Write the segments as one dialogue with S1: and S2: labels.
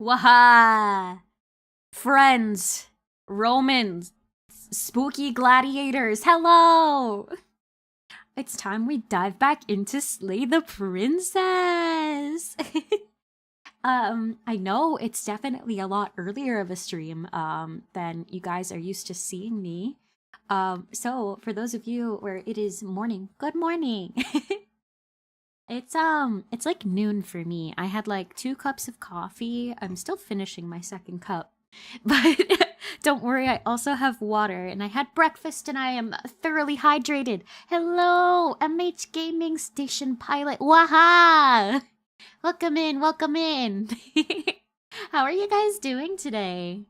S1: Waha! Friends, Romans, spooky gladiators, hello! It's time we dive back into Slay the Princess! I know it's definitely a lot earlier of a stream than you guys are used to seeing me. So for those of you where it is morning, good morning! It's like noon for me. I had like 2 cups of coffee. I'm still finishing my second cup. But don't worry, I also have water and I had breakfast and I am thoroughly hydrated. Hello, MH Gaming Station Pilot. Waha! Welcome in, welcome in. How are you guys doing today?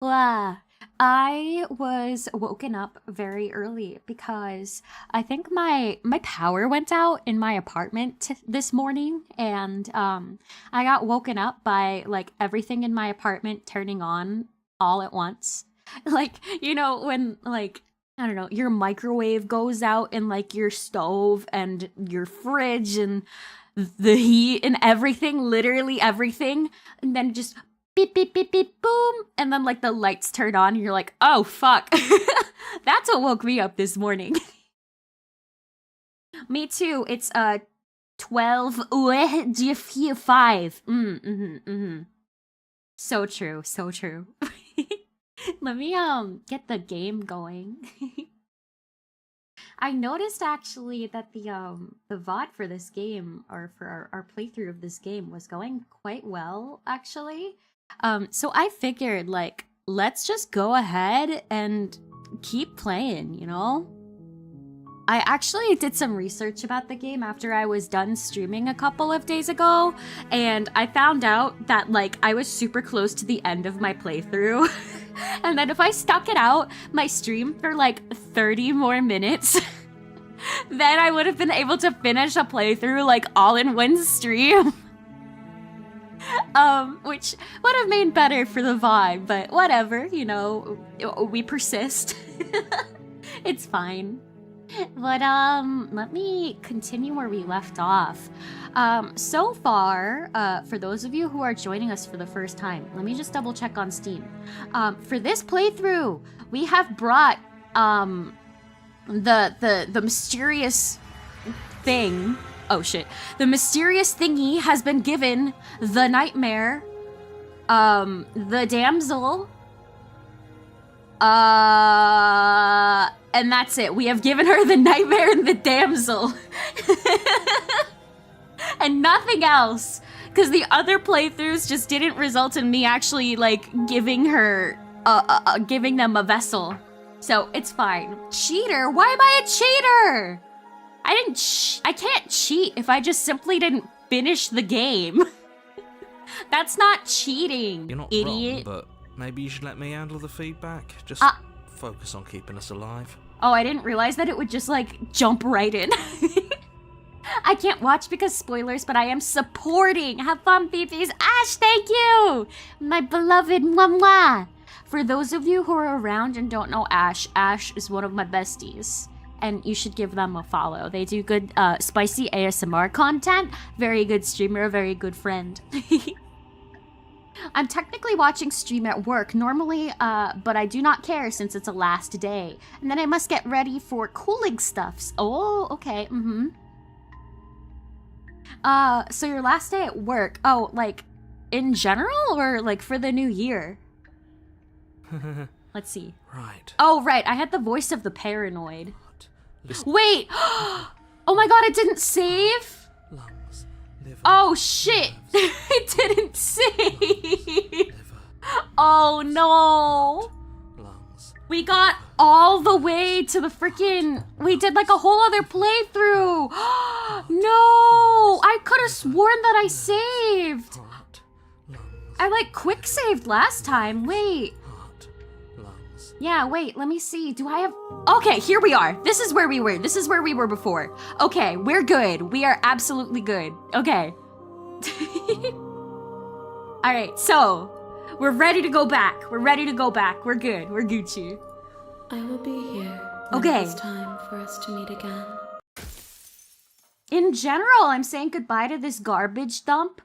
S1: Wow. I was woken up very early because I think my power went out in my apartment this morning, and I got woken up by like everything in my apartment turning on all at once. Like, you know, when like I don't know, your microwave goes out and like your stove and your fridge and the heat and everything, literally everything, and then just beep, beep, beep, beep, boom. And then like the lights turn on and you're like, oh, fuck. That's what woke me up this morning. Me too. It's 12. Do you feel 5? So true, so true. Let me get the game going. I noticed actually that the VOD for this game, or for our playthrough of this game, was going quite well actually. So I figured, like, let's just go ahead and keep playing, you know? I actually did some research about the game after I was done streaming a couple of days ago, and I found out that, like, I was super close to the end of my playthrough. And then if I stuck it out, my stream for, like, 30 more minutes, then I would have been able to finish a playthrough, like, all in one stream. Which would have made better for the vibe, but whatever, you know, we persist. It's fine. But, let me continue where we left off. So far, for those of you who are joining us for the first time, let me just double check on Steam. For this playthrough, we have brought, the mysterious thing. Oh shit. The mysterious thingy has been given the nightmare, the damsel, and that's it. We have given her the nightmare and the damsel. And nothing else. Because the other playthroughs just didn't result in me actually, like, giving her, giving them a vessel. So, it's fine. Cheater? Why am I a cheater? I can't cheat if I just simply didn't finish the game. That's not cheating,
S2: You're not
S1: idiot.
S2: wrong, but maybe you should let me handle the feedback. Just focus on keeping us alive.
S1: Oh, I didn't realize that it would just, like, jump right in. I can't watch because spoilers, but I am supporting. Have fun, peepees. Ash, thank you! My beloved mwah. For those of you who are around and don't know Ash, Ash is one of my besties. And you should give them a follow. They do good, spicy ASMR content. Very good streamer, very good friend. I'm technically watching stream at work normally, but I do not care since it's a last day. And then I must get ready for cooling stuffs. Oh, okay, so your last day at work, oh, like, in general, or, like, for the new year? Let's see.
S2: Right.
S1: Oh, right, I had the voice of the paranoid.
S2: Listen.
S1: Wait! Oh my god, it didn't save?
S2: Lungs, liver,
S1: Oh shit!
S2: nerves,
S1: It didn't save!
S2: liver,
S1: Oh no!
S2: lungs.
S1: We got all the way to the freaking... We did like a whole other playthrough! No! I could have sworn that I saved!
S2: Heart, lungs,
S1: I like quick saved last time, wait.
S2: heart, lungs.
S1: Yeah, wait, let me see. Do I have... Okay, here we are. This is where we were. This is where we were before. Okay, we're good. We are absolutely good. Okay. Alright, so... We're ready to go back. We're ready to go back. We're good. We're Gucci.
S3: I will be here when
S1: Okay.
S3: it is time for us to meet again.
S1: In general, I'm saying goodbye to this garbage dump.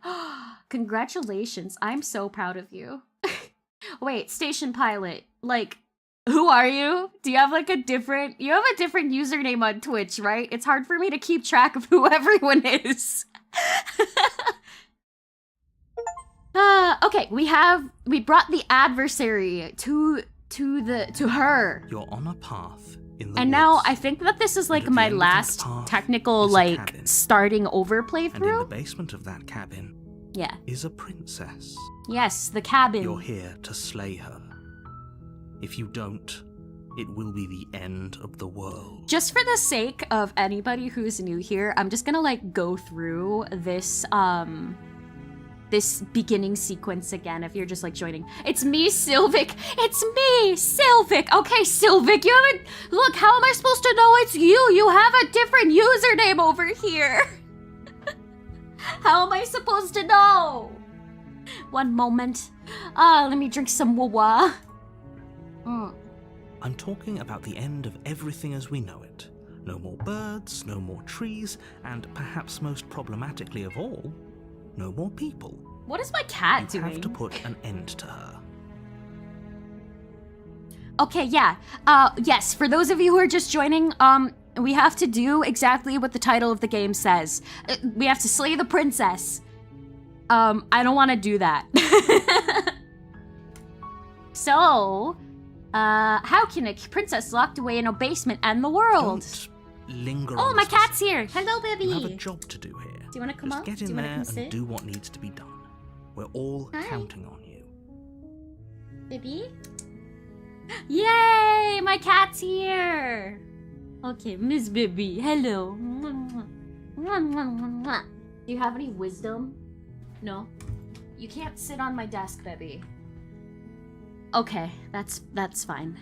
S1: Congratulations, I'm so proud of you. Wait, station pilot, like, who are you? Do you have like a different username on Twitch, right? It's hard for me to keep track of who everyone is. Okay, we brought the adversary to her.
S2: You're on a path in the
S1: And
S2: woods,
S1: now I think that this is like
S2: and at the
S1: my
S2: end of that
S1: last
S2: path
S1: technical
S2: is a
S1: like
S2: cabin.
S1: starting over
S2: and in the
S1: playthrough.
S2: basement of that cabin
S1: Yeah.
S2: is a princess.
S1: Yes, the cabin.
S2: You're here to slay her. If you don't, it will be the end of the world.
S1: Just for the sake of anybody who's new here, I'm just gonna like go through this this beginning sequence again if you're just like joining. It's me, Sylvic. It's me, Sylvic. Okay, Sylvic, you haven't... Look, how am I supposed to know it's you? You have a different username over here. How am I supposed to know? One moment. Let me drink some wawa.
S2: I'm talking about the end of everything as we know it. No more birds, no more trees, and perhaps most problematically of all, no more people.
S1: What is my cat
S2: You
S1: doing?
S2: have to put an end to her.
S1: Okay, yeah. Yes, for those of you who are just joining, we have to do exactly what the title of the game says. We have to slay the princess. I don't want to do that. So, how can a princess locked away in a basement end the world?
S2: Don't linger
S1: Oh,
S2: on
S1: my
S2: the
S1: cat's here.
S2: specifics.
S1: Hello, baby.
S2: You have a job to do here.
S1: Do you want to come
S2: Just
S1: up?
S2: get
S1: Do
S2: in
S1: you want to
S2: there
S1: come
S2: and
S1: sit?
S2: do what needs to be done. We're all
S1: Hi.
S2: counting on you.
S1: Baby? Yay! My cat's here! Okay, Miss Baby, hello. Do you have any wisdom? No? You can't sit on my desk, baby. Okay, that's fine.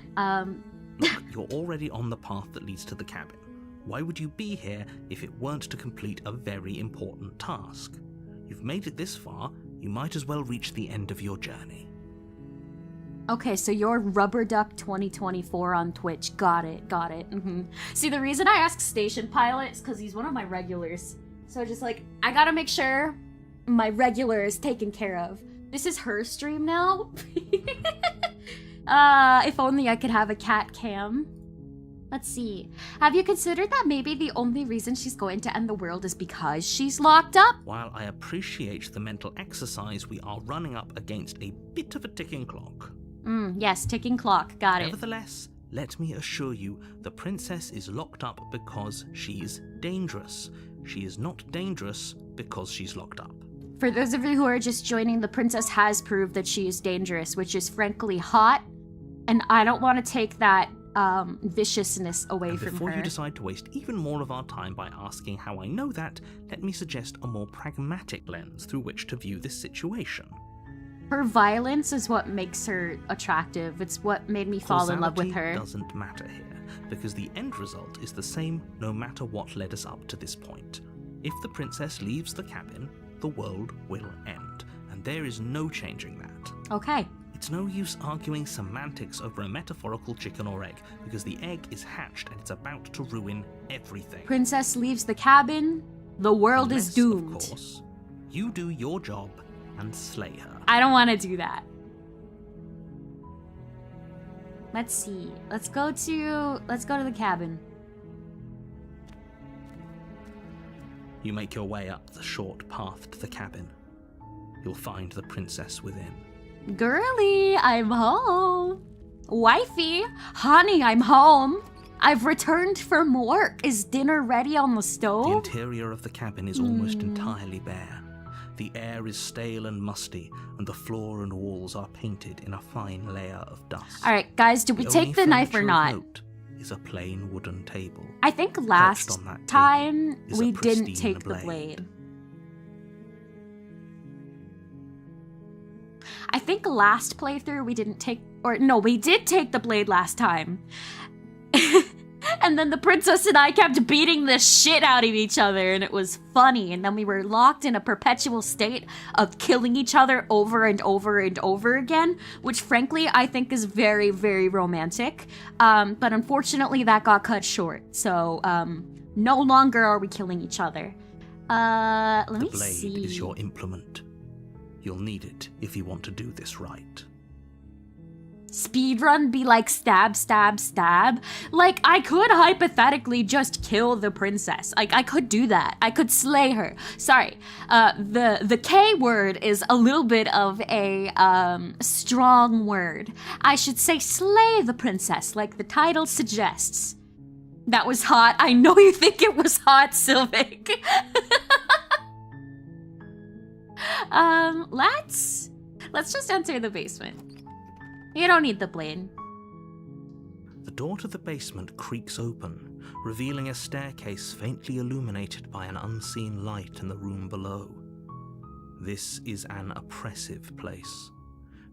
S2: Look, you're already on the path that leads to the cabin. Why would you be here if it weren't to complete a very important task? You've made it this far, you might as well reach the end of your journey.
S1: Okay, so you're Rubber Duck 2024 on Twitch. Got it. See, the reason I ask Station Pilot is because he's one of my regulars. So just like, I gotta make sure my regular is taken care of. This is her stream now. If only I could have a cat cam. Let's see. Have you considered that maybe the only reason she's going to end the world is because she's locked up?
S2: While I appreciate the mental exercise, we are running up against a bit of a ticking clock.
S1: Yes, ticking clock. Got it.
S2: Nevertheless, let me assure you, the princess is locked up because she's dangerous. She is not dangerous because she's locked up.
S1: For those of you who are just joining, the princess has proved that she is dangerous, which is frankly hot, and I don't want to take that viciousness away
S2: And
S1: from
S2: before
S1: her.
S2: you decide to waste even more of our time by asking how I know that, let me suggest a more pragmatic lens through which to view this situation.
S1: Her violence is what makes her attractive. It's what made me fall in love with her.
S2: Causality doesn't matter here, because the end result is the same no matter what led us up to this point. If the princess leaves the cabin, the world will end, and there is no changing that.
S1: Okay.
S2: It's no use arguing semantics over a metaphorical chicken or egg, because the egg is hatched and it's about to ruin everything.
S1: Princess leaves the cabin, the world is
S2: Unless,
S1: doomed.
S2: of course, you do your job and slay her.
S1: I don't want to do that. Let's see. Let's go to the cabin.
S2: You make your way up the short path to the cabin. You'll find the princess within.
S1: Girly, I'm home. Wifey, honey, I'm home. I've returned from work. Is dinner ready on the
S2: The
S1: stove?
S2: interior of the cabin is almost entirely bare. The air is stale and musty, and the floor and walls are painted in a fine layer of dust.
S1: All right, guys, did we
S2: The
S1: take
S2: only
S1: the knife or
S2: furniture of
S1: not?
S2: note is a plain wooden table.
S1: I think last
S2: on that table
S1: time
S2: is a
S1: we didn't
S2: pristine
S1: take the
S2: blade.
S1: blade. I think last playthrough we didn't take, or no, we did take the blade last time. And And then the princess and I kept beating the shit out of each other, and it was funny. And then we were locked in a perpetual state of killing each other over and over and over again, which frankly I think is very, very romantic. But unfortunately that got cut short. So no longer are we killing each other. Let me see.
S2: The blade is your implement. You'll need it if you want to do this right.
S1: Speedrun be like stab, stab, stab. Like, I could hypothetically just kill the princess. Like, I could do that. I could slay her. Sorry. The K word is a little bit of a strong word. I should say slay the princess, like the title suggests. That was hot. I know you think it was hot, Sylvic. Let's just enter the basement. You don't need the blade.
S2: The door to the basement creaks open, revealing a staircase faintly illuminated by an unseen light in the room below. This is an oppressive place.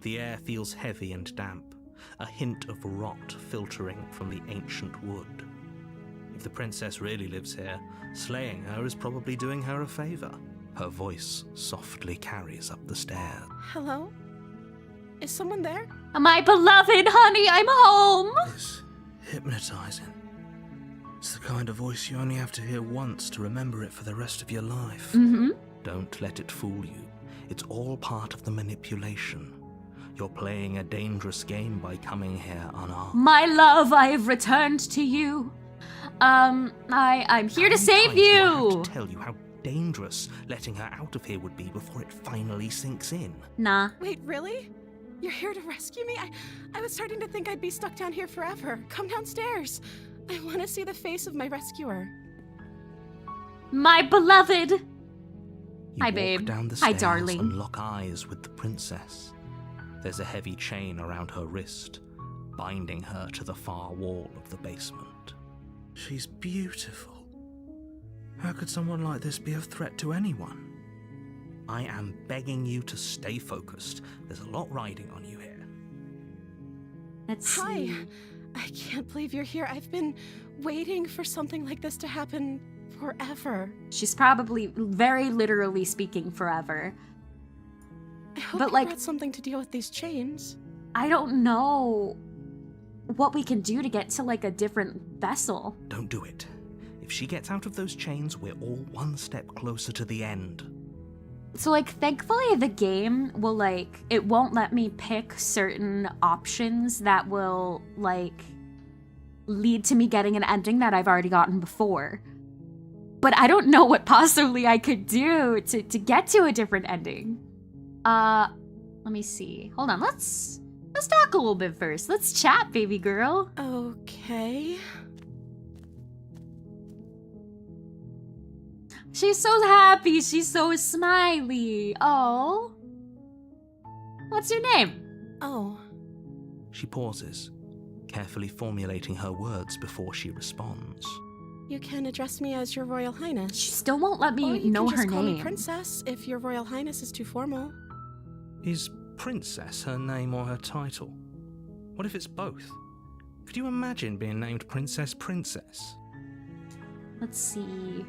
S2: The air feels heavy and damp, a hint of rot filtering from the ancient wood. If the princess really lives here, slaying her is probably doing her a favor. Her voice softly carries up the stairs.
S3: Hello? Is someone there?
S1: My beloved, honey, I'm home!
S2: It's hypnotizing. It's the kind of voice you only have to hear once to remember it for the rest of your life.
S1: Mm-hmm.
S2: Don't let it fool you. It's all part of the manipulation. You're playing a dangerous game by coming here unarmed.
S1: My love, I have returned to you. I'm here to save
S2: How many times do I
S1: you!
S2: have to tell you how dangerous letting her out of here would be before it finally sinks in?
S1: Nah.
S3: Wait, really? You're here to rescue me? I was starting to think I'd be stuck down here forever. Come downstairs. I want to see the face of my rescuer.
S1: My beloved!
S2: You
S1: Hi,
S2: walk
S1: babe.
S2: down the
S1: Hi,
S2: stairs
S1: darling.
S2: and lock eyes with the princess. There's a heavy chain around her wrist, binding her to the far wall of the basement. She's beautiful. How could someone like this be a threat to anyone? I am begging you to stay focused. There's a lot riding on you here.
S1: Let's
S3: Hi.
S1: see.
S3: I can't believe you're here. I've been waiting for something like this to happen forever.
S1: She's probably, very literally speaking, forever.
S3: I hope
S1: But,
S3: you
S1: like-
S3: brought something to deal with these chains.
S1: I don't know what we can do to get to, like, a different vessel.
S2: Don't do it. If she gets out of those chains, we're all one step closer to the end.
S1: So, like, thankfully the game will, like, it won't let me pick certain options that will, like, lead to me getting an ending that I've already gotten before. But I don't know what possibly I could do to get to a different ending. Let me see. Hold on, let's talk a little bit first. Let's chat, baby girl.
S3: Okay.
S1: She's so happy. She's so smiley. Oh. What's your name?
S3: Oh.
S2: She pauses, carefully formulating her words before she responds.
S3: You can address me as Your Royal Highness.
S1: She still won't let
S3: Or
S1: me
S3: you
S1: know
S3: can just
S1: her
S3: call me
S1: name.
S3: Princess if Your Royal Highness is too formal.
S2: Is Princess her name or her title? What if it's both? Could you imagine being named Princess Princess?
S1: Let's see.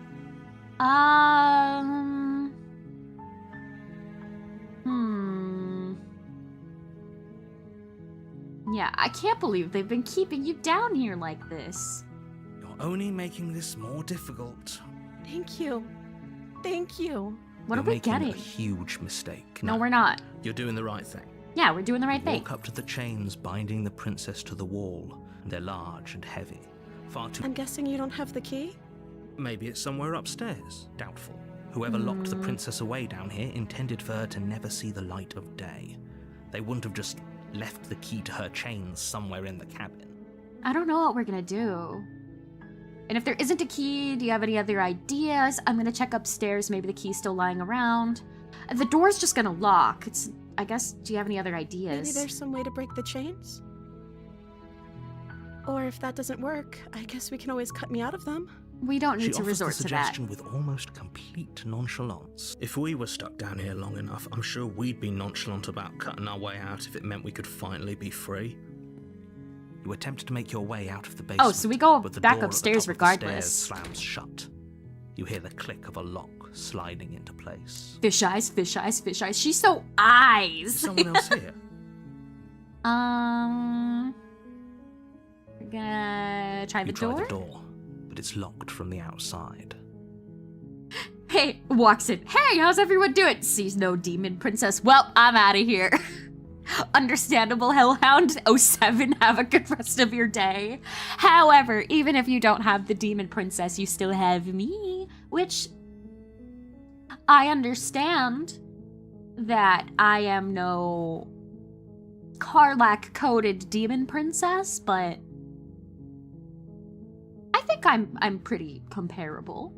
S1: Yeah, I can't believe they've been keeping you down here like this.
S2: You're only making this more difficult.
S3: Thank you. Thank you.
S1: What
S2: You're
S1: are we
S2: making
S1: getting?
S2: a huge mistake.
S1: No, we're not.
S2: You're doing the right thing.
S1: Yeah, we're doing the right thing.
S2: Walk up to the chains binding the princess to the wall. They're large and heavy. Far too...
S3: I'm guessing you don't have the key?
S2: Maybe it's somewhere upstairs. Doubtful. Whoever locked the princess away down here intended for her to never see the light of day. They wouldn't have just left the key to her chains somewhere in the cabin.
S1: I don't know what we're gonna do. And if there isn't a key, do you have any other ideas? I'm gonna check upstairs. Maybe the key's still lying around. The door's just gonna lock. It's... I guess, do you have any other ideas?
S3: Maybe there's some way to break the chains? Or if that doesn't work, I guess we can always cut me out of them.
S1: We don't
S2: She
S1: need to
S2: offers the
S1: resort to that.
S2: suggestion with almost complete nonchalance. If we were stuck down here long enough, I'm sure we'd be nonchalant about cutting our way out if it meant we could finally be free. You attempt to make your way out of the basement.
S1: Oh, so we go
S2: but the
S1: back
S2: door at the
S1: upstairs
S2: top of the stairs
S1: regardless.
S2: slams shut. You hear the click of a lock sliding into place.
S1: Fish eyes, fish eyes, fish eyes. She's so eyes.
S2: Is someone else here?
S1: We're gonna try
S2: You
S1: the
S2: try
S1: door.
S2: the door, but it's locked from the outside.
S1: Hey, walks in. Hey, how's everyone doing? Sees no demon princess. Well, I'm out of here. Understandable, Hellhound. 07, have a good rest of your day. However, even if you don't have the demon princess, you still have me, which I understand that I am no Karlach-coded demon princess, but I think I'm pretty comparable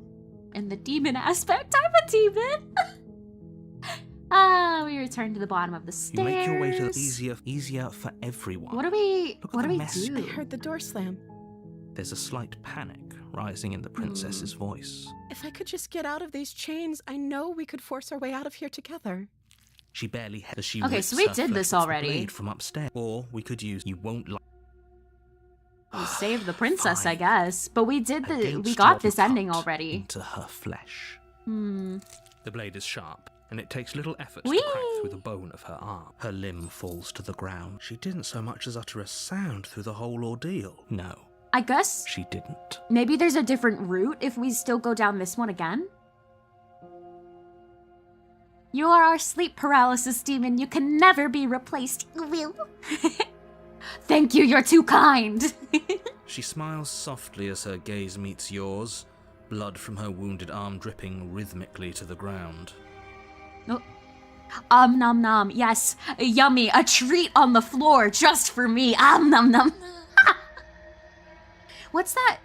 S1: in the demon aspect. I'm a demon. We return to the bottom of the stairs.
S2: You make your way to easier for everyone.
S1: What do we
S2: Look at
S1: what
S2: the
S1: do we
S2: mess.
S1: do?
S3: I heard the door slam.
S2: There's a slight panic rising in the princess's voice.
S3: If I could just get out of these chains, I know we could force our way out of here together.
S2: She barely as she
S1: Okay,
S2: rips
S1: so we
S2: her
S1: did this
S2: flesh with the
S1: already.
S2: blade from upstairs. Or we could use you won't like
S1: We saved the princess, I
S2: Fine.
S1: guess. But we did we
S2: against
S1: got
S2: what
S1: this
S2: you
S1: ending
S2: cut
S1: already.
S2: into her flesh.
S1: Hmm.
S2: The blade is sharp, and it takes little effort
S1: Whee!
S2: to crack through the bone of her arm. Her limb falls to the ground. She didn't so much as utter a sound through the whole ordeal. No,
S1: I guess
S2: she didn't.
S1: maybe there's a different route if we still go down this one again. You are our sleep paralysis demon. You can never be replaced. Will. Thank you, you're too kind.
S2: She smiles softly as her gaze meets yours, blood from her wounded arm dripping rhythmically to the ground.
S1: Oh. Nom nom. Yes, yummy. A treat on the floor just for me. Nom nom. What's that?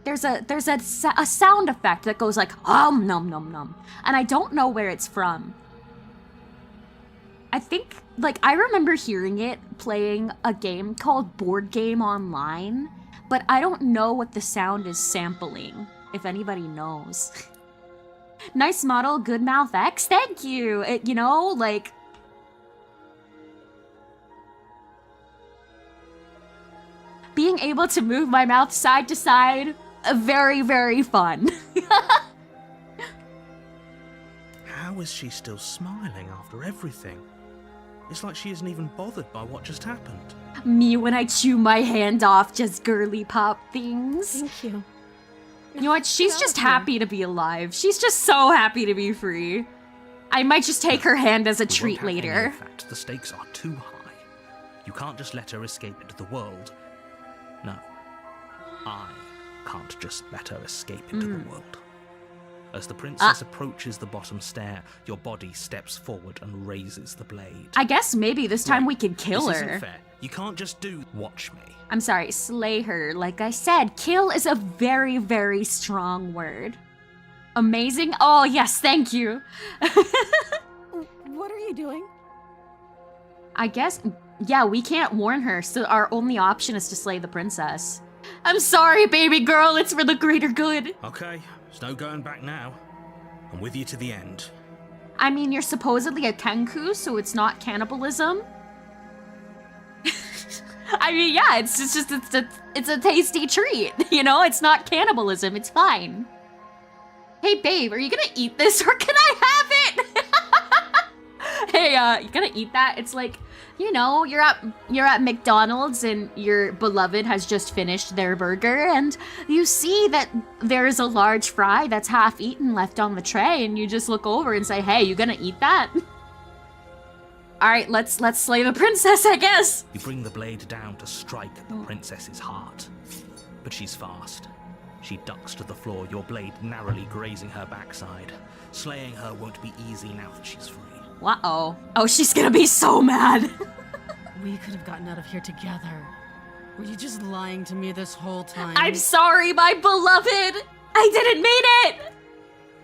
S1: There's a sound effect that goes like nom nom nom, and I don't know where it's from. I think, like, I remember hearing it playing a game called Board Game Online, but I don't know what the sound is sampling, if anybody knows. Nice model, good mouth X, thank you! You know, like... Being able to move my mouth side to side, very, very fun.
S2: How is she still smiling after everything? It's like she isn't even bothered by what just happened.
S1: Me when I chew my hand off, just girly pop things.
S3: Thank you.
S1: You know what? She's just happy to be alive. She's just so happy to be free. I might just take her hand as a
S2: We won't
S1: treat
S2: have any
S1: later.
S2: of that. The stakes are too high. You can't just let her escape into the world. No, I can't just let her escape into the world. As the princess approaches the bottom stair, your body steps forward and raises the blade.
S1: I guess maybe this time we can kill
S2: This
S1: her.
S2: isn't fair. You can't just do watch me.
S1: I'm sorry, slay her. Like I said, kill is a very, very strong word. Amazing? Oh, yes, thank you.
S3: What are you doing?
S1: I guess, yeah, we can't warn her, so our only option is to slay the princess. I'm sorry, baby girl, it's for the greater good.
S2: Okay, there's no going back now. I'm with you to the end.
S1: I mean, you're supposedly a kenku, so it's not cannibalism. I mean, yeah, it's a tasty treat, you know? It's not cannibalism, it's fine. Hey, babe, are you gonna eat this or can I have it? Hey, you gonna eat that? It's like, you know, you're at McDonald's and your beloved has just finished their burger and you see that there's a large fry that's half eaten left on the tray and you just look over and say, hey, you gonna eat that? All right, let's slay the princess, I guess.
S2: You bring the blade down to strike at the princess's heart. But she's fast. She ducks to the floor, your blade narrowly grazing her backside. Slaying her won't be easy now that she's free.
S1: Uh-oh. Oh, she's gonna be so mad.
S3: We could have gotten out of here together. Were you just lying to me this whole time?
S1: I'm sorry, my beloved. I didn't mean it.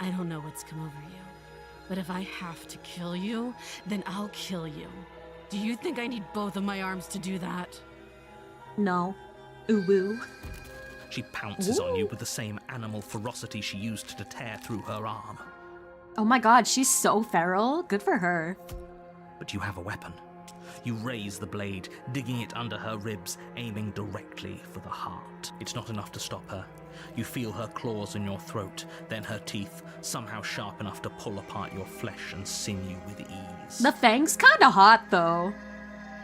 S3: I don't know what's come over you, but if I have to kill you, then I'll kill you. Do you think I need both of my arms to do that?
S1: No. Ooh-woo.
S2: She pounces on you with the same animal ferocity she used to tear through her arm.
S1: Oh my god, she's so feral. Good for her.
S2: But you have a weapon. You raise the blade, digging it under her ribs, aiming directly for the heart. It's not enough to stop her. You feel her claws in your throat, then her teeth, somehow sharp enough to pull apart your flesh and sinew with ease.
S1: The fang's kinda hot, though.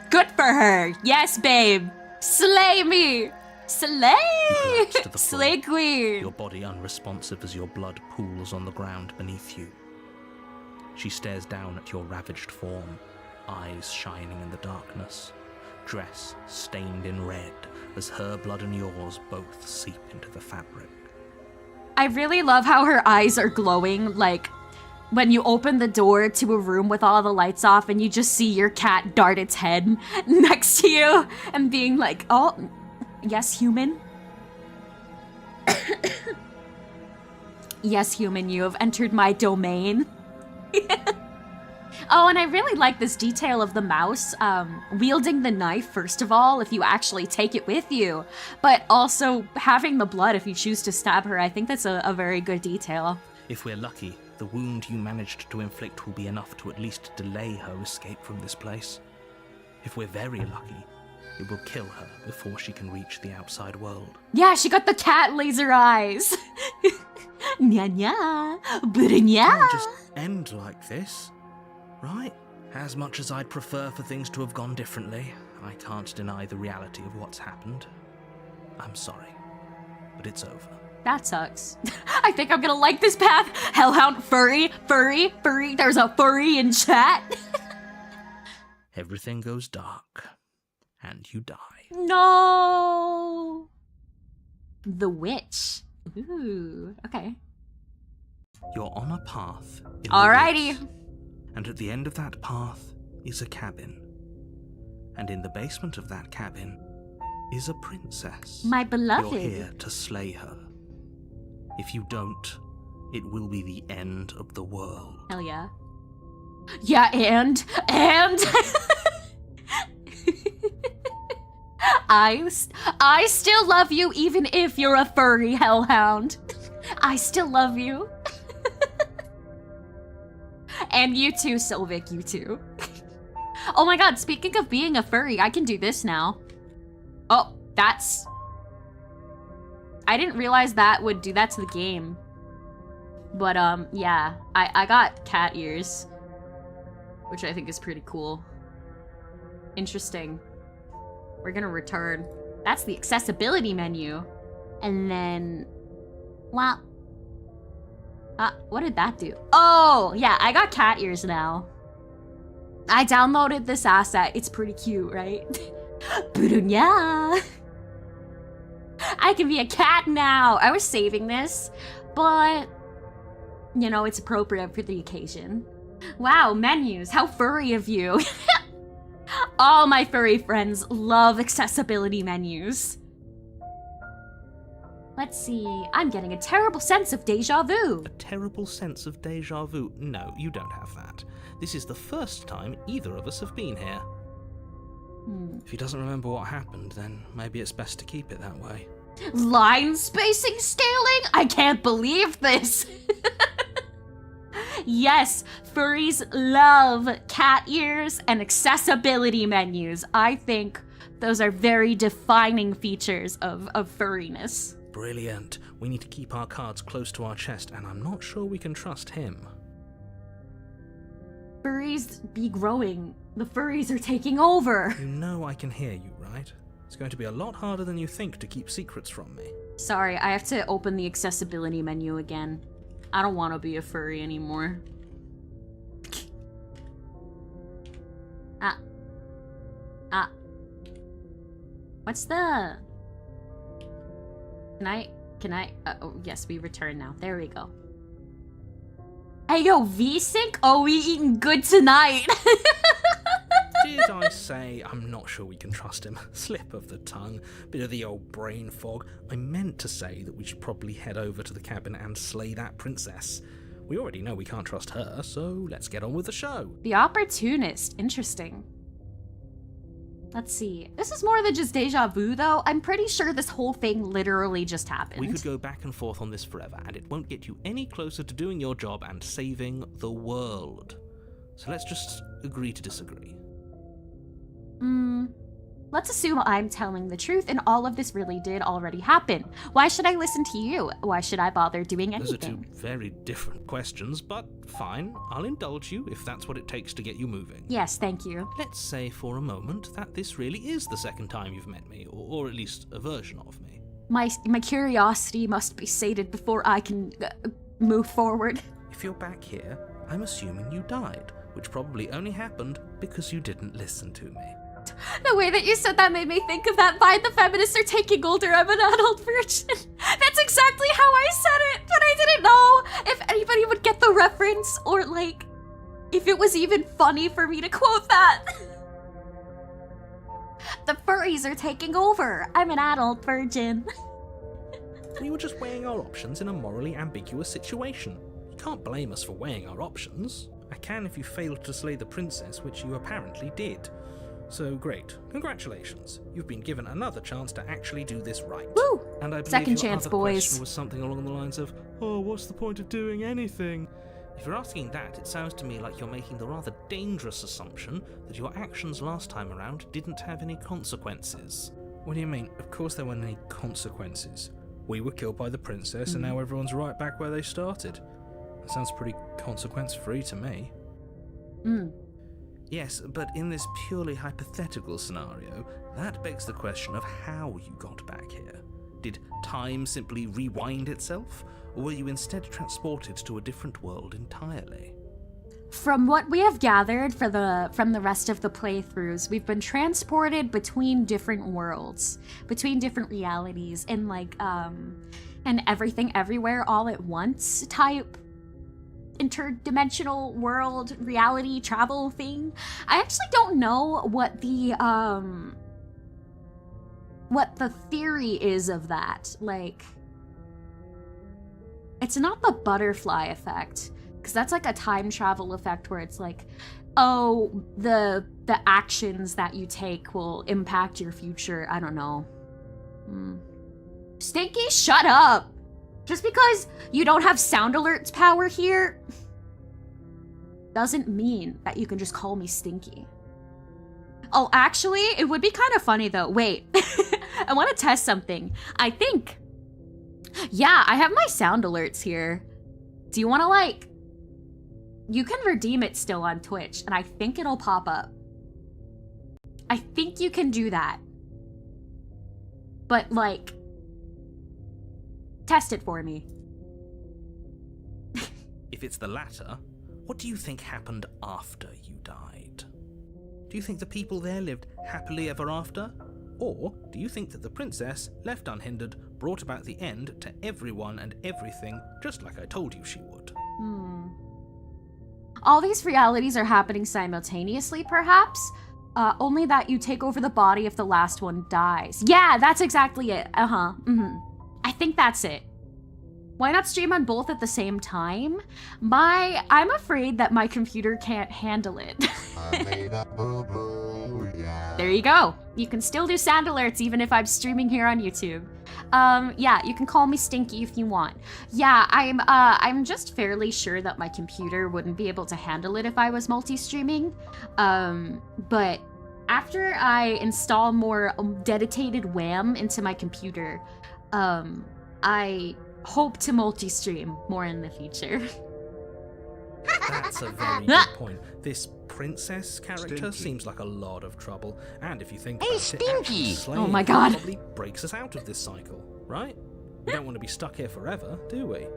S1: Good for her. Yes, babe. Slay me. Slay!
S2: You collapse to the floor,
S1: Slay queen.
S2: your body unresponsive as your blood pools on the ground beneath you. She stares down at your ravaged form, eyes shining in the darkness, dress stained in red as her blood and yours both seep into the fabric.
S1: I really love how her eyes are glowing, like when you open the door to a room with all the lights off and you just see your cat dart its head next to you and being like, oh, yes, human. Yes, human, you have entered my domain. Oh, and I really like this detail of the mouse wielding the knife, first of all, if you actually take it with you, but also having the blood if you choose to stab her. I think that's a very good detail.
S2: If we're lucky, the wound you managed to inflict will be enough to at least delay her escape from this place. If we're very lucky, it will kill her before she can reach the outside world.
S1: Yeah, she got the cat laser eyes. Nya nya, nya.
S2: Can't just end like this, right? As much as I'd prefer for things to have gone differently, I can't deny the reality of what's happened. I'm sorry, but it's over.
S1: That sucks. I think I'm gonna like this path. Hellhound, furry. There's a furry in chat.
S2: Everything goes dark, and you die.
S1: No. The witch. Ooh, okay.
S2: You're on a path in the
S1: Alrighty.
S2: woods, and at the end of that path is a cabin. And in the basement of that cabin is a princess.
S1: My beloved.
S2: You're here to slay her. If you don't, it will be the end of the world.
S1: Hell yeah. Yeah, and I still love you even if you're a furry hellhound. I still love you. And you too, Sylvic, you too. Oh my god, speaking of being a furry, I can do this now. Oh, that's... I didn't realize that would do that to the game. But, yeah. I got cat ears. Which I think is pretty cool. Interesting. We're gonna return. That's the accessibility menu. And then... Wow. What did that do? Oh, yeah, I got cat ears now. I downloaded this asset. It's pretty cute, right? Budunya. I can be a cat now. I was saving this, but, you know, it's appropriate for the occasion. Wow, menus. How furry of you. All my furry friends love accessibility menus. Let's see. I'm getting a terrible sense of deja vu.
S2: A terrible sense of deja vu? No, you don't have that. This is the first time either of us have been here. If he doesn't remember what happened, then maybe it's best to keep it that way.
S1: Line spacing scaling? I can't believe this. Yes, furries love cat ears and accessibility menus. I think those are very defining features of furriness.
S2: Brilliant. We need to keep our cards close to our chest, and I'm not sure we can trust him.
S1: Furries be growing. The furries are taking over.
S2: You know I can hear you, right? It's going to be a lot harder than you think to keep secrets from me.
S1: Sorry, I have to open the accessibility menu again. I don't want to be a furry anymore. What's the... Can I... oh, yes, we return now. There we go. Hey, yo, V-Sync? Oh, we eating good tonight.
S2: Did I say I'm not sure we can trust him? Slip of the tongue, bit of the old brain fog. I meant to say that we should probably head over to the cabin and slay that princess. We already know we can't trust her, so let's get on with the show.
S1: The Opportunist. Interesting. Let's see. This is more than just deja vu, though. I'm pretty sure this whole thing literally just happened.
S2: We could go back and forth on this forever, and it won't get you any closer to doing your job and saving the world. So let's just agree to disagree.
S1: Let's assume I'm telling the truth and all of this really did already happen. Why should I listen to you? Why should I bother doing anything?
S2: Those are two very different questions, but fine, I'll indulge you if that's what it takes to get you moving.
S1: Yes, thank you.
S2: Let's say for a moment that this really is the second time you've met me, or at least a version of me.
S1: My curiosity must be sated before I can move forward.
S2: If you're back here, I'm assuming you died, which probably only happened because you didn't listen to me.
S1: The way that you said that made me think of that "Fine, the feminists are taking older, I'm an adult virgin." That's exactly how I said it, but I didn't know if anybody would get the reference or, like, if it was even funny for me to quote that. The furries are taking over. I'm an adult virgin.
S2: We were just weighing our options in a morally ambiguous situation. You can't blame us for weighing our options. I can if you failed to slay the princess, which you apparently did. So great. Congratulations. You've been given another chance to actually do this right.
S1: Woo!
S2: And I believe
S1: Second
S2: your
S1: chance,
S2: other
S1: boys.
S2: question was something along the lines of, "Oh, what's the point of doing anything?" If you're asking that, it sounds to me like you're making the rather dangerous assumption that your actions last time around didn't have any consequences. What do you mean? Of course there weren't any consequences. We were killed by the princess and now everyone's right back where they started. That sounds pretty consequence-free to me. Yes, but in this purely hypothetical scenario, that begs the question of how you got back here. Did time simply rewind itself, or were you instead transported to a different world entirely?
S1: From what we have gathered from the rest of the playthroughs, we've been transported between different worlds, between different realities, and and everything everywhere all at once type interdimensional world reality travel thing. I actually don't know what the theory is of that. Like, it's not the butterfly effect, because that's like a time travel effect where it's like, oh, the actions that you take will impact your future. I don't know. Stinky, shut up! Just because you don't have sound alerts power here doesn't mean that you can just call me Stinky. Oh, actually, it would be kind of funny though. Wait, I want to test something. I think, yeah, I have my sound alerts here. Do you want to, like, you can redeem it still on Twitch, and I think it'll pop up. I think you can do that. But, like, test it for me.
S2: If it's the latter, what do you think happened after you died? Do you think the people there lived happily ever after? Or do you think that the princess, left unhindered, brought about the end to everyone and everything, just like I told you she would?
S1: All these realities are happening simultaneously, perhaps? Only that you take over the body if the last one dies. Yeah, that's exactly it. I think that's it. Why not stream on both at the same time? I'm afraid that my computer can't handle it.
S4: I made a boo-boo, yeah.
S1: There you go. You can still do sound alerts even if I'm streaming here on YouTube. Yeah, you can call me Stinky if you want. Yeah, I'm just fairly sure that my computer wouldn't be able to handle it if I was multi-streaming. But after I install more dedicated WAM into my computer, I hope to multi-stream more in the future.
S2: That's a very good point. This princess character
S4: Stinky.
S2: seems like a lot of trouble, and if you think
S5: Hey,
S2: about it,
S5: Stinky!
S2: actually slaying
S1: Oh my
S2: her
S1: God.
S2: probably breaks us out of this cycle, right? We don't want to be stuck here forever, do we?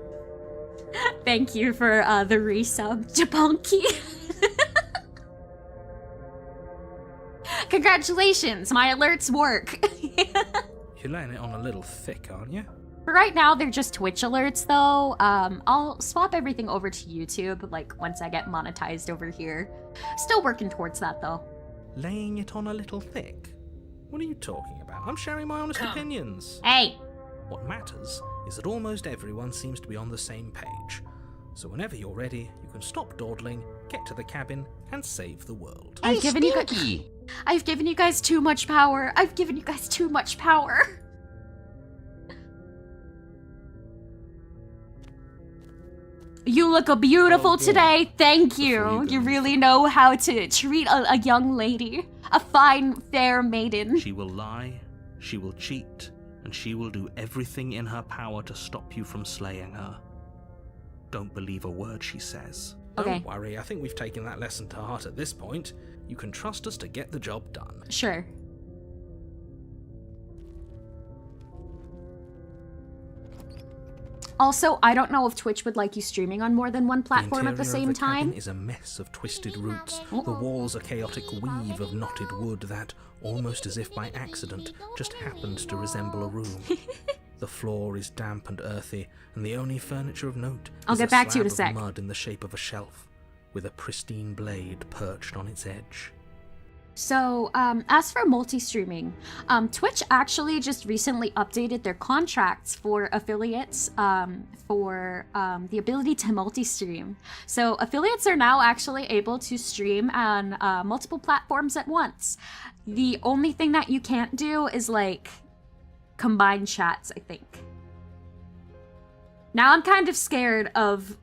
S1: Thank you for the resub, Japonki. Congratulations, my alerts work.
S2: You're laying it on a little thick, aren't you?
S1: For right now, they're just Twitch alerts, though. I'll swap everything over to YouTube, like, once I get monetized over here. Still working towards that, though.
S2: Laying it on a little thick? What are you talking about? I'm sharing my honest opinions.
S1: Hey!
S2: What matters is that almost everyone seems to be on the same page. So whenever you're ready, you can stop dawdling, get to the cabin, and save the world.
S1: I've given you guys too much power. I've given you guys too much power. You look beautiful
S2: Oh, good.
S1: today. Thank
S2: Before
S1: you.
S2: you
S1: You
S2: go.
S1: really know how to treat a young lady. A fine, fair maiden.
S2: She will lie, she will cheat, and she will do everything in her power to stop you from slaying her. Don't believe a word she says.
S1: Okay.
S2: Don't worry, I think we've taken that lesson to heart at this point. You can trust us to get the job done.
S1: Sure. Also, I don't know if Twitch would like you streaming on more than one platform at the
S2: interior
S1: same
S2: of the cabin
S1: time.
S2: is a mess of twisted roots. The walls a chaotic weave of knotted wood that, almost as if by accident, just happened to resemble a room. The floor is damp and earthy, and the only furniture of note
S1: I'll
S2: is
S1: get back to you in a
S2: slab
S1: sec.
S2: of mud in the shape of a shelf, with a pristine blade perched on its edge.
S1: So, as for multi-streaming, Twitch actually just recently updated their contracts for affiliates for the ability to multi-stream. So, affiliates are now actually able to stream on multiple platforms at once. The only thing that you can't do is, like, combine chats, I think. Now I'm kind of scared of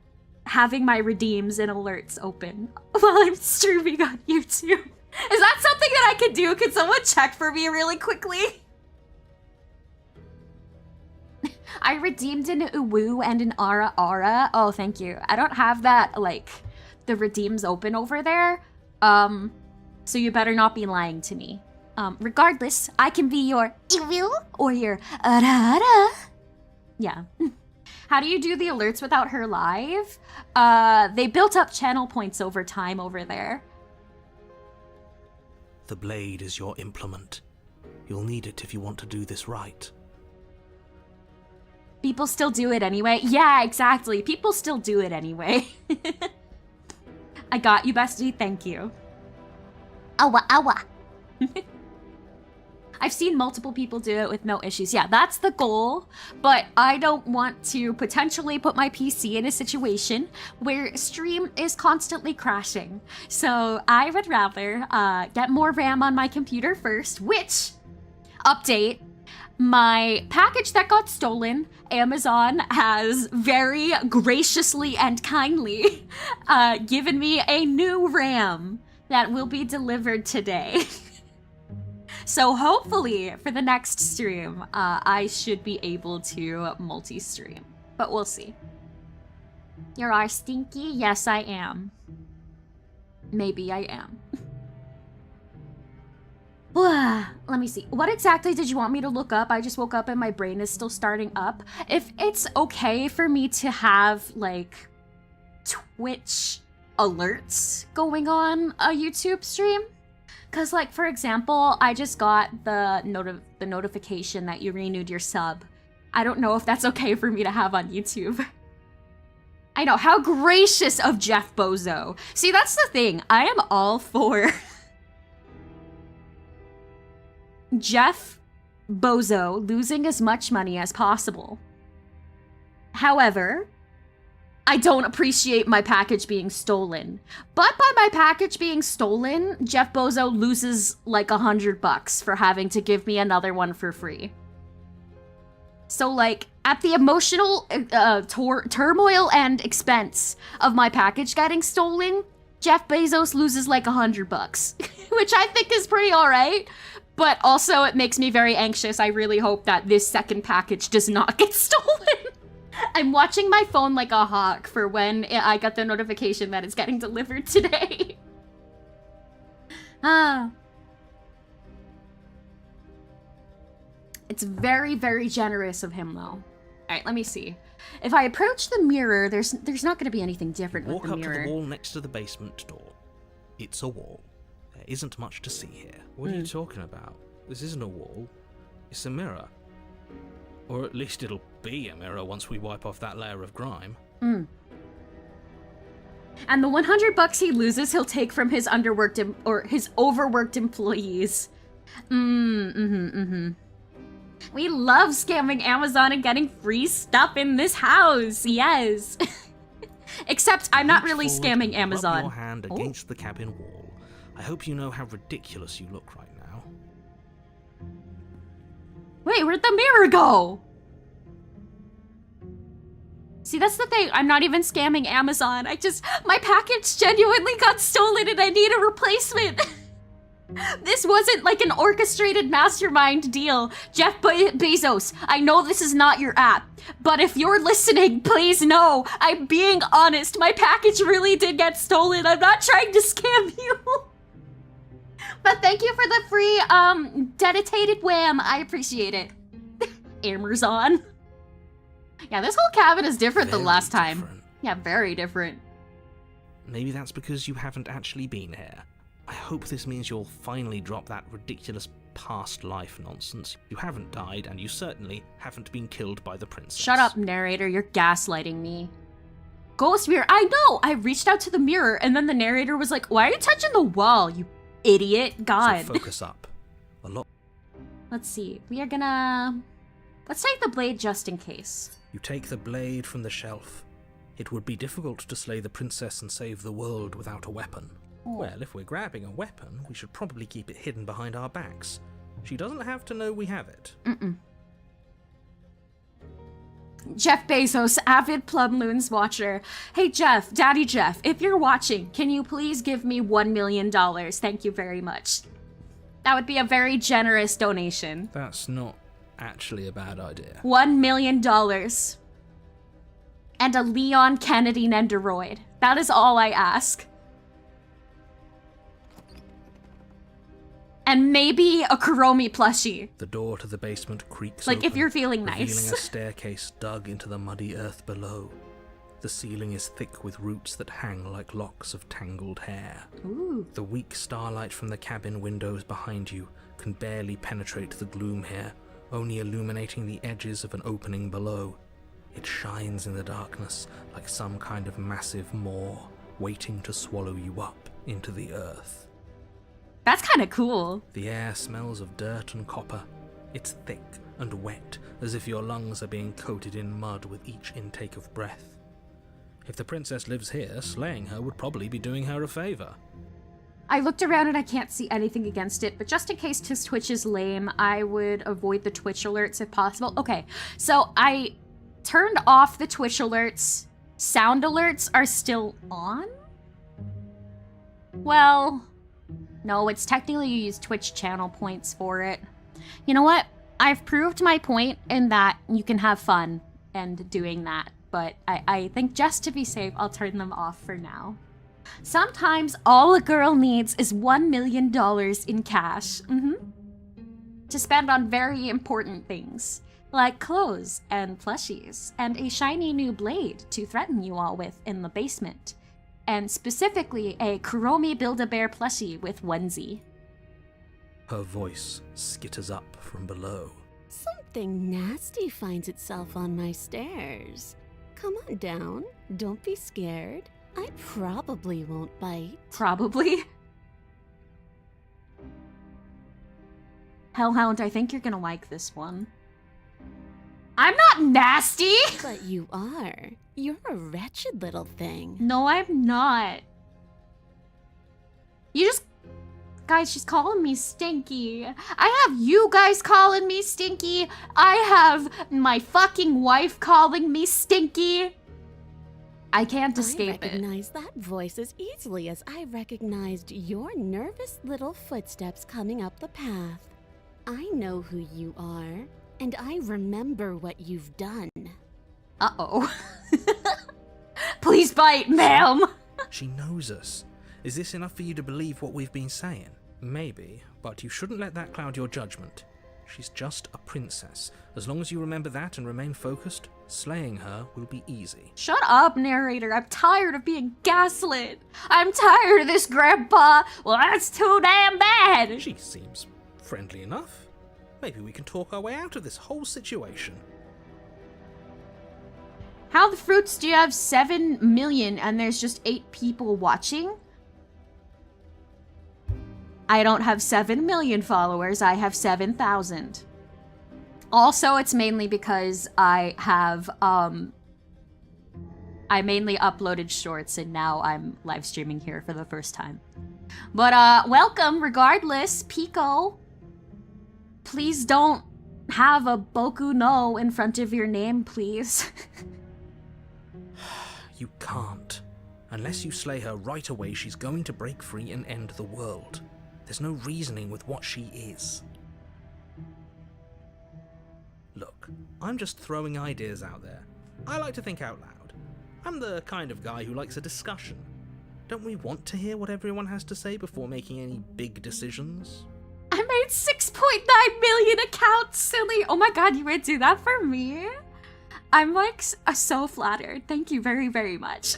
S1: having my redeems and alerts open while I'm streaming on YouTube. Is that something that I could do? Could someone check for me really quickly? I redeemed an Uwu and an Ara Ara. Oh, thank you. I don't have that, like, the redeems open over there. So you better not be lying to me. Regardless, I can be your Uwu or your Ara Ara. Yeah. How do you do the alerts without her live? They built up channel points over time over there.
S2: The blade is your implement. You'll need it if you want to do this right.
S1: People still do it anyway. Yeah, exactly. People still do it anyway. I got you, bestie. Thank you. Awa, awa. I've seen multiple people do it with no issues. Yeah, that's the goal, but I don't want to potentially put my PC in a situation where stream is constantly crashing. So I would rather get more RAM on my computer first, which, update, my package that got stolen, Amazon has very graciously and kindly given me a new RAM that will be delivered today. So hopefully for the next stream, I should be able to multi-stream, but we'll see. You are stinky? Yes, I am. Maybe I am. Let me see. What exactly did you want me to look up? I just woke up and my brain is still starting up. If it's okay for me to have, like, Twitch alerts going on a YouTube stream? Because, like, for example, I just got the notification that you renewed your sub. I don't know if that's okay for me to have on YouTube. I know, how gracious of Jeff Bozo. See, that's the thing. I am all for Jeff Bozo losing as much money as possible. However, I don't appreciate my package being stolen. But by my package being stolen, Jeff Bozo loses like $100 for having to give me another one for free. So, like, at the emotional turmoil and expense of my package getting stolen, Jeff Bezos loses like $100, which I think is pretty alright. But also, it makes me very anxious. I really hope that this second package does not get stolen. I'm watching my phone like a hawk for when I got the notification that it's getting delivered today. It's very, very generous of him, though. Alright, let me see. If I approach the mirror, there's not going to be anything different with
S2: Walk
S1: the
S2: up
S1: mirror.
S2: to the wall next to the basement door. It's a wall. There isn't much to see here. What are you talking about? This isn't a wall. It's a mirror. Or at least it'll be a mirror once we wipe off that layer of grime.
S1: And the $100 he loses, he'll take from his his overworked employees. We love scamming Amazon and getting free stuff in this house. Yes. Except I'm not
S2: Reach
S1: really
S2: forward
S1: scamming
S2: and
S1: Amazon.
S2: Rub your hand against the cabin wall. I hope you know how ridiculous you look right now.
S1: Wait, where'd the mirror go? See, that's the thing. I'm not even scamming Amazon. My package genuinely got stolen and I need a replacement. This wasn't like an orchestrated mastermind deal. Jeff Bezos, I know this is not your app, but if you're listening, please know I'm being honest. My package really did get stolen. I'm not trying to scam you. But thank you for the free, dedicated wham. I appreciate it. Amazon. Yeah, this whole cabin is different than last time.
S2: Different.
S1: Yeah, very different.
S2: Maybe that's because you haven't actually been here. I hope this means you'll finally drop that ridiculous past life nonsense. You haven't died, and you certainly haven't been killed by the princess.
S1: Shut up, narrator. You're gaslighting me. Ghost mirror. I know! I reached out to the mirror, and then the narrator was like, why are you touching the wall, you idiot? God.
S2: So focus up. A lot.
S1: Let's see. We are gonna... Let's take the blade just in case.
S2: You take the blade from the shelf. It would be difficult to slay the princess and save the world without a weapon.
S1: Oh.
S2: Well, if we're grabbing a weapon, we should probably keep it hidden behind our backs. She doesn't have to know we have it.
S1: Mm-mm. Jeff Bezos, avid Plum Loons watcher. Hey Jeff, Daddy Jeff, if you're watching, can you please give me $1 million? Thank you very much. That would be a very generous donation.
S2: That's not actually a bad idea.
S1: $1 million. And a Leon Kennedy Nendoroid. That is all I ask. And maybe a Kuromi plushie.
S2: The door to the basement creaks
S1: Like,
S2: open,
S1: if you're feeling
S2: revealing
S1: nice.
S2: a staircase dug into the muddy earth below. The ceiling is thick with roots that hang like locks of tangled hair.
S1: Ooh.
S2: The weak starlight from the cabin windows behind you can barely penetrate the gloom here, only illuminating the edges of an opening below. It shines in the darkness like some kind of massive maw, waiting to swallow you up into the earth.
S1: That's kind of cool.
S2: The air smells of dirt and copper. It's thick and wet, as if your lungs are being coated in mud with each intake of breath. If the princess lives here, slaying her would probably be doing her a favor.
S1: I looked around and I can't see anything against it, but just in case his Twitch is lame, I would avoid the Twitch alerts if possible. Okay, so I turned off the Twitch alerts. Sound alerts are still on? Well, no, it's technically you use Twitch channel points for it. You know what? I've proved my point in that you can have fun and doing that, but I think just to be safe, I'll turn them off for now. Sometimes all a girl needs is $1 million in cash. To spend on very important things, like clothes and plushies, and a shiny new blade to threaten you all with in the basement. And specifically a Kuromi Build-A-Bear plushie with onesie.
S2: Her voice skitters up from below.
S5: Something nasty finds itself on my stairs. Come on down. Don't be scared. I probably won't bite.
S1: Probably. Hellhound, I think you're gonna like this one. I'm not nasty!
S5: But you are. You're a wretched little thing.
S1: No, I'm not. You just... Guys, she's calling me stinky. I have you guys calling me stinky. I have my fucking wife calling me stinky. I can't escape
S5: I
S1: it.
S5: recognize that voice as easily as I recognized your nervous little footsteps coming up the path. I know who you are, and I remember what you've done.
S1: Uh-oh. Please bite, ma'am.
S2: She knows us. Is this enough for you to believe what we've been saying? Maybe, but you shouldn't let that cloud your judgment. She's just a princess. As long as you remember that and remain focused, slaying her will be easy.
S1: Shut up, narrator. I'm tired of being gaslit. I'm tired of this, Grandpa. Well, that's too damn bad.
S2: She seems friendly enough. Maybe we can talk our way out of this whole situation.
S1: How the fruits do you have 7 million and there's just 8 people watching? I don't have 7 million followers, I have 7,000. Also, it's mainly because I have, I mainly uploaded shorts and now I'm live streaming here for the first time. But, welcome regardless, Pico. Please don't have a Boku no in front of your name, please.
S2: You can't. Unless you slay her right away, she's going to break free and end the world. There's no reasoning with what she is. Look, I'm just throwing ideas out there. I like to think out loud. I'm the kind of guy who likes a discussion. Don't we want to hear what everyone has to say before making any big decisions?
S1: I made 6.9 million accounts, silly. Oh my god, you would do that for me? I'm like so flattered. Thank you very, very much.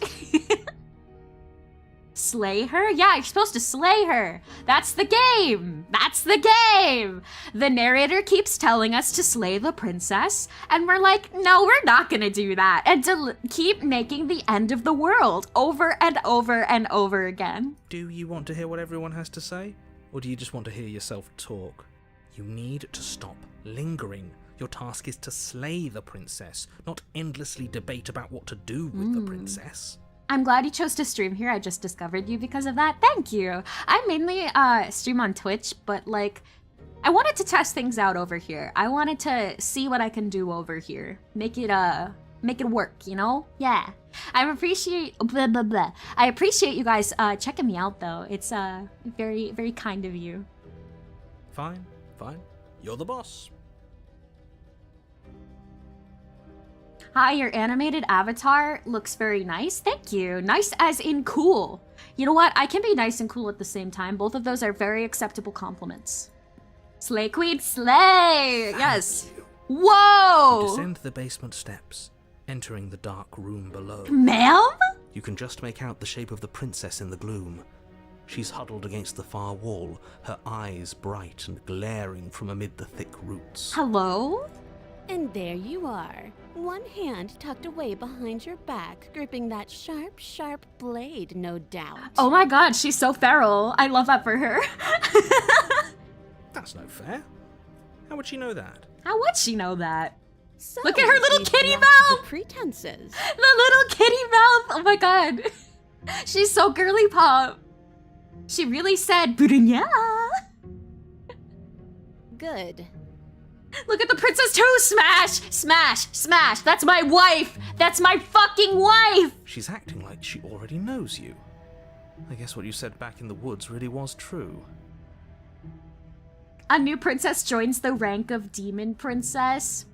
S1: Slay her? Yeah, you're supposed to slay her. That's the game. That's the game. The narrator keeps telling us to slay the princess, and we're like, no, we're not gonna do that. And to keep making the end of the world over and over and over again.
S2: Do you want to hear what everyone has to say? Or do you just want to hear yourself talk? You need to stop lingering. Your task is to slay the princess, not endlessly debate about what to do with the princess.
S1: I'm glad you chose to stream here. I just discovered you because of that. Thank you. I mainly stream on Twitch, but like, I wanted to test things out over here. I wanted to see what I can do over here. Make it work, you know? Yeah. I appreciate blah blah blah. I appreciate you guys checking me out though. It's very, very kind of you.
S2: Fine, fine. You're the boss.
S1: Hi, your animated avatar looks very nice. Thank you. Nice as in cool. You know what? I can be nice and cool at the same time. Both of those are very acceptable compliments. Slay queen, slay! Yes. Whoa!
S2: Descend the basement steps, entering the dark room below.
S1: Ma'am?
S2: You can just make out the shape of the princess in the gloom. She's huddled against the far wall, her eyes bright and glaring from amid the thick roots.
S1: Hello?
S5: And there you are, one hand tucked away behind your back, gripping that sharp, sharp blade, no doubt.
S1: Oh my god, she's so feral. I love that for her.
S2: That's no fair. How would she know that?
S1: How would she know that?
S5: So,
S1: Look at her little
S5: we've
S1: kitty
S5: dropped
S1: mouth!
S5: the pretenses.
S1: The little kitty mouth! Oh my god. She's so girly pop. She really said, Budunya.
S5: Good.
S1: Look at the princess too! Smash! Smash! Smash! That's my wife! That's my fucking wife!
S2: She's acting like she already knows you. I guess what you said back in the woods really was true.
S1: A new princess joins the rank of demon princess.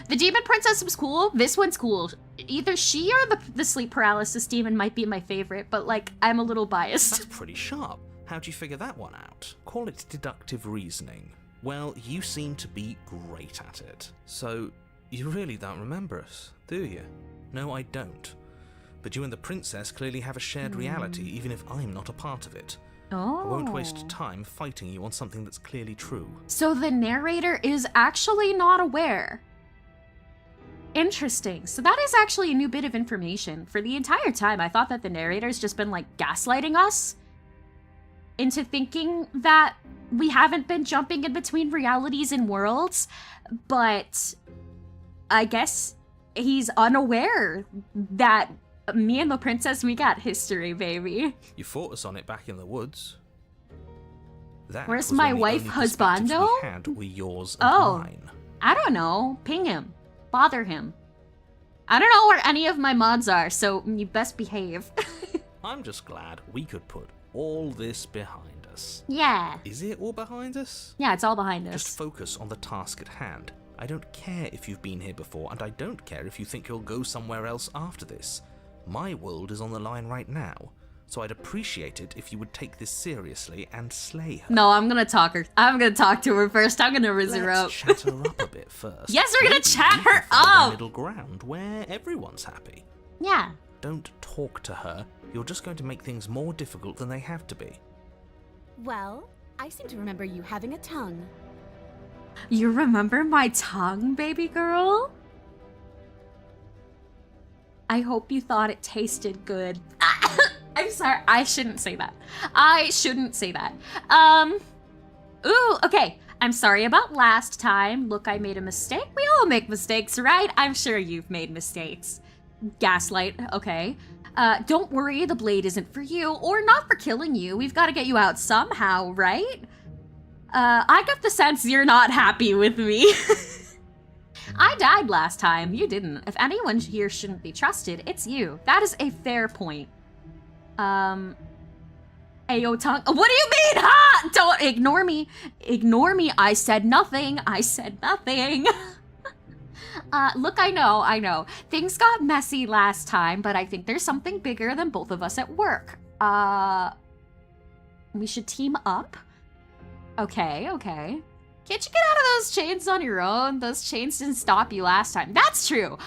S1: The demon princess was cool. This one's cool. Either she or the sleep paralysis demon might be my favorite, but like, I'm a little biased.
S2: That's pretty sharp. How'd you figure that one out? Call it deductive reasoning. Well, you seem to be great at it. So, you really don't remember us, do you? No, I don't. But you and the princess clearly have a shared reality, even if I'm not a part of it.
S1: Oh.
S2: I won't waste time fighting you on something that's clearly true.
S1: So the narrator is actually not aware. Interesting. So that is actually a new bit of information. For the entire time, I thought that the narrator's just been like gaslighting us into thinking that we haven't been jumping in between realities and worlds, but I guess he's unaware that me and the princess, we got history, baby.
S2: You fought us on it back in the woods. That
S1: Where's
S2: was
S1: my
S2: when the
S1: wife,
S2: only perspectives
S1: husbando?
S2: we had were yours and
S1: Oh.
S2: mine.
S1: I don't know. Ping him. Bother him. I don't know where any of my mods are, so you best behave.
S2: I'm just glad we could put all this behind us.
S1: Yeah.
S2: Is it all behind us?
S1: Yeah, it's all behind us.
S2: Just focus on the task at hand. I don't care if you've been here before, and I don't care if you think you'll go somewhere else after this. My world is on the line right now, so I'd appreciate it if you would take this seriously and slay her.
S1: No, I'm gonna talk her. I'm gonna talk to her first. I'm gonna rizz her up.
S2: Let's chat her up a bit first.
S1: Yes, we're gonna
S2: Maybe
S1: chat
S2: we can
S1: her
S2: find a
S1: up.
S2: middle ground where everyone's happy.
S1: Yeah.
S2: Don't talk to her. You're just going to make things more difficult than they have to be.
S5: Well, I seem to remember you having a tongue.
S1: You remember my tongue, baby girl? I hope you thought it tasted good. I'm sorry. I shouldn't say that. I shouldn't say that. Ooh, okay. I'm sorry about last time. Look, I made a mistake. We all make mistakes, right? I'm sure you've made mistakes. Gaslight, okay. Don't worry, the blade isn't for you, or not for killing you. We've got to get you out somehow, right? I got the sense you're not happy with me. I died last time. You didn't. If anyone here shouldn't be trusted, it's you. That is a fair point. Ayo tongue. What do you mean, huh? Don't ignore me. Ignore me. I said nothing. I said nothing. Look, I know. Things got messy last time, but I think there's something bigger than both of us at work. We should team up. Okay. Can't you get out of those chains on your own? Those chains didn't stop you last time. That's true.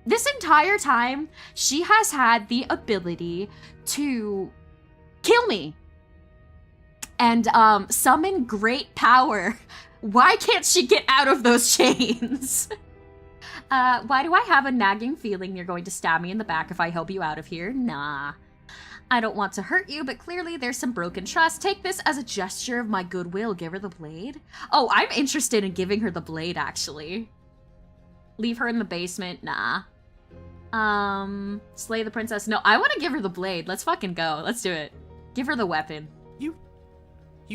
S1: This entire time, she has had the ability to kill me and summon great power. Why can't she get out of those chains? Why do I have a nagging feeling you're going to stab me in the back if I help you out of here? Nah. I don't want to hurt you, but clearly there's some broken trust. Take this as a gesture of my goodwill. Give her the blade. Oh, I'm interested in giving her the blade, actually. Leave her in the basement. Nah. Slay the princess. No, I want to give her the blade. Let's fucking go. Let's do it. Give her the weapon.
S2: You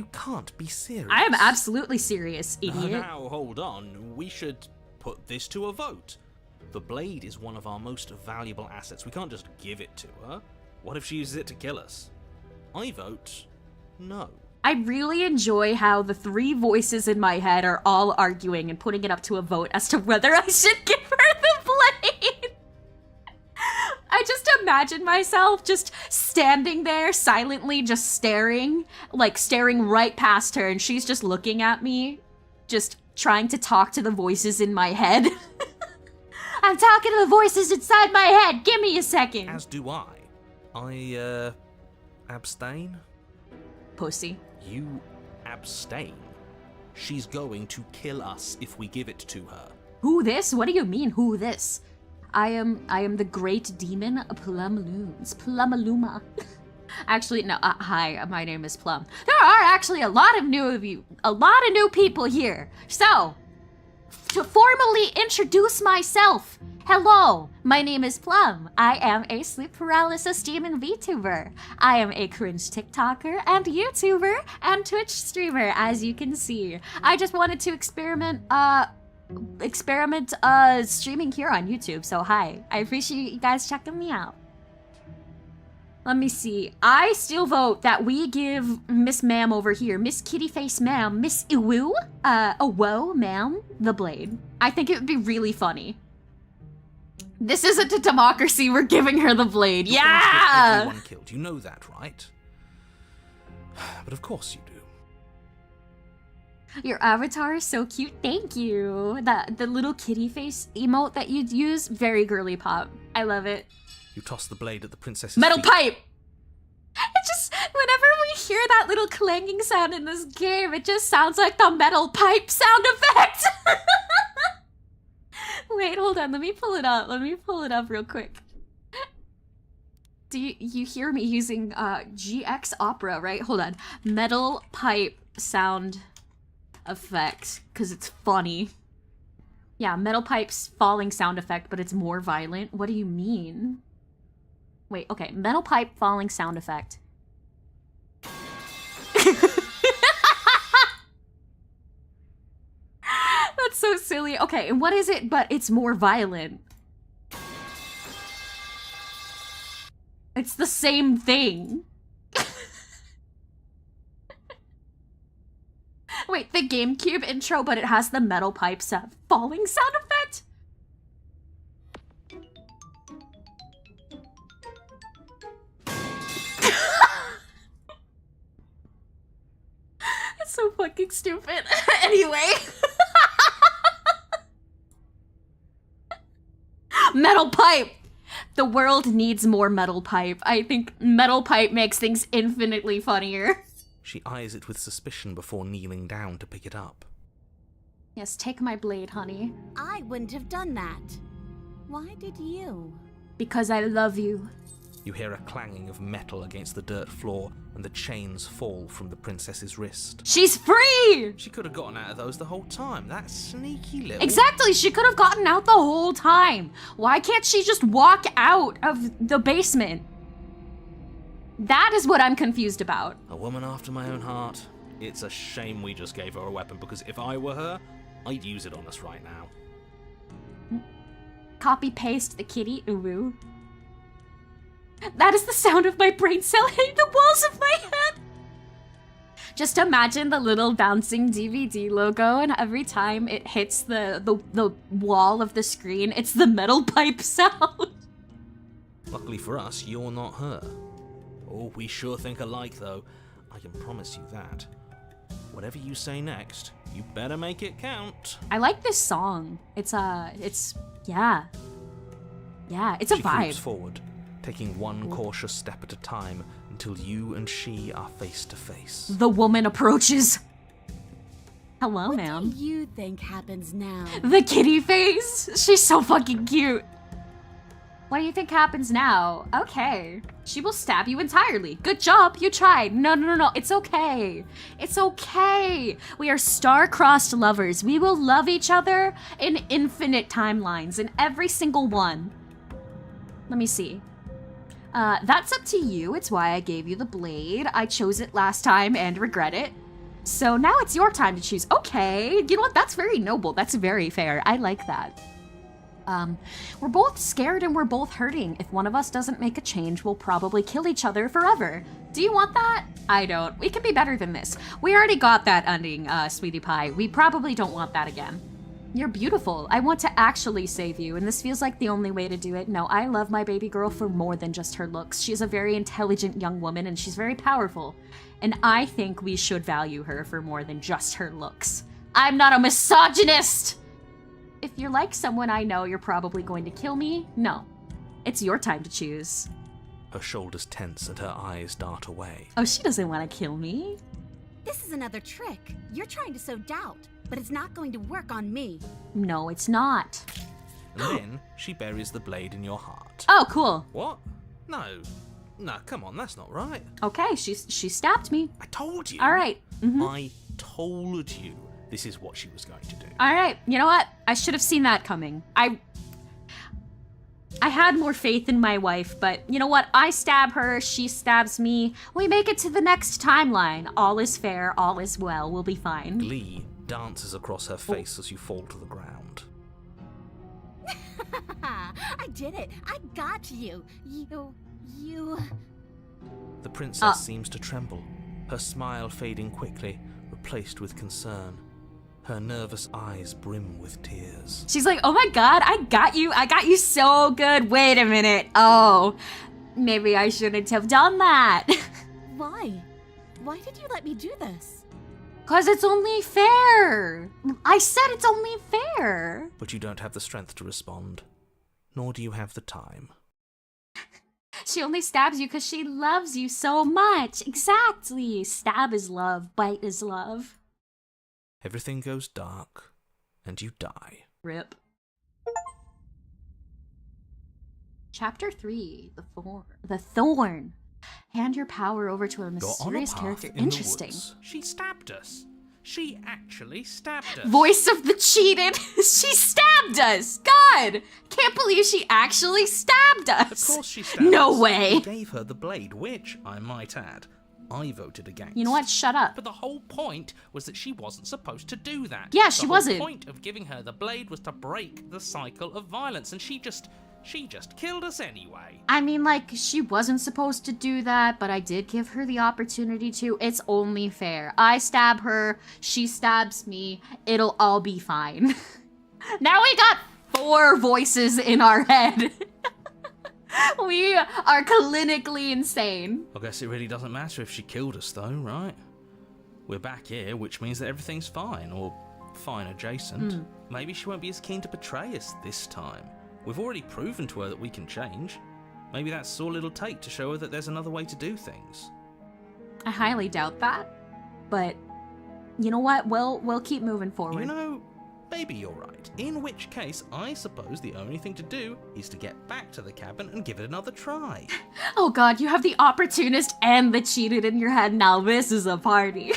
S2: can't be serious.
S1: I am absolutely serious, idiot.
S2: Now, hold on. We should put this to a vote. The blade is one of our most valuable assets. We can't just give it to her. What if she uses it to kill us? I vote no.
S1: I really enjoy how the three voices in my head are all arguing and putting it up to a vote as to whether I should give her the blade. I just imagine myself just standing there silently, just staring right past her, and she's just looking at me, just trying to talk to the voices in my head. I'm talking to the voices inside my head. Give me a second.
S2: As do I. Abstain?
S1: Pussy.
S2: You abstain. She's going to kill us if we give it to her.
S1: Who this? What do you mean, who this? I am the great demon Plumaluma. Actually, no, hi, my name is Plum. There are actually a lot of new people here. So, to formally introduce myself, hello, my name is Plum. I am a sleep paralysis demon VTuber. I am a cringe TikToker and YouTuber and Twitch streamer, as you can see. I just wanted to experiment streaming here on YouTube, so hi. I appreciate you guys checking me out. Let me see. I still vote that we give Miss Ma'am over here, Miss Kitty Face Ma'am, Miss Iwu, Ma'am, the blade. I think it would be really funny. This isn't a democracy, we're giving her the blade.
S2: You're
S1: Yeah!
S2: gonna get everyone killed. You know that, right? But of course you do.
S1: Your avatar is so cute, thank you. The little kitty face emote that you'd use, very girly pop. I love it.
S2: You toss the blade at the princess's
S1: Metal
S2: feet.
S1: pipe! It just, whenever we hear that little clanging sound in this game, it just sounds like the metal pipe sound effect! Wait, hold on, let me pull it up real quick. Do you hear me using GX Opera, right? Hold on. Metal pipe sound effect, because it's funny. Yeah, metal pipes falling sound effect, but it's more violent. What do you mean? Wait, okay, metal pipe falling sound effect. That's so silly. Okay, and what is it but it's more violent? It's the same thing. Wait, the GameCube intro, but it has the metal pipes falling sound effect? It's so fucking stupid. Anyway. Metal pipe! The world needs more metal pipe. I think metal pipe makes things infinitely funnier.
S2: She eyes it with suspicion before kneeling down to pick it up.
S1: Yes, take my blade, honey.
S5: I wouldn't have done that. Why did you?
S1: Because I love you.
S2: You hear a clanging of metal against the dirt floor, and the chains fall from the princess's wrist.
S1: She's free!
S2: She could have gotten out of those the whole time. That sneaky little...
S1: Exactly, she could have gotten out the whole time. Why can't she just walk out of the basement? That is what I'm confused about.
S2: A woman after my own heart. It's a shame we just gave her a weapon, because if I were her, I'd use it on us right now.
S1: Copy paste the kitty uwu. That is the sound of my brain cell hitting the walls of my head. Just imagine the little bouncing DVD logo, and every time it hits the wall of the screen, it's the metal pipe sound.
S2: Luckily for us, you're not her. Oh, we sure think alike, though. I can promise you that. Whatever you say next, you better make it count.
S1: I like this song. It's yeah, it's a
S2: She
S1: vibe.
S2: creeps forward, taking one cautious step at a time until you and she are face to face.
S1: The woman approaches. Hello,
S5: What
S1: ma'am.
S5: do you think happens now?
S1: The kitty face. She's so fucking cute. What do you think happens now? Okay. She will stab you entirely. Good job. You tried. No. It's okay. It's okay. We are star-crossed lovers. We will love each other in infinite timelines, in every single one. Let me see. That's up to you. It's why I gave you the blade. I chose it last time and regret it. So now it's your time to choose. Okay. You know what? That's very noble. That's very fair. I like that. We're both scared and we're both hurting. If one of us doesn't make a change, we'll probably kill each other forever. Do you want that? I don't. We can be better than this. We already got that ending, sweetie pie. We probably don't want that again. You're beautiful. I want to actually save you, and this feels like the only way to do it. No, I love my baby girl for more than just her looks. She's a very intelligent young woman, and she's very powerful. And I think we should value her for more than just her looks. I'm not a misogynist! If you're like someone I know, you're probably going to kill me. No. It's your time to choose.
S2: Her shoulders tense and her eyes dart away.
S1: Oh, she doesn't want to kill me.
S5: This is another trick. You're trying to sow doubt, but it's not going to work on me.
S1: No, it's not.
S2: And then she buries the blade in your heart.
S1: Oh, cool.
S2: What? No, come on, that's not right.
S1: Okay, she stabbed me.
S2: I told you.
S1: All right.
S2: I told you this is what she was going to do.
S1: All right. You know what? I should have seen that coming. I had more faith in my wife, but you know what? I stab her, she stabs me. We make it to the next timeline. All is fair, all is well. We'll be fine.
S2: Glee dances across her face as you fall to the ground.
S5: I did it. I got you. You...
S2: The princess seems to tremble, her smile fading quickly, replaced with concern. Her nervous eyes brim with tears.
S1: She's like, oh my god, I got you so good. Wait a minute. Oh, maybe I shouldn't have done that.
S5: Why? Why did you let me do this?
S1: Cause it's only fair. I said it's only fair.
S2: But you don't have the strength to respond, nor do you have the time.
S1: She only stabs you because she loves you so much. Exactly. Stab is love, bite is love.
S2: Everything goes dark, and you die.
S1: Rip. Chapter 3, The Thorn. The Thorn. Hand your power over to a
S2: You're on a
S1: mysterious
S2: path
S1: character.
S2: in the
S1: Interesting.
S2: woods. She stabbed us. She actually stabbed us.
S1: Voice of the cheated. She stabbed us. God, can't believe she actually stabbed us.
S2: Of course she stabbed us.
S1: No way.
S2: We gave her the blade, which, I might add, I voted against.
S1: You know what? Shut up.
S2: But the whole point was that she wasn't supposed to do that.
S1: Yeah, she wasn't.
S2: The whole point of giving her the blade was to break the cycle of violence, and she just killed us anyway.
S1: I mean, like, she wasn't supposed to do that, but I did give her the opportunity to. It's only fair. I stab her, she stabs me, it'll all be fine. Now we got 4 voices in our head. We are clinically insane.
S2: I guess it really doesn't matter if she killed us, though, right? We're back here, which means that everything's fine, or fine adjacent. Maybe she won't be as keen to betray us this time. We've already proven to her that we can change. Maybe that's all it'll take to show her that there's another way to do things.
S1: I highly doubt that, but you know what? We'll keep moving forward.
S2: You know, maybe you're right. In which case, I suppose the only thing to do is to get back to the cabin and give it another try.
S1: Oh god, you have the opportunist and the cheated in your head. Now this is a party.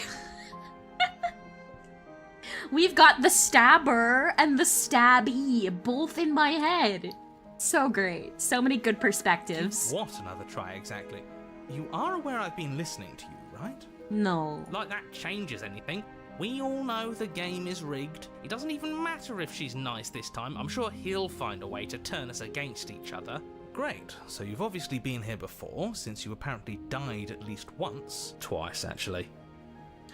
S1: We've got the stabber and the stabby both in my head. So great. So many good perspectives.
S2: What another try exactly? You are aware I've been listening to you, right?
S1: No.
S2: Like that changes anything. We all know the game is rigged. It doesn't even matter if she's nice this time. I'm sure he'll find a way to turn us against each other. Great, so you've obviously been here before, since you apparently died at least once. Twice, actually.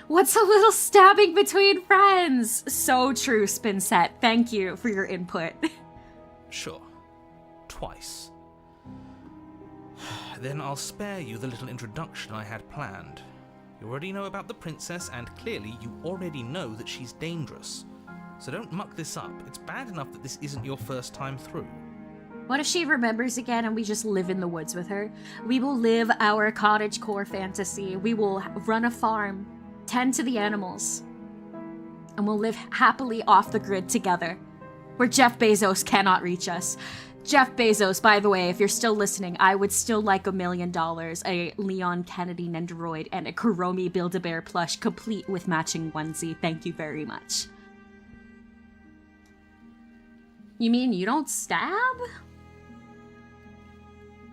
S1: What's a little stabbing between friends? So true, Spinset. Thank you for your input.
S2: Sure. Twice. Then I'll spare you the little introduction I had planned. You already know about the princess, and clearly you already know that she's dangerous. So don't muck this up. It's bad enough that this isn't your first time through.
S1: What if she remembers again and we just live in the woods with her? We will live our cottagecore fantasy. We will run a farm, tend to the animals, and we'll live happily off the grid together, where Jeff Bezos cannot reach us. Jeff Bezos, by the way, if you're still listening, I would still like $1 million, a Leon Kennedy Nendoroid, and a Kuromi Build-A-Bear plush complete with matching onesie. Thank you very much. You mean you don't stab?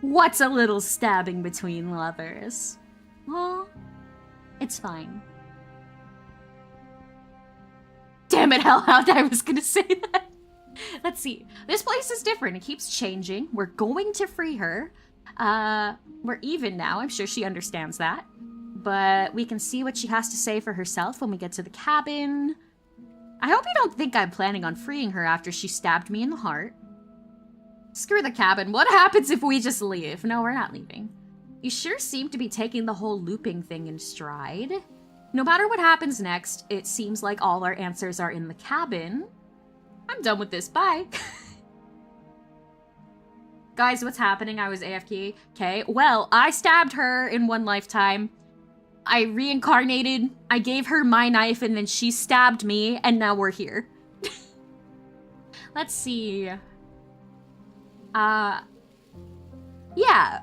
S1: What's a little stabbing between lovers? Well, it's fine. Damn it, Hellhound, I was gonna say that. Let's see. This place is different. It keeps changing. We're going to free her. We're even now. I'm sure she understands that. But we can see what she has to say for herself when we get to the cabin. I hope you don't think I'm planning on freeing her after she stabbed me in the heart. Screw the cabin. What happens if we just leave? No, we're not leaving. You sure seem to be taking the whole looping thing in stride. No matter what happens next, it seems like all our answers are in the cabin. I'm done with this. Bye. Guys, what's happening? I was AFK. Okay, well, I stabbed her in one lifetime. I reincarnated. I gave her my knife, and then she stabbed me, and now we're here. Let's see. Yeah,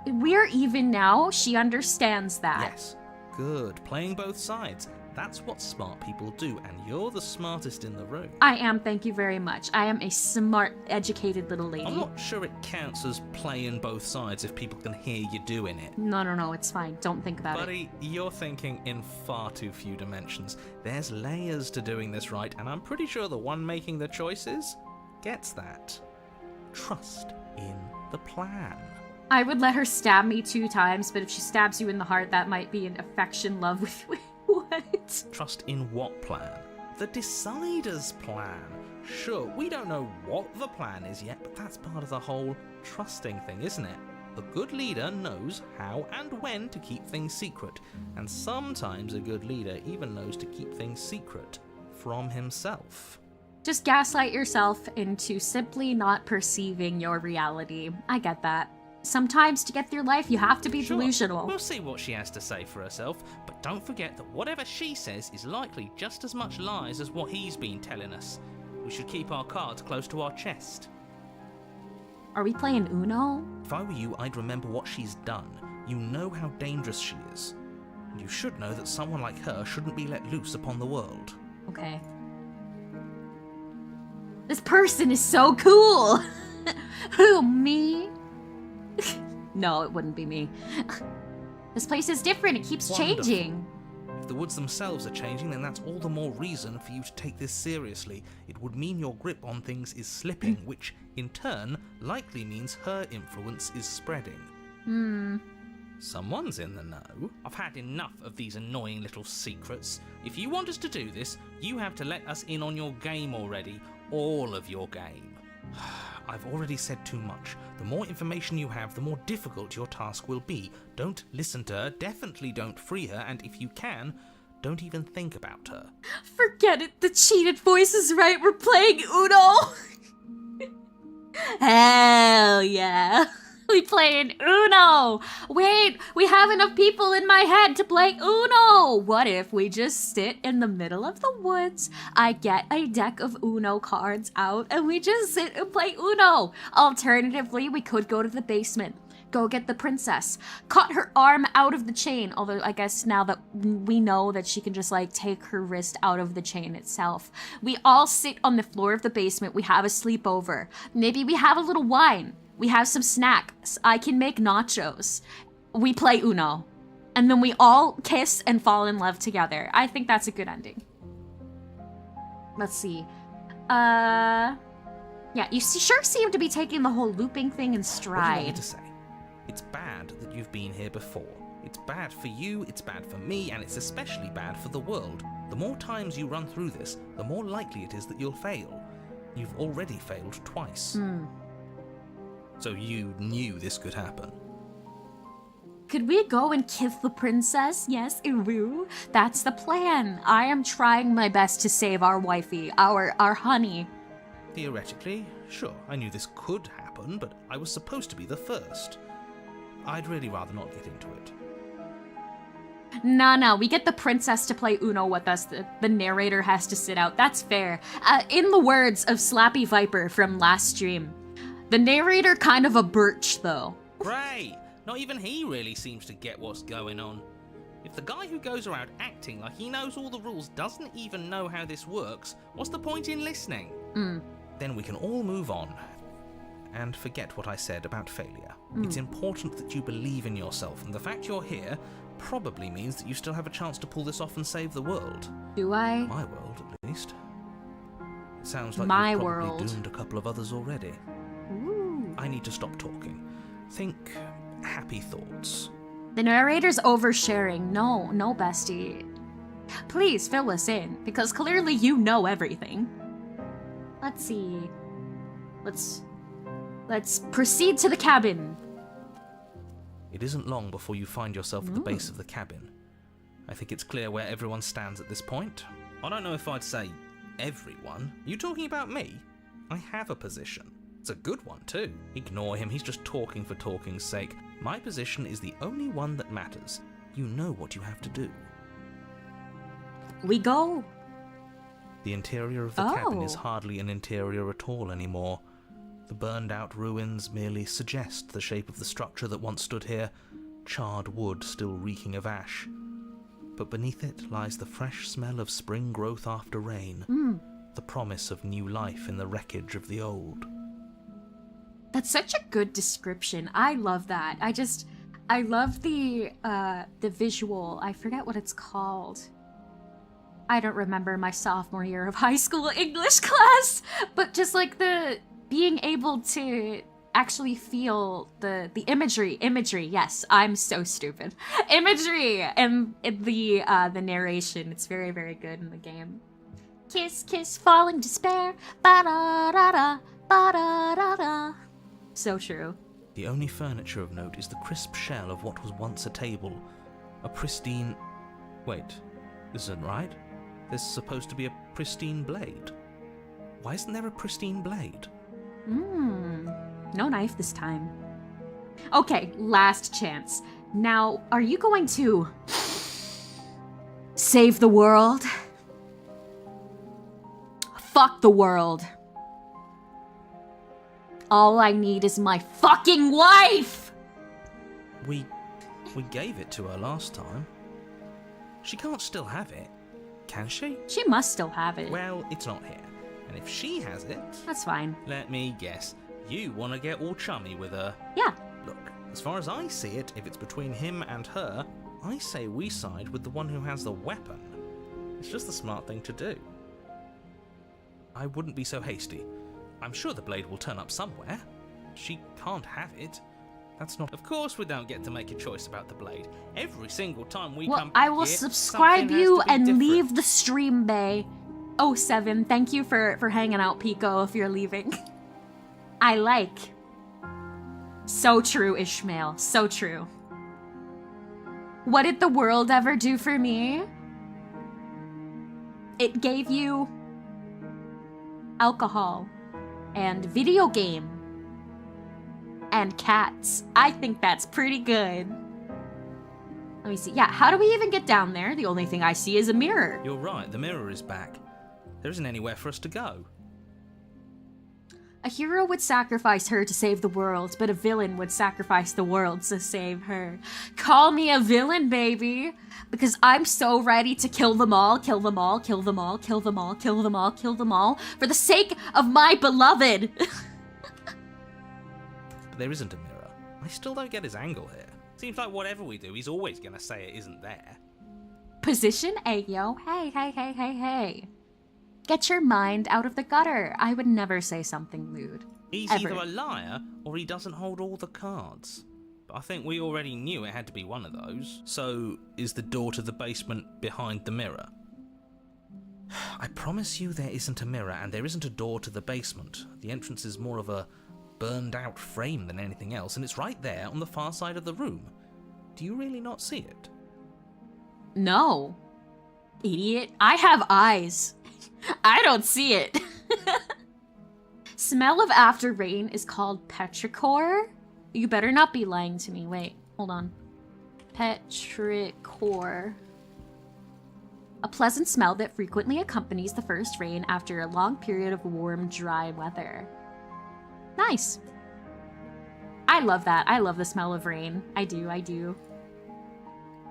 S1: we're even now. She understands that.
S2: Yes. Good. Playing both sides. That's what smart people do, and you're the smartest in the room.
S1: I am, thank you very much. I am a smart, educated little lady.
S2: I'm not sure it counts as playing both sides if people can hear you doing it.
S1: No, it's fine. Don't think about it.
S2: Buddy, you're thinking in far too few dimensions. There's layers to doing this right, and I'm pretty sure the one making the choices gets that. Trust in the plan.
S1: I would let her stab me 2 times, but if she stabs you in the heart, that might be an affection love with what?
S2: Trust in what plan? The Decider's plan. Sure, we don't know what the plan is yet, but that's part of the whole trusting thing, isn't it? A good leader knows how and when to keep things secret, and sometimes a good leader even knows to keep things secret from himself.
S1: Just gaslight yourself into simply not perceiving your reality. I get that. Sometimes to get through life, you have to be delusional.
S2: We'll see what she has to say for herself, but don't forget that whatever she says is likely just as much lies as what he's been telling us. We should keep our cards close to our chest.
S1: Are we playing Uno?
S2: If I were you, I'd remember what she's done. You know how dangerous she is. And you should know that someone like her shouldn't be let loose upon the world.
S1: Okay. This person is so cool! Who, me? No, it wouldn't be me. This place is different, it keeps changing.
S2: If the woods themselves are changing, then that's all the more reason for you to take this seriously. It would mean your grip on things is slipping, which, in turn, likely means her influence is spreading. Someone's in the know. I've had enough of these annoying little secrets. If you want us to do this, you have to let us in on your game already. All of your game. I've already said too much. The more information you have, the more difficult your task will be. Don't listen to her, definitely don't free her, and if you can, don't even think about her.
S1: Forget it, the cheated voice is right, we're playing Uno! Hell yeah! We playing Uno! Wait, we have enough people in my head to play Uno! What if we just sit in the middle of the woods, I get a deck of Uno cards out, and we just sit and play Uno? Alternatively, we could go to the basement, go get the princess, cut her arm out of the chain, although I guess now that we know that she can just like take her wrist out of the chain itself. We all sit on the floor of the basement, we have a sleepover. Maybe we have a little wine. We have some snacks. I can make nachos. We play Uno. And then we all kiss and fall in love together. I think that's a good ending. let's see. Yeah, you sure seem to be taking the whole looping thing in
S2: What do you
S1: stride.
S2: want me to say? It's bad that you've been here before. It's bad for you, it's bad for me, and it's especially bad for the world. The more times you run through this, the more likely it is that you'll fail. You've already failed twice. So you knew this could happen.
S1: Could we go and kiss the princess? Yes, Iru. That's the plan. I am trying my best to save our wifey, our honey.
S2: Theoretically, sure, I knew this could happen, but I was supposed to be the first. I'd really rather not get into it.
S1: No, we get the princess to play Uno with us. The narrator has to sit out. That's fair. In the words of Slappy Viper from last stream, the narrator kind of a birch, though.
S2: Great! Not even he really seems to get what's going on. If the guy who goes around acting like he knows all the rules doesn't even know how this works, what's the point in listening? Then we can all move on. And forget what I said about failure. It's important that you believe in yourself, and the fact you're here probably means that you still have a chance to pull this off and save the world.
S1: Do I?
S2: My world, at least. It sounds like
S1: My
S2: you've probably
S1: world.
S2: doomed a couple of others already.
S1: Ooh.
S2: I need to stop talking. Think happy thoughts.
S1: The narrator's oversharing. No, bestie. Please fill us in, because clearly you know everything. Let's see. Let's proceed to the cabin.
S2: It isn't long before you find yourself at the base of the cabin. I think it's clear where everyone stands at this point. I don't know if I'd say everyone. You talking about me? I have a position. It's a good one too. Ignore him, he's just talking for talking's sake. My position is the only one that matters. You know what you have to do.
S1: We go.
S2: The interior of the cabin is hardly an interior at all anymore. The burned-out ruins merely suggest the shape of the structure that once stood here, charred wood still reeking of ash. But beneath it lies the fresh smell of spring growth after rain, the promise of new life in the wreckage of the old.
S1: That's such a good description. I love that. I love the visual. I forget what it's called. I don't remember my sophomore year of high school English class, but just like the being able to actually feel the imagery, yes, I'm so stupid. Imagery and the narration, it's very, very good in the game. Kiss, kiss, fall in despair, ba-da-da-da, ba-da-da-da. So true.
S2: The only furniture of note is the crisp shell of what was once a table. A pristine... Wait, this isn't right. There's supposed to be a pristine blade. Why isn't there a pristine blade?
S1: No knife this time. Okay, last chance. Now, are you going to save the world? Fuck the world. All I need is my fucking wife!
S2: We gave it to her last time. She can't still have it, can she?
S1: She must still have it.
S2: Well, it's not here. And if she has it...
S1: That's fine.
S2: Let me guess. You want to get all chummy with her.
S1: Yeah.
S2: Look, as far as I see it, if it's between him and her, I say we side with the one who has the weapon. It's just the smart thing to do. I wouldn't be so hasty. I'm sure the blade will turn up somewhere. She can't have it. That's not... Of course we don't get to make a choice about the blade. Every single time we come back
S1: I will
S2: here,
S1: subscribe
S2: something has
S1: you
S2: to be
S1: and
S2: different.
S1: leave the stream bay. Oh, 7, thank you for hanging out, Pico, if you're leaving. I like. So true, Ishmael. So true. What did the world ever do for me? It gave you alcohol and video game and cats. I think that's pretty good. Let me see. Yeah, how do we even get down there? The only thing I see is a mirror.
S2: You're right, the mirror is back. There isn't anywhere for us to go.
S1: A hero would sacrifice her to save the world, but a villain would sacrifice the world to save her. Call me a villain, baby! Because I'm so ready to kill them all, kill them all, kill them all, kill them all, kill them all, kill them all, for the sake of my beloved!
S2: But there isn't a mirror. I still don't get his angle here. Seems like whatever we do, he's always gonna say it isn't there.
S1: Position? Hey, yo. Hey, hey, hey, hey, hey. Get your mind out of the gutter. I would never say something lewd.
S2: He's
S1: Ever.
S2: either a liar or he doesn't hold all the cards. But I think we already knew it had to be one of those. So, is the door to the basement behind the mirror? I promise you there isn't a mirror and there isn't a door to the basement. The entrance is more of a burned out frame than anything else, and it's right there on the far side of the room. Do you really not see it?
S1: No. Idiot. I have eyes. I don't see it. Smell of after rain is called petrichor. You better not be lying to me. Wait, hold on. Petrichor. A pleasant smell that frequently accompanies the first rain after a long period of warm, dry weather. Nice. I love that. I love the smell of rain. I do, I do.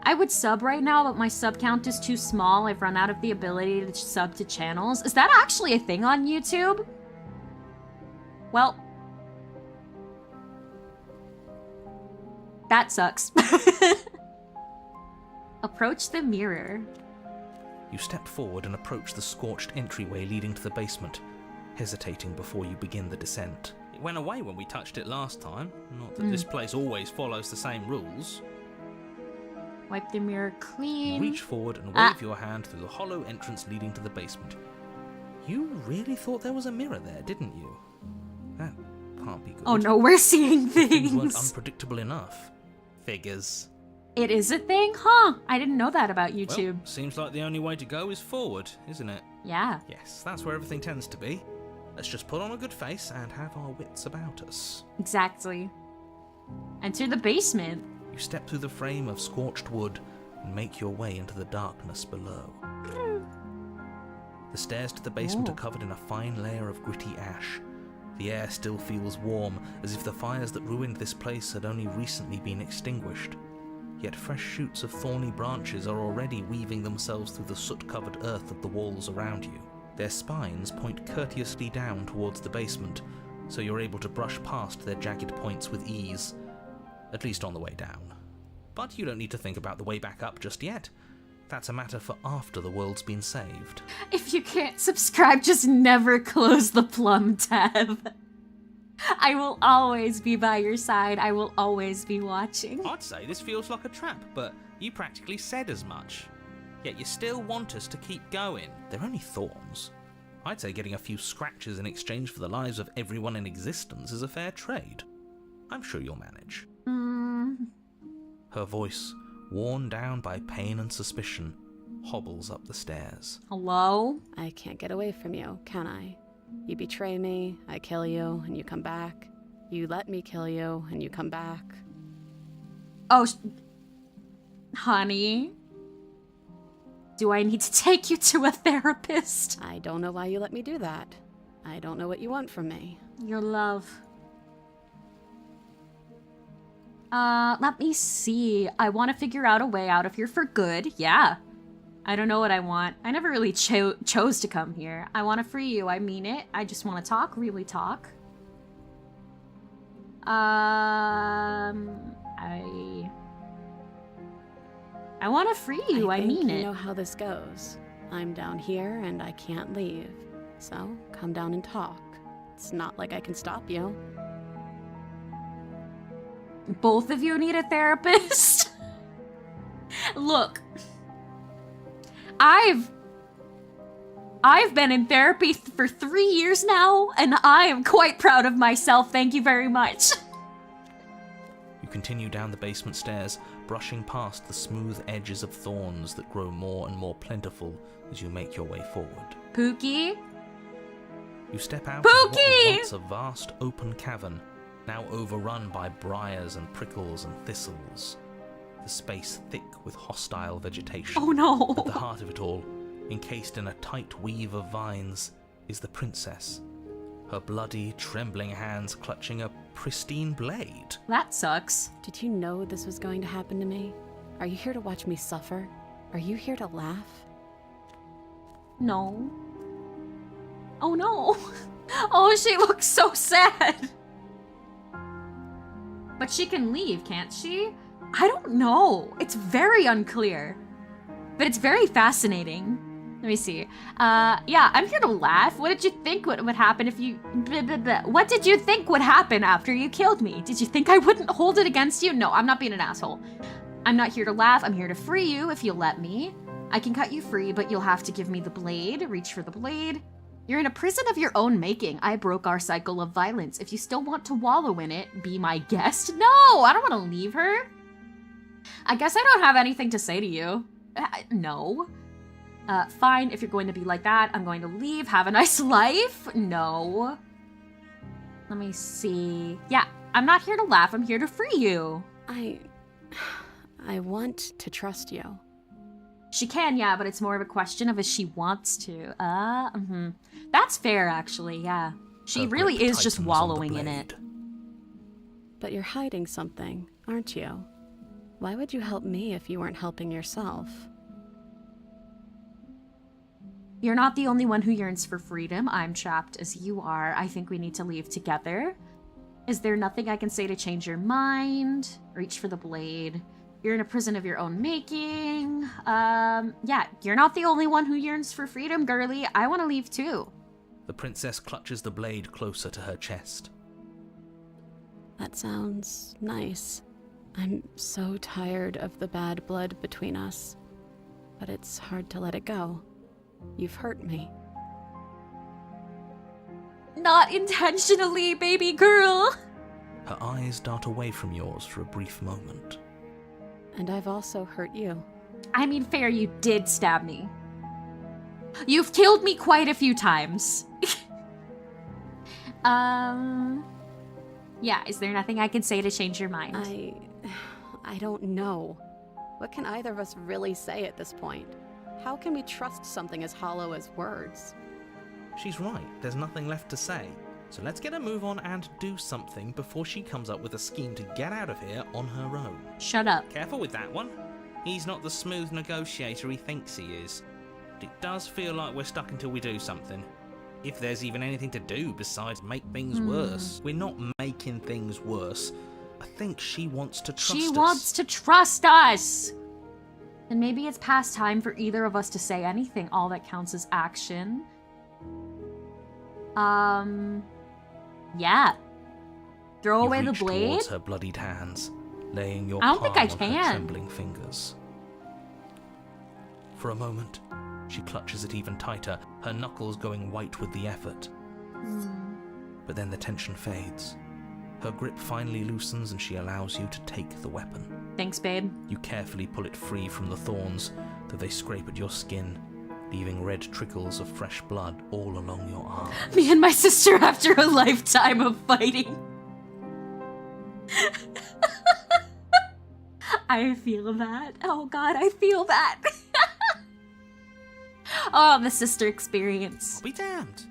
S1: I would sub right now, but my sub count is too small. I've run out of the ability to sub to channels. Is that actually a thing on YouTube? Well, that sucks. Approach the mirror.
S2: You step forward and approach the scorched entryway leading to the basement, hesitating before you begin the descent. It went away when we touched it last time. Not that this place always follows the same rules.
S1: Wipe the mirror clean.
S2: You reach forward and wave your hand through the hollow entrance leading to the basement. You really thought there was a mirror there, didn't you? That can't be good.
S1: Oh no, we're seeing
S2: Things weren't
S1: things.
S2: unpredictable enough. Figures.
S1: It is a thing? Huh. I didn't know that about YouTube.
S2: Well, seems like the only way to go is forward, isn't it?
S1: Yeah.
S2: Yes, that's where everything tends to be. Let's just put on a good face and have our wits about us.
S1: Exactly. Enter the basement.
S2: You step through the frame of scorched wood and make your way into the darkness below. The stairs to the basement
S1: Ooh.
S2: are covered in a fine layer of gritty ash. The air still feels warm, as if the fires that ruined this place had only recently been extinguished. Yet fresh shoots of thorny branches are already weaving themselves through the soot-covered earth of the walls around you. Their spines point courteously down towards the basement, so you're able to brush past their jagged points with ease, at least on the way down. But you don't need to think about the way back up just yet. That's a matter for after the world's been saved.
S1: If you can't subscribe, just never close the plum tab. I will always be by your side. I will always be watching.
S2: I'd say this feels like a trap, but you practically said as much. Yet you still want us to keep going. They're only thorns. I'd say getting a few scratches in exchange for the lives of everyone in existence is a fair trade. I'm sure you'll manage. Her voice, worn down by pain and suspicion, hobbles up the stairs.
S1: Hello?
S5: I can't get away from you, can I? You betray me, I kill you, and you come back. You let me kill you, and you come back.
S1: Oh, honey. Do I need to take you to a therapist?
S5: I don't know why you let me do that. I don't know what you want from me.
S1: Your love. Let me see. I want to figure out a way out of here for good. Yeah. I don't know what I want. I never really chose to come here. I want to free you. I mean it. I just want to talk, really talk. I want to free you. I
S5: think
S1: mean
S5: you
S1: it.
S5: know how this goes. I'm down here and I can't leave. So come down and talk. It's not like I can stop you.
S1: Both of you need a therapist? Look. I've been in therapy for 3 years now, and I am quite proud of myself. Thank you very much.
S2: You continue down the basement stairs, brushing past the smooth edges of thorns that grow more and more plentiful as you make your way forward.
S1: Pookie?
S2: You step out of what was
S1: Pookie!
S2: once a vast open cavern, now overrun by briars and prickles and thistles. The space thick with hostile vegetation.
S1: Oh no.
S2: At the heart of it all, encased in a tight weave of vines, is the princess. Her bloody, trembling hands clutching a pristine blade.
S1: That sucks.
S5: Did you know this was going to happen to me? Are you here to watch me suffer? Are you here to laugh?
S1: No. Oh no. Oh, she looks so sad. But she can leave, can't she? I don't know. It's very unclear. But it's very fascinating. Let me see. Yeah, I'm here to laugh. What did you think would happen if you... What did you think would happen after you killed me? Did you think I wouldn't hold it against you? No, I'm not being an asshole. I'm not here to laugh. I'm here to free you if you'll let me. I can cut you free, but you'll have to give me the blade. Reach for the blade. You're in a prison of your own making. I broke our cycle of violence. If you still want to wallow in it, be my guest. No, I don't want to leave her. I guess I don't have anything to say to you. No. Fine, if you're going to be like that, I'm going to leave. Have a nice life. No. Let me see. Yeah, I'm not here to laugh. I'm here to free you.
S5: I want to trust you.
S1: She can, yeah, but it's more of a question of if she wants to. That's fair, actually, yeah. She
S2: Her
S1: really
S2: grip
S1: is just
S2: tightens on the
S1: wallowing in it.
S2: blade.
S5: But you're hiding something, aren't you? Why would you help me if you weren't helping yourself?
S1: You're not the only one who yearns for freedom. I'm trapped as you are. I think we need to leave together. Is there nothing I can say to change your mind? Reach for the blade. You're in a prison of your own making. Yeah, you're not the only one who yearns for freedom, girly. I want to leave too.
S2: The princess clutches the blade closer to her chest.
S5: That sounds nice. I'm so tired of the bad blood between us. But it's hard to let it go. You've hurt me.
S1: Not intentionally, baby girl.
S2: Her eyes dart away from yours for a brief moment.
S5: And I've also hurt you.
S1: I mean, fair, you did stab me. You've killed me quite a few times. Yeah, is there nothing I can say to change your mind?
S5: I don't know. What can either of us really say at this point? How can we trust something as hollow as words?
S2: She's right, there's nothing left to say. So let's get a move on and do something before she comes up with a scheme to get out of here on her own.
S1: Shut up.
S2: Careful with that one. He's not the smooth negotiator he thinks he is. But it does feel like we're stuck until we do something. If there's even anything to do besides make things worse. We're not making things worse. I think she wants to trust us.
S1: She wants to trust us! And maybe it's past time for either of us to say anything. All that counts is action. Yeah. Throw
S2: You
S1: away the
S2: reach
S1: blade?
S2: towards her bloodied hands, laying your
S1: I don't
S2: palm
S1: think I
S2: on her
S1: can.
S2: trembling fingers. For a moment, she clutches it even tighter, her knuckles going white with the effort. But then the tension fades. Her grip finally loosens and she allows you to take the weapon.
S1: Thanks, babe.
S2: You carefully pull it free from the thorns, though they scrape at your skin, leaving red trickles of fresh blood all along your arm.
S1: Me and my sister after a lifetime of fighting. I feel that. Oh god, I feel that. Oh, the sister experience.
S2: I'll be damned.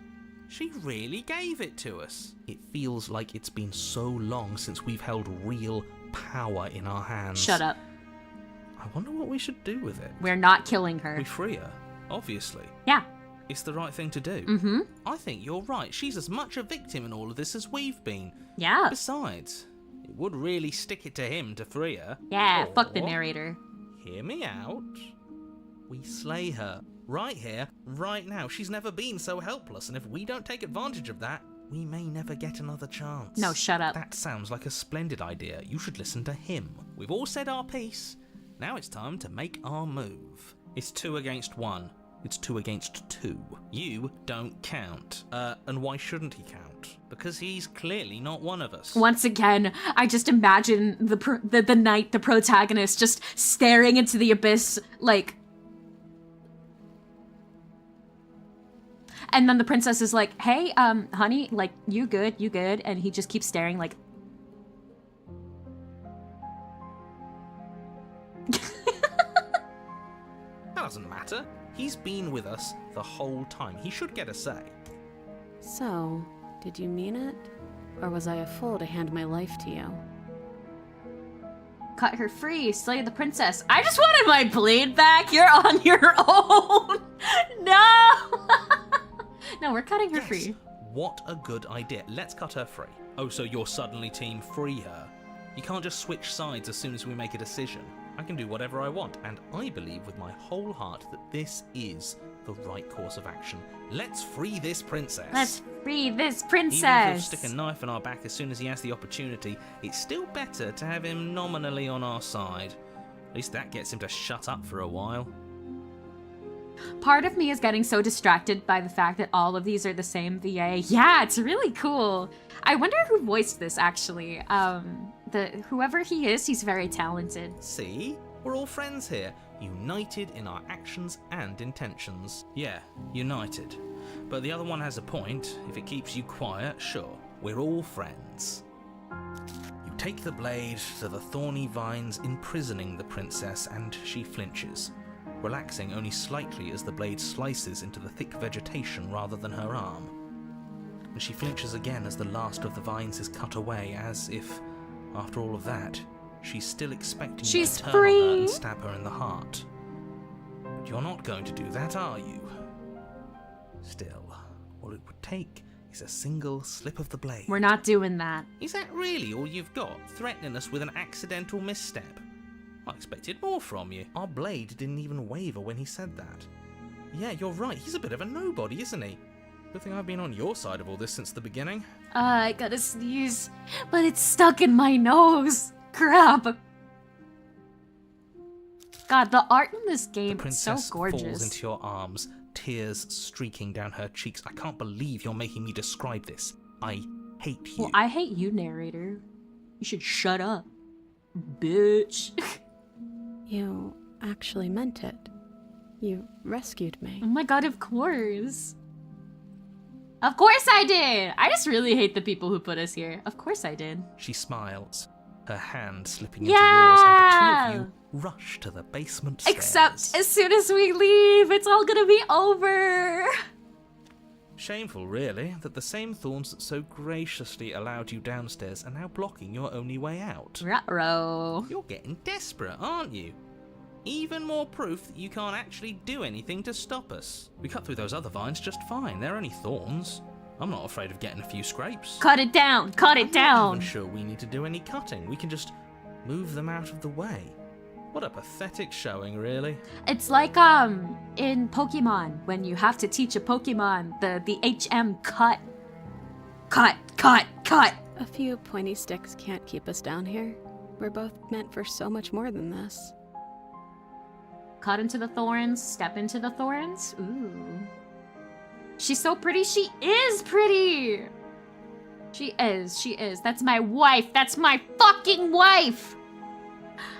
S2: She really gave it to us. It feels like it's been so long since we've held real power in our hands.
S1: Shut up.
S2: I wonder what we should do with it.
S1: We're not killing her.
S2: We free her, obviously.
S1: Yeah.
S2: It's the right thing to do.
S1: Mm-hmm.
S2: I think you're right. She's as much a victim in all of this as we've been.
S1: Yeah.
S2: Besides, it would really stick it to him to free her.
S1: Yeah, fuck the
S2: Or,
S1: narrator.
S2: hear me out. We slay her. Right here, right now. She's never been so helpless, and if we don't take advantage of that, we may never get another chance.
S1: No, shut up.
S2: That sounds like a splendid idea. You should listen to him. We've all said our piece. Now it's time to make our move. It's 2 against 1. It's 2 against 2. You don't count. And why shouldn't he count? Because he's clearly not one of us.
S1: Once again, I just imagine the knight, the protagonist, just staring into the abyss, like... And then the princess is like, hey, honey, like, you good, you good? And he just keeps staring like...
S2: That doesn't matter. He's been with us the whole time. He should get a say.
S5: So, did you mean it? Or was I a fool to hand my life to you?
S1: Cut her free, slay the princess. I just wanted my blade back. You're on your own. No. No, we're cutting her
S2: Yes.
S1: free.
S2: What a good idea. Let's cut her free. Oh, so you're suddenly team free her. You can't just switch sides as soon as we make a decision. I can do whatever I want, and I believe with my whole heart that this is the right course of action. Let's free this princess.
S1: Let's free this
S2: Even if
S1: princess.
S2: he'll stick a knife in our back as soon as he has the opportunity, it's still better to have him nominally on our side. At least that gets him to shut up for a while.
S1: Part of me is getting so distracted by the fact that all of these are the same VA. Yeah, it's really cool. I wonder who voiced this, actually. Whoever he is, he's very talented.
S2: See? We're all friends here, united in our actions and intentions. Yeah, united. But the other one has a point. If it keeps you quiet, sure, we're all friends. You take the blade to the thorny vines imprisoning the princess, and she flinches, relaxing only slightly as the blade slices into the thick vegetation rather than her arm. And she flinches again as the last of the vines is cut away, as if, after all of that, she's still expecting you to turn on her and stab her in the heart. But you're not going to do that, are you? Still, all it would take is a single slip of the blade.
S1: We're not doing that.
S2: Is that really all you've got, threatening us with an accidental misstep? I expected more from you. Our blade didn't even waver when he said that. Yeah, you're right, he's a bit of a nobody, isn't he? Good thing I've been on your side of all this since the beginning.
S1: I gotta sneeze, but it's stuck in my nose. Crap. God, the art in this game is so
S2: The princess
S1: gorgeous.
S2: falls into your arms, tears streaking down her cheeks. I can't believe you're making me describe this. I hate you.
S1: Well, I hate you, narrator. You should shut up, bitch.
S3: You actually meant it. You rescued me.
S1: Oh my god, of course. Of course I did! I just really hate the people who put us here. Of course I did.
S2: She smiles, her hand slipping into yours, and the two of you rush to the basement stairs.
S1: Except as soon as we leave, it's all gonna be over.
S2: Shameful, really, that the same thorns that so graciously allowed you downstairs are now blocking your only way out.
S1: Ruh-roh.
S2: You're getting desperate, aren't you? Even more proof that you can't actually do anything to stop us. We cut through those other vines just fine. They're only thorns. I'm not afraid of getting a few scrapes.
S1: Cut it down! Cut it
S2: I'm
S1: down!
S2: not even sure we need to do any cutting. We can just move them out of the way. What a pathetic showing, really.
S1: It's like, in Pokemon, when you have to teach a Pokemon the HM cut. Cut, cut, cut!
S3: A few pointy sticks can't keep us down here. We're both meant for so much more than this.
S1: Cut into the thorns, step into the thorns. Ooh. She's so pretty. She is pretty! She is. That's my wife. That's my fucking wife!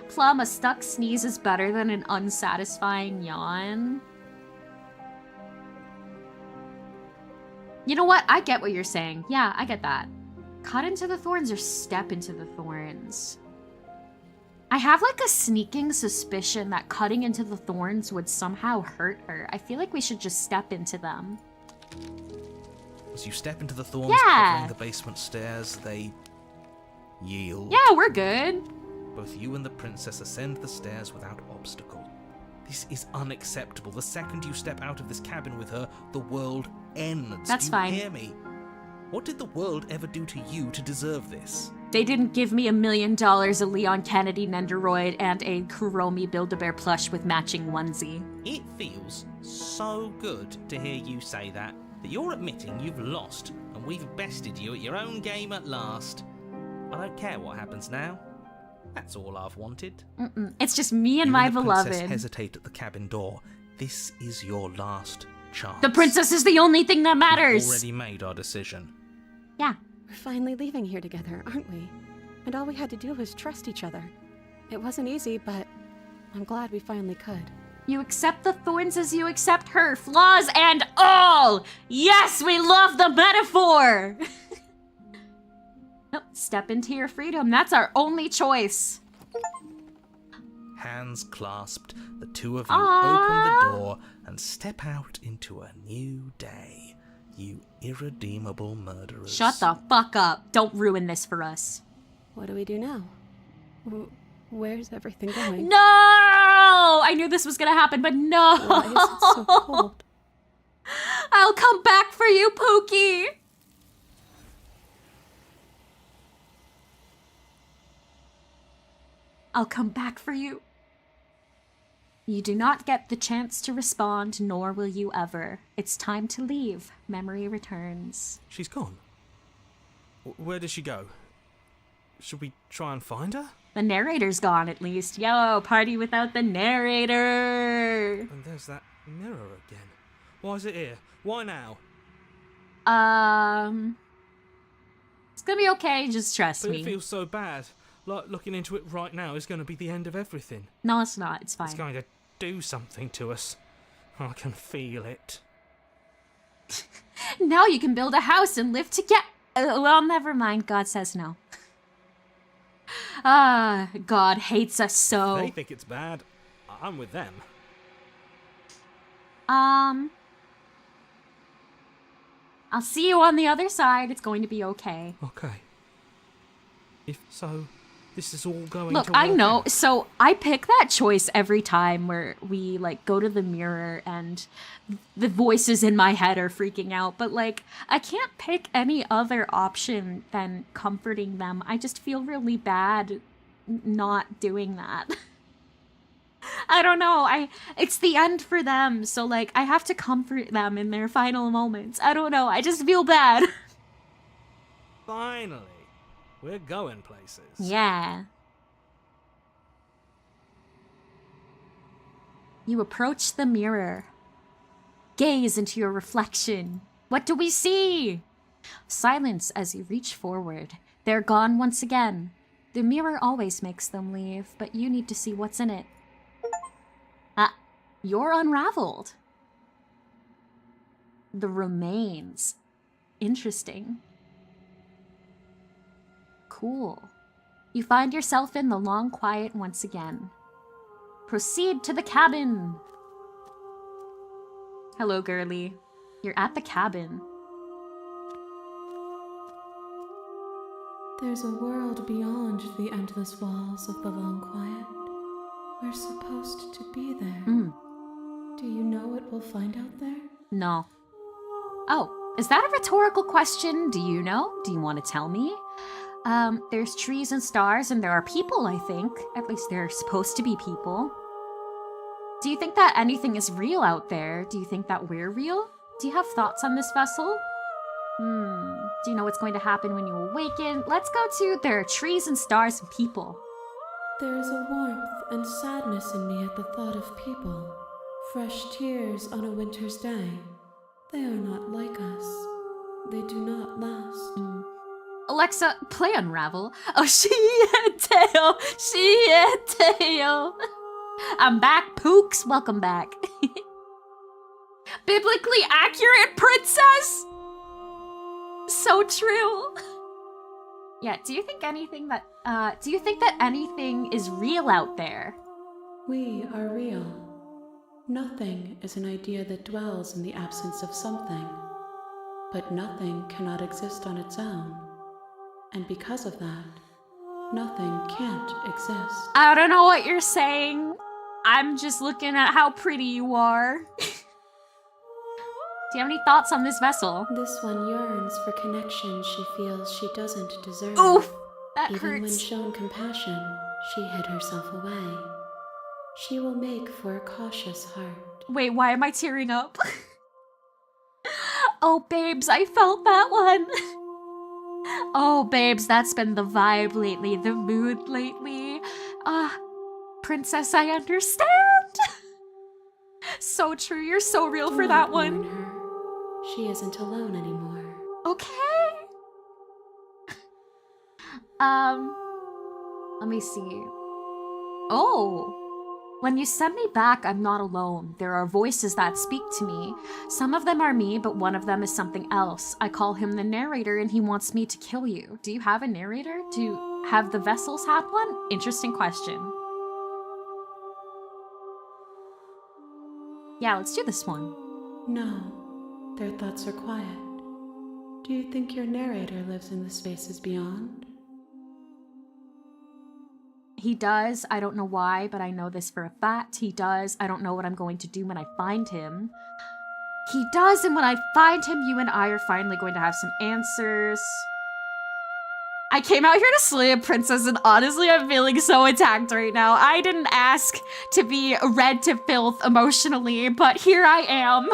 S1: Plum, a stuck sneeze is better than an unsatisfying yawn. You know what? I get what you're saying. Yeah, I get that. Cut into the thorns or step into the thorns? I have like a sneaking suspicion that cutting into the thorns would somehow hurt her. I feel like we should just step into them.
S2: As you step into the thorns covering the basement stairs, they yield.
S1: Yeah, we're good.
S2: Both you and the princess ascend the stairs without obstacle. This is unacceptable. The second you step out of this cabin with her, the world ends.
S1: That's fine.
S2: You hear me? What did the world ever do to you to deserve this?
S1: They didn't give me $1 million, a Leon Kennedy Nendoroid, and a Kuromi Build-A-Bear plush with matching onesie.
S2: It feels so good to hear you say that you're admitting you've lost and we've bested you at your own game at last. I don't care what happens now. That's all I've wanted.
S1: It's just me and
S2: You
S1: my
S2: and the princess
S1: beloved.
S2: hesitate at the cabin door. This is your last chance.
S1: The princess is the only thing that matters.
S2: We've already made our decision.
S1: Yeah.
S3: We're finally leaving here together, aren't we? And all we had to do was trust each other. It wasn't easy, but I'm glad we finally could.
S1: You accept the thorns as you accept her, flaws and all! Yes, we love the metaphor! Nope, step into your freedom. That's our only choice.
S2: Hands clasped, the two of you open the door and step out into a new day. You irredeemable murderers.
S1: Shut the fuck up. Don't ruin this for us.
S3: What do we do now? Where's everything going?
S1: No! I knew this was gonna happen, but no!
S3: Why is it so cold?
S1: I'll come back for you, Pookie! I'll come back for you. You do not get the chance to respond, nor will you ever. It's time to leave. Memory returns.
S6: She's gone. Where did she go? Should we try and find her?
S1: The narrator's gone, at least. Yo, party without the narrator!
S6: And there's that mirror again. Why is it here? Why now?
S1: It's gonna be okay, just trust
S6: But
S1: me.
S6: it feels so bad. Like looking into it right now is going to be the end of everything.
S1: No, it's not. It's fine.
S6: It's going to do something to us. I can feel it.
S1: Now you can build a house and live together. Well, never mind. God says no. God hates us so.
S6: They think it's bad. I'm with them.
S1: I'll see you on the other side. It's going to be okay.
S6: Okay. If so, this is all going
S1: Look,
S6: to
S1: I
S6: work
S1: know.
S6: out.
S1: So I pick that choice every time where we like go to the mirror and the voices in my head are freaking out. But like, I can't pick any other option than comforting them. I just feel really bad not doing that. I don't know. It's the end for them, so like I have to comfort them in their final moments. I don't know. I just feel bad.
S6: Finally, we're going places.
S1: Yeah. You approach the mirror. Gaze into your reflection. What do we see? Silence as you reach forward. They're gone once again. The mirror always makes them leave, but you need to see what's in it. You're unraveled. The remains. Interesting. Cool. You find yourself in the long quiet once again. Proceed to the cabin. Hello, girly. You're at the cabin.
S3: There's a world beyond the endless walls of the long quiet. We're supposed to be there. Do you know what we'll find out there?
S1: No. Oh, is that a rhetorical question? Do you know? Do you want to tell me? There's trees and stars, and there are people, I think. At least they're supposed to be people. Do you think that anything is real out there? Do you think that we're real? Do you have thoughts on this vessel? Do you know what's going to happen when you awaken? Let's go to there are trees and stars and people.
S3: There is a warmth and sadness in me at the thought of people. Fresh tears on a winter's day. They are not like us. They do not last.
S1: Alexa, play Unravel. Oh, she and tail. She and tail. I'm back, Pooks. Welcome back. Biblically accurate, princess. So true. Yeah, do you think anything that, do you think that anything is real out there?
S3: We are real. Nothing is an idea that dwells in the absence of something. But nothing cannot exist on its own. And because of that, nothing can't exist.
S1: I don't know what you're saying. I'm just looking at how pretty you are. Do you have any thoughts on this vessel?
S3: This one yearns for connection she feels she doesn't deserve.
S1: Oof, that
S3: Even when
S1: hurts.
S3: shown compassion, she hid herself away. She will make for a cautious heart.
S1: Wait, why am I tearing up? Oh, babes, I felt that one. Oh, babes, that's been the vibe lately, the mood lately. Princess, I understand. So true, you're so real
S3: Do
S1: for
S3: not
S1: that one.
S3: mourn her. She isn't alone anymore.
S1: Okay. Let me see. Oh. When you send me back, I'm not alone. There are voices that speak to me. Some of them are me, but one of them is something else. I call him the narrator, and he wants me to kill you. Do you have a narrator? Have the vessels had one? Interesting question. Yeah, let's do this one.
S3: No, their thoughts are quiet. Do you think your narrator lives in the spaces beyond?
S1: He does. I don't know why, but I know this for a fact. He does. I don't know what I'm going to do when I find him. He does, and when I find him, you and I are finally going to have some answers. I came out here to slay a princess, and honestly, I'm feeling so attacked right now. I didn't ask to be read to filth emotionally, but here I am.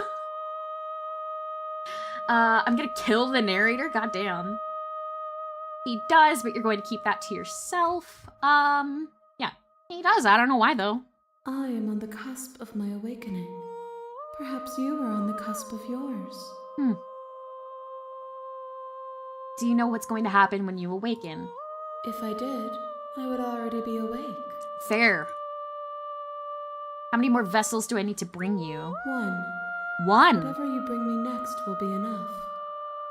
S1: I'm gonna kill the narrator, goddamn. He does, but you're going to keep that to yourself. Yeah, he does. I don't know why, though.
S3: I am on the cusp of my awakening. Perhaps you are on the cusp of yours.
S1: Do you know what's going to happen when you awaken?
S3: If I did, I would already be awake.
S1: Fair. How many more vessels do I need to bring you?
S3: One.
S1: One!
S3: Whatever you bring me next will be enough.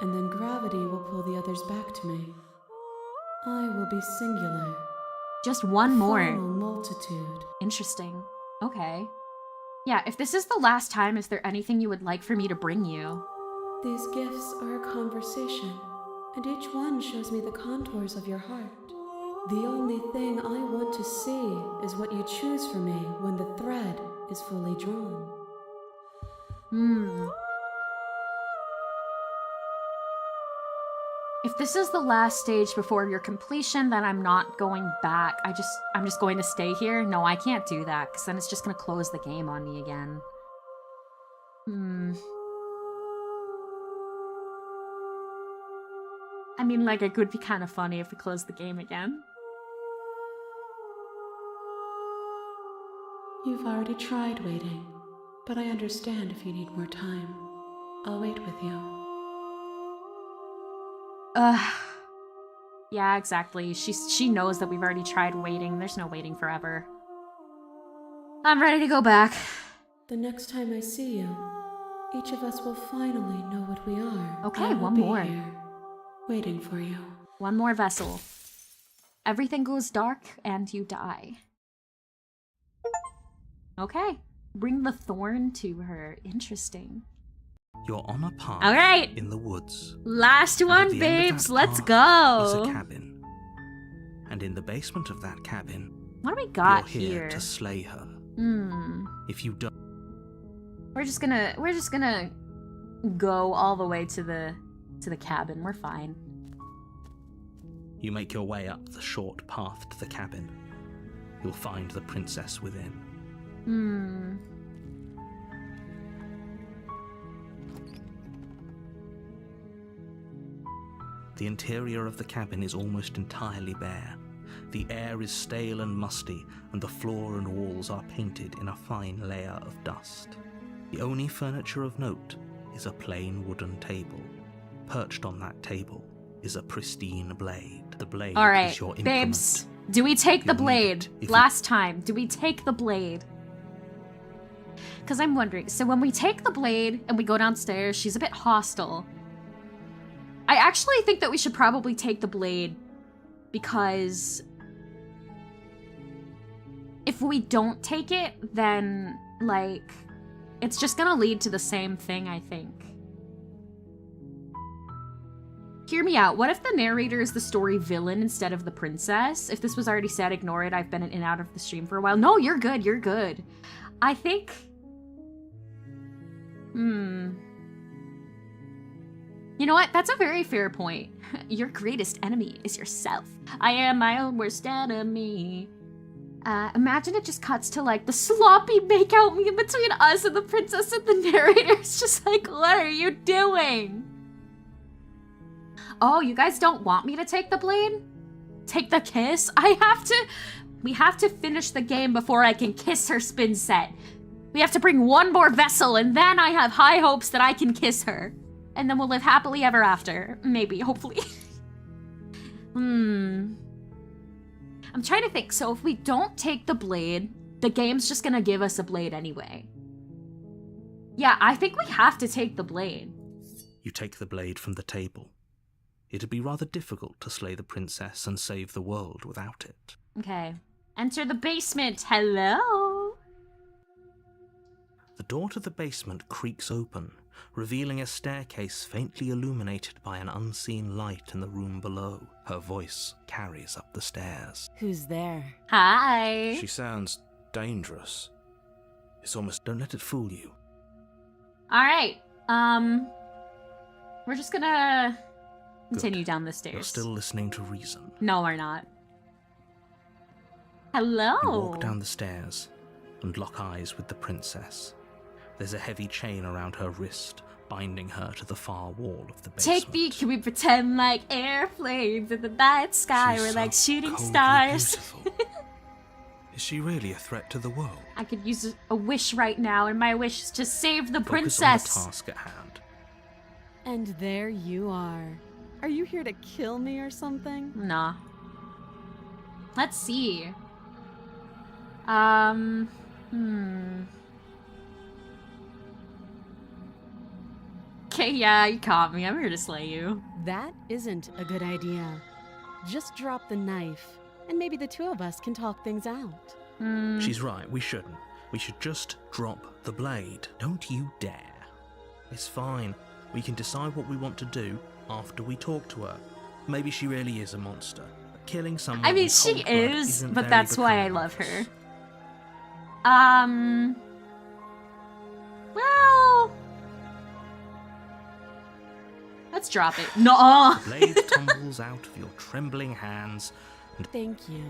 S3: And then gravity will pull the others back to me. I will be singular.
S1: Just one more.
S3: Final multitude.
S1: Interesting. Okay. Yeah, if this is the last time, is there anything you would like for me to bring you?
S3: These gifts are a conversation, and each one shows me the contours of your heart. The only thing I want to see is what you choose for me when the thread is fully drawn.
S1: If this is the last stage before your completion, then I'm not going back. I'm just going to stay here. No, I can't do that, because then it's just going to close the game on me again. I mean, like, it could be kind of funny if we close the game again.
S3: You've already tried waiting, but I understand if you need more time. I'll wait with you.
S1: Yeah, exactly. She knows that we've already tried waiting. There's no waiting forever. I'm ready to go back.
S3: The next time I see you, each of us will finally know what we are.
S1: Okay,
S3: I will
S1: one
S3: be
S1: more.
S3: here, waiting for you.
S1: One more vessel. Everything goes dark and you die. Okay. Bring the thorn to her. Interesting.
S2: You're on a path
S1: All right.
S2: in the woods.
S1: Last
S2: And at
S1: one,
S2: the end of
S1: babes.
S2: that
S1: Let's
S2: path is
S1: go.
S2: a cabin. And in the basement of that cabin,
S1: What do we got
S2: you're here
S1: here?
S2: to slay her.
S1: Hmm.
S2: If you don't,
S1: We're just gonna go all the way to the cabin. We're fine.
S2: you make your way up the short path to the cabin. You'll find the princess within. The interior of the cabin is almost entirely bare. The air is stale and musty, and the floor and walls are painted in a fine layer of dust. The only furniture of note is a plain wooden table. Perched on that table is a pristine blade. The blade
S1: All right,
S2: is your implement.
S1: babes. Do we take the
S2: You'll need
S1: blade?
S2: it if you-
S1: Last time, do we take the blade? Because I'm wondering, so when we take the blade and we go downstairs, she's a bit hostile. I actually think that we should probably take the blade because if we don't take it, then, like, it's just gonna lead to the same thing, I think. Hear me out. What if the narrator is the story villain instead of the princess? If this was already said, ignore it. I've been in and out of the stream for a while. No, you're good. You're good. I think... You know what? That's a very fair point. Your greatest enemy is yourself. I am my own worst enemy. Imagine it just cuts to, like, the sloppy make-out between us and the princess and the narrator. It's just like, what are you doing? Oh, you guys don't want me to take the blade? Take the kiss? We have to finish the game before I can kiss her spin set. We have to bring one more vessel, and then I have high hopes that I can kiss her. And then we'll live happily ever after. Maybe, hopefully. I'm trying to think. So if we don't take the blade, the game's just gonna give us a blade anyway. Yeah, I think we have to take the blade.
S2: You take the blade from the table. It'd be rather difficult to slay the princess and save the world without it.
S1: Okay. Enter the basement. Hello?
S2: The door to the basement creaks open, revealing a staircase faintly illuminated by an unseen light in the room below. Her voice carries up the stairs.
S5: Who's there?
S1: Hi.
S6: She sounds dangerous. It's almost...
S2: Don't let it fool you.
S1: All right. We're just gonna continue
S2: Good.
S1: down the
S2: You're
S1: stairs.
S2: still listening to reason.
S1: No, we're not. Hello.
S2: You walk down the stairs and lock eyes with the princess. There's a heavy chain around her wrist, binding her to the far wall of the basement.
S1: Take me, can we pretend like airplanes in the night sky?
S6: She's
S1: We're like
S6: so
S1: shooting
S6: coldly
S1: stars.
S6: beautiful. Is she really a threat to the world?
S1: I could use a wish right now, and my wish is to save the
S2: Focus
S1: princess.
S2: on the task at hand.
S5: And there you are. Are you here to kill me or something?
S1: Nah. Let's see. Okay, yeah, you caught me. I'm here to slay you.
S5: That isn't a good idea. Just drop the knife, and maybe the two of us can talk things out.
S2: She's right, we shouldn't. We should just drop the blade. Don't you dare. It's fine. We can decide what we want to do after we talk to her. Maybe she really is a monster. But killing someone
S1: I mean,
S2: in
S1: she
S2: cold blood
S1: is,
S2: isn't
S1: but
S2: very
S1: that's why I
S2: becoming
S1: love
S2: of us.
S1: her. Well, let's drop it. No.
S2: The blade tumbles out of your trembling hands, and
S5: Thank you.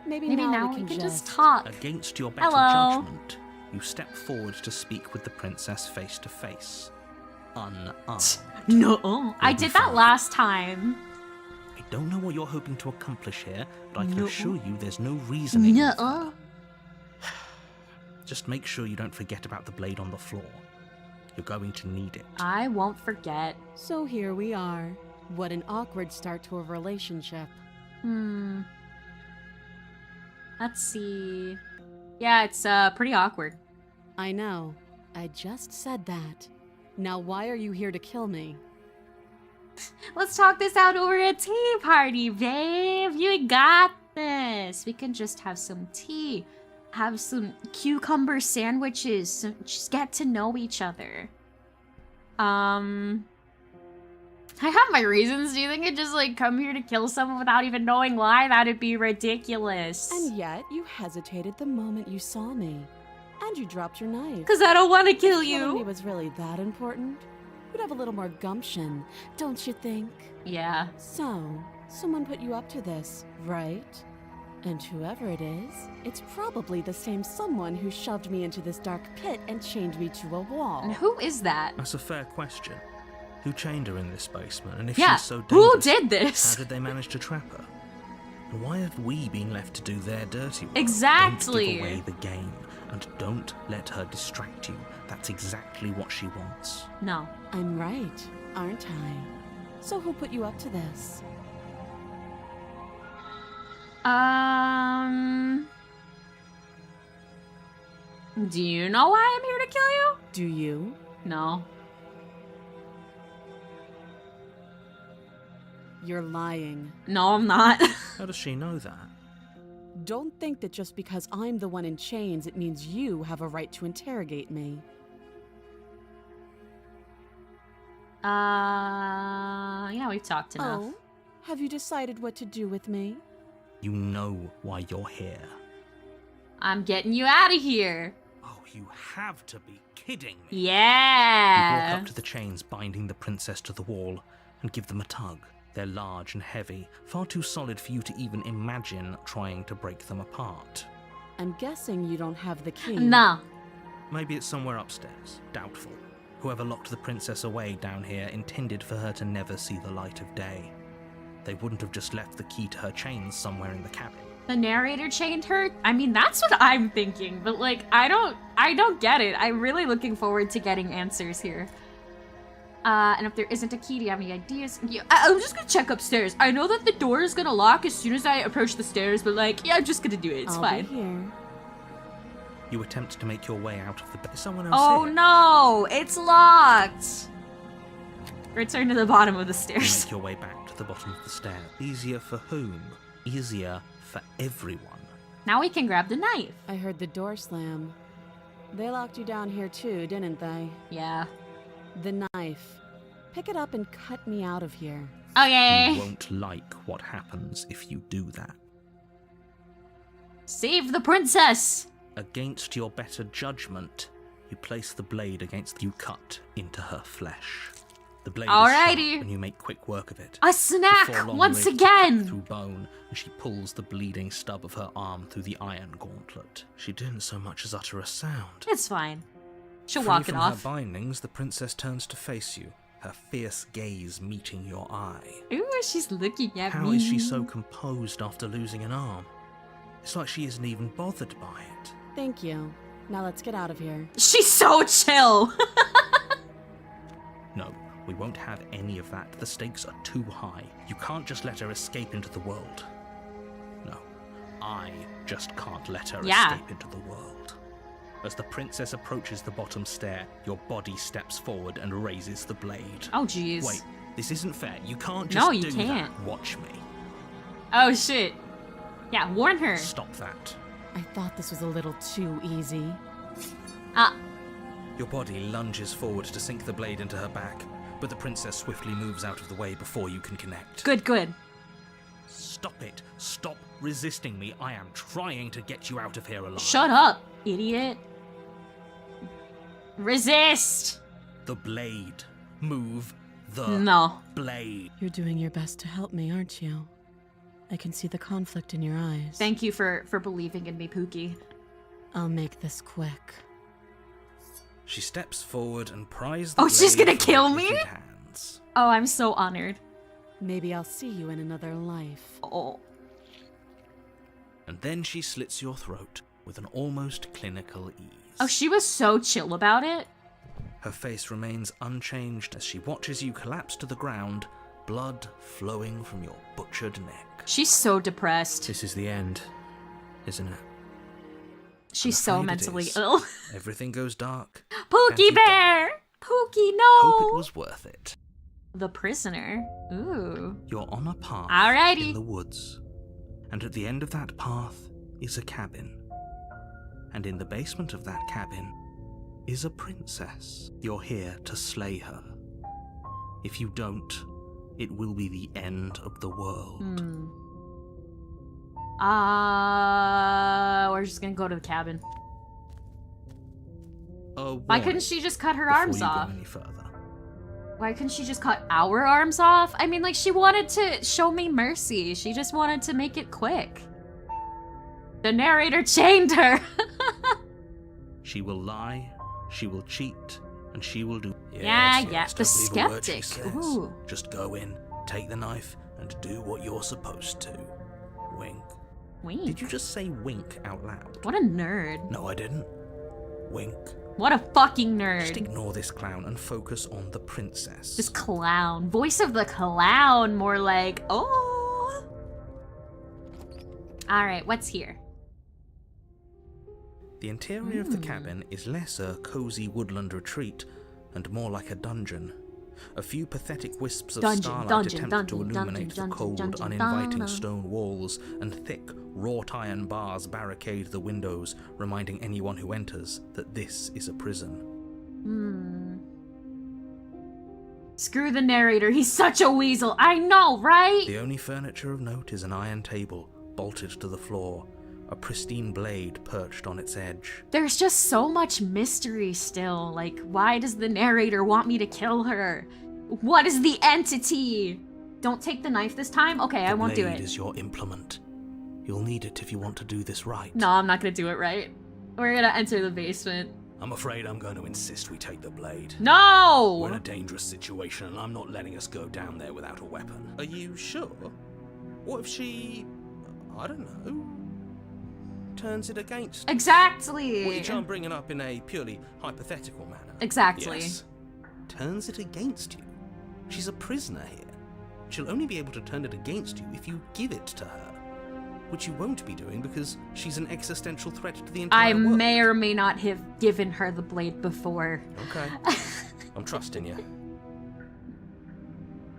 S5: Maybe
S1: Maybe
S5: now
S1: now
S5: we can
S1: just talk.
S2: against your better
S1: Hello.
S2: judgment, you step forward to speak with the princess face to face. Unarmed.
S1: No, I
S2: You'll be
S1: did that
S2: fine.
S1: last time.
S2: I don't know what you're hoping to accomplish here, but I can
S1: No.
S2: assure you there's no reasoning. with
S1: No.
S2: her. Just make sure you don't forget about the blade on the floor. You're going to need it.
S1: I won't forget.
S5: So here we are. What an awkward start to a relationship.
S1: Let's see. Yeah, it's pretty awkward.
S5: I know. I just said that. Now why are you here to kill me?
S1: Let's talk this out over a tea party, babe. You got this. We can just have some tea, have some cucumber sandwiches, just get to know each other. I have my reasons. Do you think I'd just like come here to kill someone without even knowing why? That'd be ridiculous.
S5: And yet you hesitated the moment you saw me. And you dropped your knife.
S1: Because I don't want to kill
S5: Killing me
S1: you.
S5: was really that important? You'd have a little more gumption, don't you think?
S1: Yeah.
S5: So, someone put you up to this, right? And whoever it is, it's probably the same someone who shoved me into this dark pit and chained me to a wall.
S1: And who is that?
S2: That's a fair question. Who chained her in this basement? And if
S1: Yeah,
S2: she's so
S1: who
S2: dangerous,
S1: did this?
S2: how did they manage to trap her? And why have we been left to do their dirty work?
S1: Exactly.
S2: Don't give away the game, and don't let her distract you. That's exactly what she wants.
S1: No.
S5: I'm right, aren't I? So who put you up to this?
S1: Do you know why I'm here to kill you?
S5: Do you?
S1: No.
S5: You're lying.
S1: No, I'm not.
S2: How does she know that?
S5: Don't think that just because I'm the one in chains, it means you have a right to interrogate me.
S1: Yeah, we've talked enough.
S5: Oh? Have you decided what to do with me?
S2: You know why you're here.
S1: I'm getting you out of here.
S2: Oh, you have to be kidding me. You walk
S1: Yeah.
S2: up to the chains binding the princess to the wall and give them a tug. They're large and heavy, far too solid for you to even imagine trying to break them apart.
S5: I'm guessing you don't have the key.
S1: No.
S2: Maybe it's somewhere upstairs. Doubtful. Whoever locked the princess away down here intended for her to never see the light of day. They wouldn't have just left the key to her chains somewhere in the cabin.
S1: The narrator chained her? I mean, that's what I'm thinking, but like, I don't get it. I'm really looking forward to getting answers here. And if there isn't a key, do you have any ideas? Yeah, I'm just gonna check upstairs. I know that the door is gonna lock as soon as I approach the stairs, but like, yeah, I'm just gonna do it. It's
S5: I'll
S1: fine.
S5: be here.
S2: You attempt to make your way out of the bed. Someone else
S1: Oh
S2: here.
S1: no, it's locked. Return to the bottom of the
S2: You
S1: stairs.
S2: make your way back to the bottom of the stair. Easier for whom? Easier for everyone.
S1: Now we can grab the knife.
S5: I heard the door slam. They locked you down here too, didn't they?
S1: Yeah.
S5: The knife. Pick it up and cut me out of here.
S1: Okay.
S2: You won't like what happens if you do that.
S1: Save the princess.
S2: Against your better judgment, you place the blade against you cut into her flesh. The blade
S1: Alrighty.
S2: is sharp, and you make quick work of it.
S1: A snack
S2: Before long,
S1: once
S2: you're able to cut
S1: again.
S2: through bone, and she pulls the bleeding stub of her arm through the iron gauntlet. She didn't so much as utter a sound.
S1: It's fine. She'll
S2: Free
S1: walk it
S2: from
S1: off.
S2: her bindings, the princess turns to face you, her fierce gaze meeting your eye.
S1: Ooh, she's looking at me.
S2: How is she so composed after losing an arm? It's like she isn't even bothered by it.
S5: Thank you. Now let's get out of here.
S1: She's so chill.
S2: No, we won't have any of that. The stakes are too high. You can't just let her escape into the world. No, I just can't let her escape into the world. As the princess approaches the bottom stair, your body steps forward and raises the blade.
S1: Oh, jeez.
S2: Wait, this isn't fair. You can't just
S1: No, you
S2: do
S1: can't.
S2: that. Watch me.
S1: Oh, shit. Yeah, warn her.
S2: Stop that.
S5: I thought this was a little too easy.
S1: Ah,
S2: Your body lunges forward to sink the blade into her back, but the princess swiftly moves out of the way before you can connect.
S1: good, good.
S2: Stop it. Stop resisting me. I am trying to get you out of here alive.
S1: Shut up, idiot. Resist.
S2: The blade. Move the
S1: No.
S2: blade.
S5: You're doing your best to help me, aren't you? I can see the conflict in your eyes.
S1: Thank you for believing in me, Pookie.
S5: I'll make this quick.
S2: She steps forward and pries the
S1: Oh, she's
S2: blade
S1: gonna
S2: from
S1: kill
S2: her
S1: me?
S2: wicked hands.
S1: Oh, I'm so honored.
S5: Maybe I'll see you in another life.
S1: Oh.
S2: And then she slits your throat with an almost clinical ease.
S1: Oh, she was so chill about it.
S2: Her face remains unchanged as she watches you collapse to the ground, blood flowing from your butchered neck.
S1: She's so depressed.
S2: This is the end, isn't it?
S1: She's
S2: I'm
S1: so
S2: afraid it
S1: mentally
S2: is.
S1: ill.
S2: Everything goes dark.
S1: Pookie
S2: And you
S1: Bear! Pookie, no!
S2: Hope it was worth it.
S1: The prisoner. Ooh.
S2: You're on a path
S1: Alrighty.
S2: in the woods, and at the end of that path is a cabin. And in the basement of that cabin is a princess. You're here to slay her. If you don't, it will be the end of the world.
S1: We're just gonna go to the cabin.
S2: Why
S1: couldn't she just cut her arms off?
S2: Any further?
S1: Why couldn't she just cut our arms off? I mean, like, she wanted to show me mercy. She just wanted to make it quick. The narrator chained her.
S2: She will lie, she will cheat, and she will do.
S1: Yeah,
S2: Yes,
S1: yeah,
S2: yes,
S1: the
S2: don't believe a word she
S1: skeptic.
S2: says.
S1: Ooh.
S2: Just go in, take the knife, and do what you're supposed to. Wink.
S1: Wink.
S2: Did you just say wink out loud?
S1: What a nerd.
S2: No, I didn't. Wink.
S1: What a fucking
S2: Just
S1: nerd.
S2: ignore this clown and focus on the princess.
S1: This clown. Voice of the clown. More like, oh. Alright, what's here?
S2: The interior of the cabin is less a cozy woodland retreat and more like a dungeon. A few pathetic wisps of starlight attempt to illuminate the cold, uninviting stone walls, and thick, wrought iron bars barricade the windows, reminding anyone who enters that this is a prison.
S1: Screw the narrator, he's such a weasel. I know, right?
S2: The only furniture of note is an iron table, bolted to the floor, a pristine blade perched on its edge.
S1: There's just so much mystery still. Like, why does the narrator want me to kill her? What is the entity? Don't take the knife this time? Okay, I won't do
S2: The blade
S1: it.
S2: is your implement. You'll need it if you want to do this right.
S1: No, I'm not gonna do it right. We're gonna enter the basement.
S2: I'm afraid I'm going to insist we take the blade. We're in
S1: No!
S2: a dangerous situation, and I'm not letting us go down there without a weapon. Are you sure? What if she... I don't know... turns it against us?
S1: Exactly!
S2: Which I'm bringing up in a purely hypothetical manner.
S1: Exactly.
S2: Yes. Turns it against you. She's a prisoner here. She'll only be able to turn it against you if you give it to her. Which you won't be doing because she's an existential threat to the entire
S1: I
S2: world.
S1: may or may not have given her the blade before.
S2: Okay. I'm trusting you.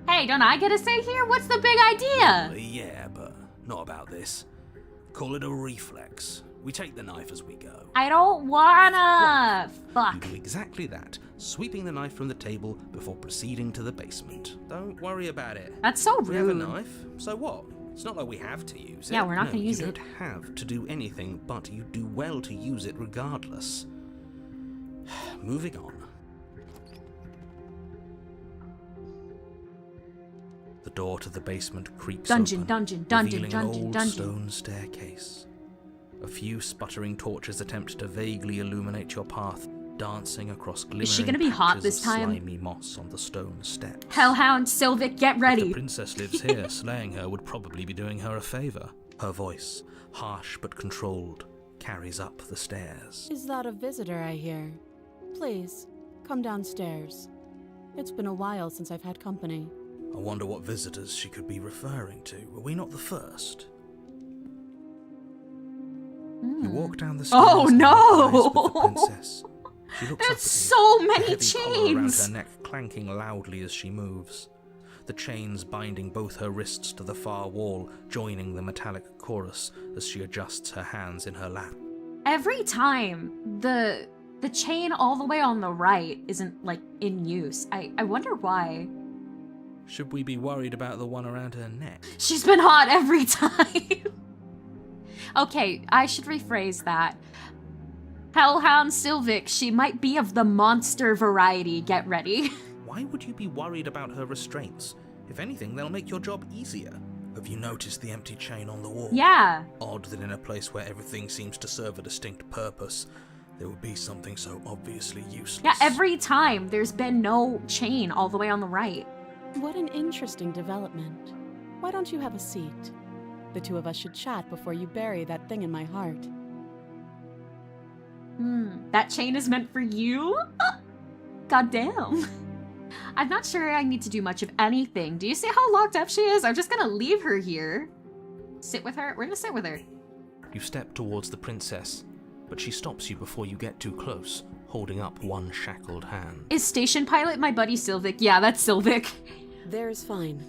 S1: Hey, don't I get a say here? What's the big idea?
S2: Yeah, but not about this. Call it a reflex. We take the knife as we go.
S1: I don't wanna!
S2: You
S1: Fuck.
S2: do exactly that, sweeping the knife from the table before proceeding to the basement. Don't worry about it.
S1: That's so
S2: We have a
S1: rude.
S2: knife, so what? It's not like we have to use it.
S1: Yeah, we're not
S2: No,
S1: gonna use
S2: you
S1: it.
S2: don't have to do anything, but you do well to use it regardless. Moving on. The door to the basement creaks
S1: Dungeon,
S2: open,
S1: dungeon, dungeon,
S2: revealing an
S1: dungeon,
S2: old
S1: dungeon.
S2: stone staircase. A few sputtering torches attempt to vaguely illuminate your path, dancing across glimmering
S1: Is she gonna be hot
S2: patches
S1: this
S2: of
S1: time?
S2: slimy moss on the stone steps.
S1: Hellhound, Sylvic, get
S2: If
S1: ready.
S2: the princess lives here, slaying her would probably be doing her a favor. Her voice, harsh but controlled, carries up the stairs.
S7: Is that a visitor I hear? Please, come downstairs. It's been a while since I've had company.
S2: I wonder what visitors she could be referring to. Were we not the first? You walk down the stairs.
S1: Oh,
S2: and
S1: no!
S2: lock eyes with the princess. She looks up
S1: There's
S2: at you,
S1: so
S2: the
S1: many
S2: heavy collar around
S1: chains.
S2: her neck clanking loudly as she moves. The chains binding both her wrists to the far wall, joining the metallic chorus as she adjusts her hands in her lap.
S1: Every time the chain all the way on the right isn't like in use. I wonder why.
S2: Should we be worried about the one around her neck?
S1: She's been hot every time. Okay, I should rephrase that. Hellhound Sylvic, she might be of the monster variety. Get ready.
S2: Why would you be worried about her restraints? If anything, they'll make your job easier. Have you noticed the empty chain on the wall?
S1: Yeah.
S2: Odd that in a place where everything seems to serve a distinct purpose, there would be something so obviously useless.
S1: Yeah, every time there's been no chain all the way on the right.
S7: What an interesting development. Why don't you have a seat? The two of us should chat before you bury that thing in my heart.
S1: That chain is meant for you? Goddamn. I'm not sure I need to do much of anything. Do you see how locked up she is? I'm just gonna leave her here. Sit with her? We're gonna sit with her.
S2: You step towards the princess, but she stops you before you get too close, holding up one shackled hand.
S1: Is Station Pilot my buddy Sylvic? Yeah, that's Sylvic.
S7: There's fine.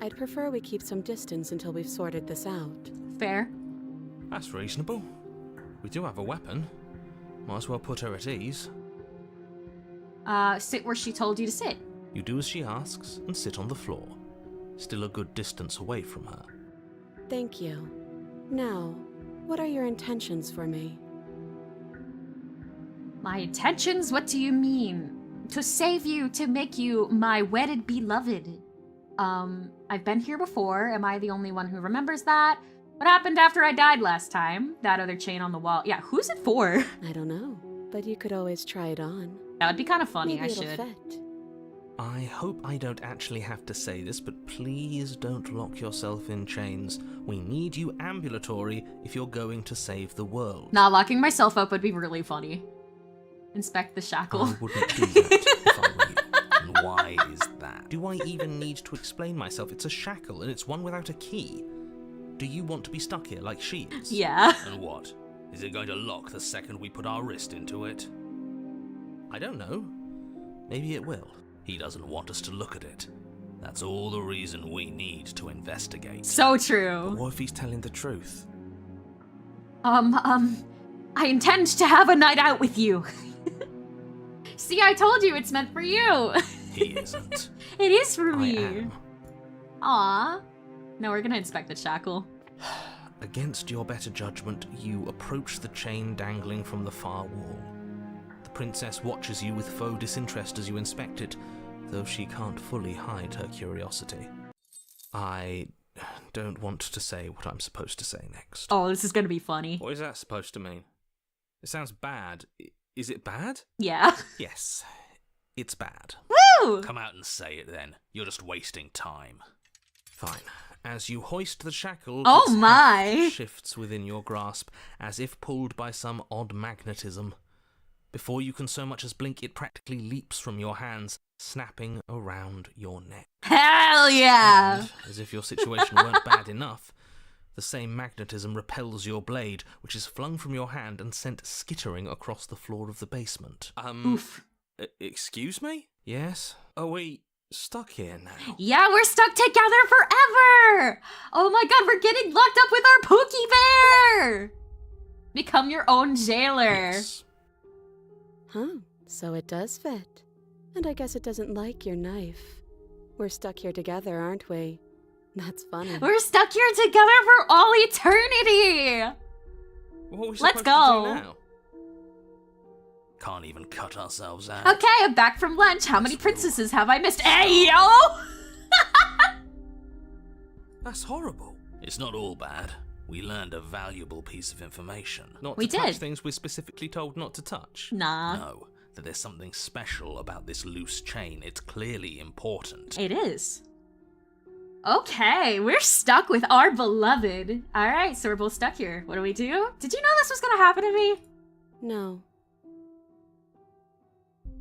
S7: I'd prefer we keep some distance until we've sorted this out.
S1: Fair.
S2: That's reasonable. We do have a weapon. Might as well put her at ease.
S1: Sit where she told you to sit.
S2: You do as she asks and sit on the floor, still a good distance away from her.
S7: Thank you. Now, what are your intentions for me?
S1: My intentions? What do you mean? To save you, to make you my wedded beloved. I've been here before. Am I the only one who remembers that? What happened after I died last time? That other chain on the wall. Yeah, who's it for?
S7: I don't know, but you could always try it on.
S1: That would be kind of funny,
S7: Maybe
S1: I
S7: it'll
S1: should.
S7: fit.
S2: I hope I don't actually have to say this, but please don't lock yourself in chains. We need you ambulatory if you're going to save the world.
S1: Nah, locking myself up would be really funny. Inspect the shackle.
S2: I wouldn't do that if I were you. And why is that? Do I even need to explain myself? It's a shackle, and it's one without a key. Do you want to be stuck here like she is?
S1: Yeah.
S2: And what? Is it going to lock the second we put our wrist into it? I don't know. Maybe it will. He doesn't want us to look at it. That's all the reason we need to investigate.
S1: So true.
S2: What if he's telling the truth?
S1: I intend to have a night out with you. See, I told you it's meant for you.
S2: He isn't.
S1: It is for
S2: I
S1: me.
S2: am.
S1: Aw. No, we're gonna inspect the shackle.
S2: Against your better judgment, you approach the chain dangling from the far wall. The princess watches you with faux disinterest as you inspect it, though she can't fully hide her curiosity. I don't want to say what I'm supposed to say next.
S1: Oh, this is gonna be funny.
S2: What is that supposed to mean? It sounds bad. Is it bad?
S1: Yeah.
S2: Yes, it's bad.
S1: Woo!
S2: Come out and say it then. You're just wasting time. Fine. As you hoist the shackle,
S1: Oh
S2: its
S1: my.
S2: heft shifts within your grasp, as if pulled by some odd magnetism. Before you can so much as blink, it practically leaps from your hands, snapping around your neck.
S1: Hell yeah!
S2: And, as if your situation weren't bad enough, the same magnetism repels your blade, which is flung from your hand and sent skittering across the floor of the basement.
S1: Oof.
S2: Excuse me? Yes? Are we stuck here now?
S1: Yeah, we're stuck together forever! Oh my god, we're getting locked up with our Pookie Bear! Become your own jailer.
S2: Yes.
S7: Huh, so it does fit. And I guess it doesn't like your knife. We're stuck here together, aren't we? That's funny.
S1: We're stuck here together for all eternity!
S2: What are we
S1: Let's
S2: supposed
S1: go.
S2: to do now? Can't even cut ourselves out.
S1: Okay, I'm back from lunch. How many princesses have I missed? Hey, yo!
S6: That's horrible.
S2: It's not all bad. We learned a valuable piece of information.
S6: Not
S1: We
S6: to touch
S1: did.
S6: things we're specifically told not to touch.
S1: Nah.
S2: No, that there's something special about this loose chain. It's clearly important.
S1: It is. Okay, we're stuck with our beloved. Alright, so we're both stuck here. What do we do? Did you know this was gonna happen to me?
S7: No.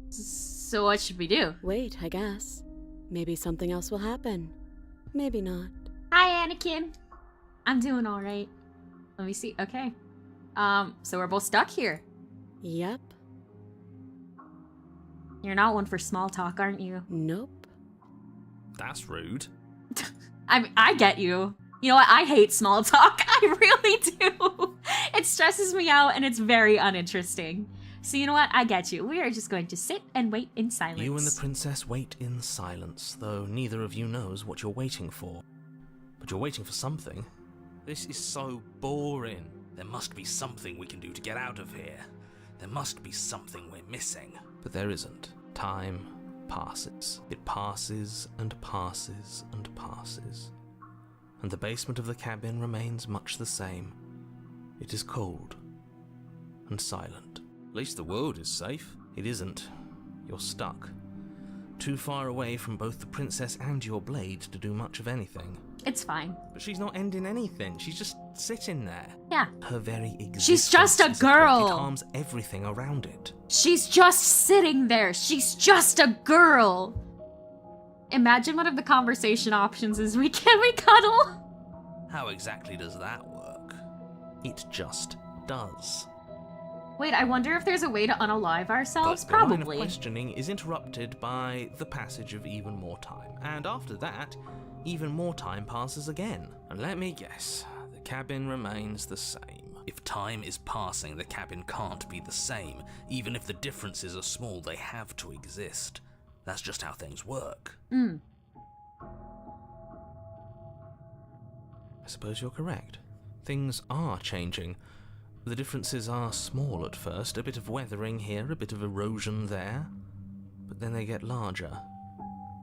S1: So what should we do?
S7: Wait, I guess. Maybe something else will happen. Maybe not.
S1: Hi, Anakin. I'm doing alright. Let me see. Okay. So we're both stuck here.
S7: Yep.
S1: You're not one for small talk, aren't you?
S7: Nope.
S6: That's rude.
S1: I mean, I get you. You know what? I hate small talk. I really do. It stresses me out and it's very uninteresting. So you know what? I get you. We are just going to sit and wait in silence.
S6: You and the princess wait in silence, though neither of you knows what you're waiting for. But you're waiting for something. This is so boring.
S2: There must be something we can do to get out of here. There must be something we're missing.
S6: But there isn't. Time passes. It passes and passes and passes. And the basement of the cabin remains much the same. It is cold and silent. At least the world is safe. It isn't. You're stuck. Too far away from both the princess and your blade to do much of anything.
S1: It's fine.
S6: But she's not ending anything. She's just sitting there.
S1: Yeah.
S6: Her very existence
S1: She's just a
S6: is what
S1: girl.
S6: harms everything around it.
S1: She's just sitting there. She's just a girl. Imagine one of the conversation options is we cuddle?
S2: How exactly does that work?
S6: It just does.
S1: Wait, I wonder if there's a way to unalive ourselves?
S6: But the line of
S1: Probably.
S6: questioning is interrupted by the passage of even more time. And after that, even more time passes again. And let me guess, the cabin remains the same.
S2: If time is passing, the cabin can't be the same. Even if the differences are small, they have to exist. That's just how things work.
S1: Mm.
S6: I suppose you're correct. Things are changing. The differences are small at first, a bit of weathering here, a bit of erosion there. But then they get larger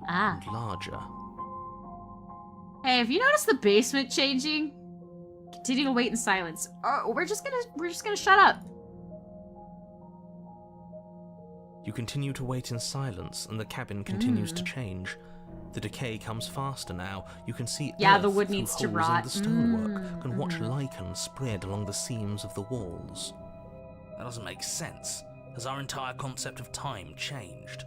S1: Ah.
S6: and larger.
S1: Hey, have you noticed the basement changing? Continue to wait in silence. Oh, we're just gonna shut up.
S6: You continue to wait in silence, and the cabin continues to change. The decay comes faster now. You can see
S1: Yeah,
S6: earth
S1: the wood
S6: through
S1: needs to
S6: holes
S1: rot.
S6: in the stonework, can watch lichen spread along the seams of the walls.
S2: That doesn't make sense. Has our entire concept of time changed?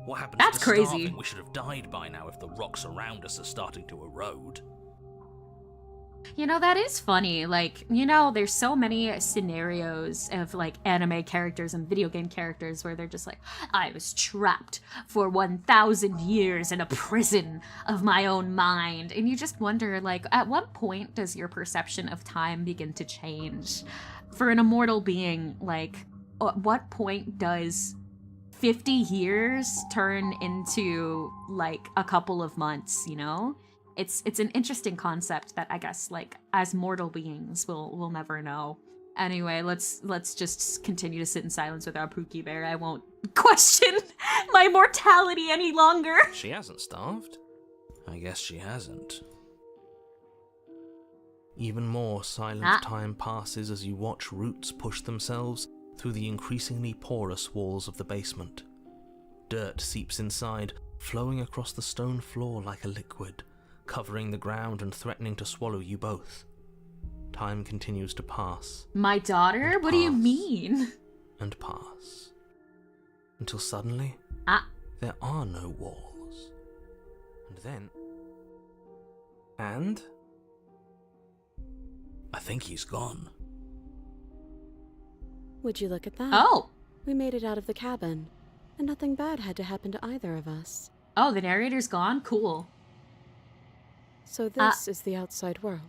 S2: What happens
S1: That's
S2: to
S1: crazy.
S2: starving? We should have died by now if the rocks around us are starting to erode.
S1: You know, that is funny. Like, you know, there's so many scenarios of, like, anime characters and video game characters where they're just like, I was trapped for 1,000 years in a prison of my own mind. And you just wonder, like, at what point does your perception of time begin to change? For an immortal being, like, at what point does 50 years turn into, like, a couple of months, you know? It's an interesting concept that I guess, like, as mortal beings, we'll never know. Anyway, let's just continue to sit in silence with our Pookie Bear. I won't question my mortality any longer.
S6: She hasn't starved.
S2: I guess she hasn't.
S6: Even more silent time passes as you watch roots push themselves through the increasingly porous walls of the basement. Dirt seeps inside, flowing across the stone floor like a liquid, covering the ground and threatening to swallow you both. Time continues to pass.
S1: My daughter?
S6: And
S1: What do you
S6: pass.
S1: mean?
S6: And pass. Until suddenly, there are no walls. And then... And?
S2: I think he's gone.
S7: Would you look at that?
S1: Oh!
S7: We made it out of the cabin, and nothing bad had to happen to either of us.
S1: Oh, the narrator's gone? Cool.
S7: So this is the outside world.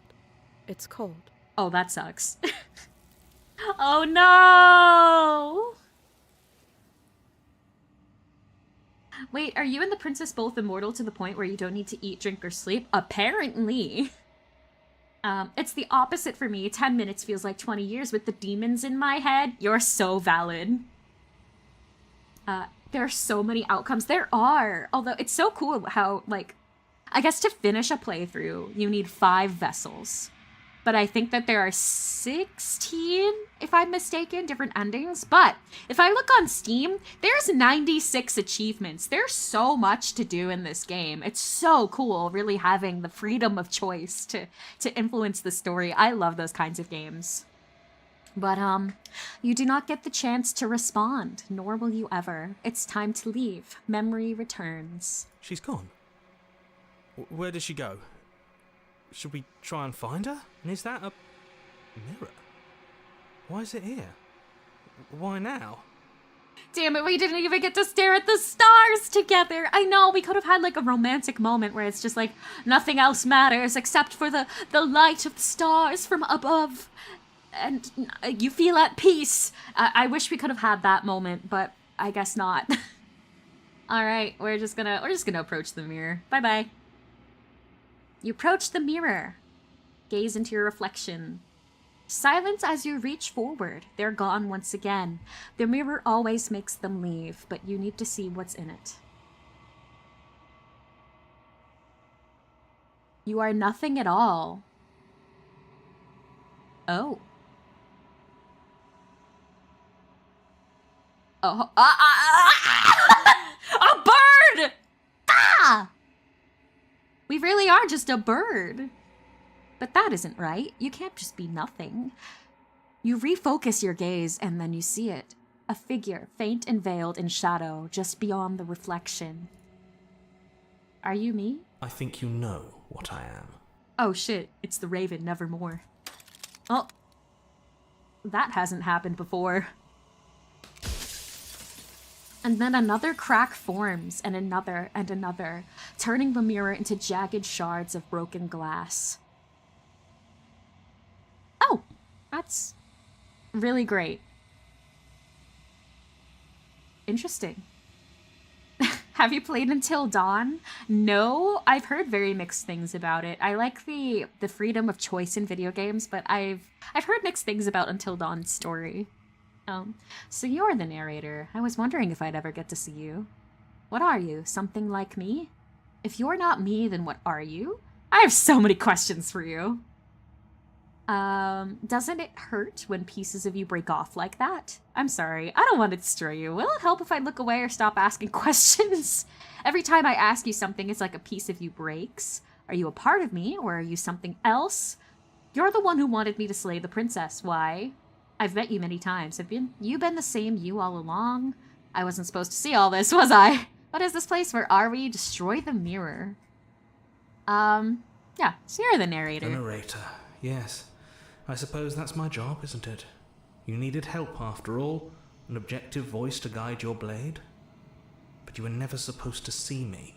S7: It's cold.
S1: Oh, that sucks. Oh no! Wait, are you and the princess both immortal to the point where you don't need to eat, drink, or sleep? Apparently. It's the opposite for me. 10 minutes feels like 20 years with the demons in my head. You're so valid. There are so many outcomes. There are. Although, it's so cool how, like, I guess to finish a playthrough, you need 5 vessels. But I think that there are 16, if I'm mistaken, different endings. But if I look on Steam, there's 96 achievements. There's so much to do in this game. It's so cool, really having the freedom of choice to influence the story. I love those kinds of games. But, you do not get the chance to respond, nor will you ever. It's time to leave. Memory returns.
S6: She's gone. Where did she go? Should we try and find her? And is that a mirror? Why is it here? Why now?
S1: Damn it, we didn't even get to stare at the stars together. I know, we could have had like a romantic moment where it's just like, nothing else matters except for the light of the stars from above. And you feel at peace. I wish we could have had that moment, but I guess not. All right, we're just gonna approach the mirror. Bye-bye. You approach the mirror. Gaze into your reflection. Silence as you reach forward. They're gone once again. The mirror always makes them leave, but you need to see what's in it. You are nothing at all. Oh. Oh. A bird! Ah! We really are just a bird. But that isn't right. You can't just be nothing. You refocus your gaze and then you see it. A figure, faint and veiled in shadow, just beyond the reflection. Are you me?
S6: I think you know what I am.
S1: Oh shit, it's the Raven, nevermore. Oh. That hasn't happened before. And then another crack forms, and another, turning the mirror into jagged shards of broken glass. Oh, that's really great. Interesting. Have you played Until Dawn? No, I've heard very mixed things about it. I like the freedom of choice in video games, but I've heard mixed things about Until Dawn's story. So you're the narrator. I was wondering if I'd ever get to see you. What are you? Something like me? If you're not me, then what are you? I have so many questions for you. Doesn't it hurt when pieces of you break off like that? I'm sorry, I don't want to destroy you. Will it help if I look away or stop asking questions? Every time I ask you something, it's like a piece of you breaks. Are you a part of me, or are you something else? You're the one who wanted me to slay the princess. Why? I've met you many times. Have you been the same you all along? I wasn't supposed to see all this, was I? What is this place? Where are we? Destroy the mirror. Yeah, so you're the narrator.
S6: The narrator, yes. I suppose that's my job, isn't it? You needed help, after all. An objective voice to guide your blade. But you were never supposed to see me.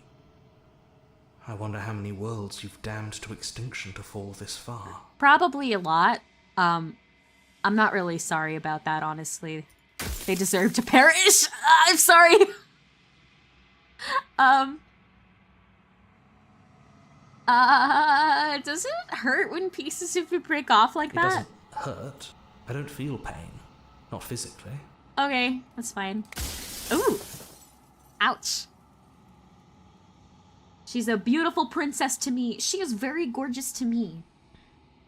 S6: I wonder how many worlds you've damned to extinction to fall this far.
S1: Probably a lot. I'm not really sorry about that, honestly. They deserve to perish. I'm sorry. Does it hurt when pieces of you break off like that?
S6: It doesn't hurt. I don't feel pain. Not physically.
S1: Okay, that's fine. Ooh. Ouch. She's a beautiful princess to me. She is very gorgeous to me.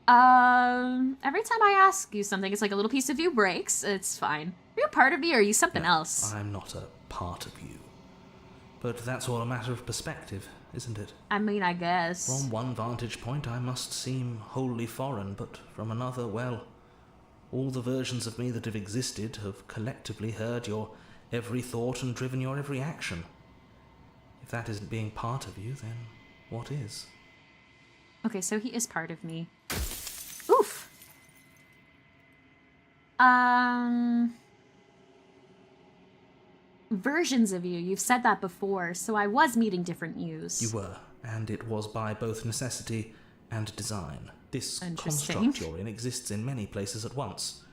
S1: Every time I ask you something, it's like a little piece of you breaks. It's fine. Are you a part of me, or are you something else?
S6: I'm not a part of you. But that's all a matter of perspective, isn't it?
S1: I mean, I guess.
S6: From one vantage point, I must seem wholly foreign, but from another, well, all the versions of me that have existed have collectively heard your every thought and driven your every action. If that isn't being part of you, then what is?
S1: Okay, so he is part of me. Oof. Versions of you. You've said that before, so I was meeting different yous.
S6: You were, and it was by both necessity and design. This
S1: Interesting.
S6: construct you're in exists in many places at once.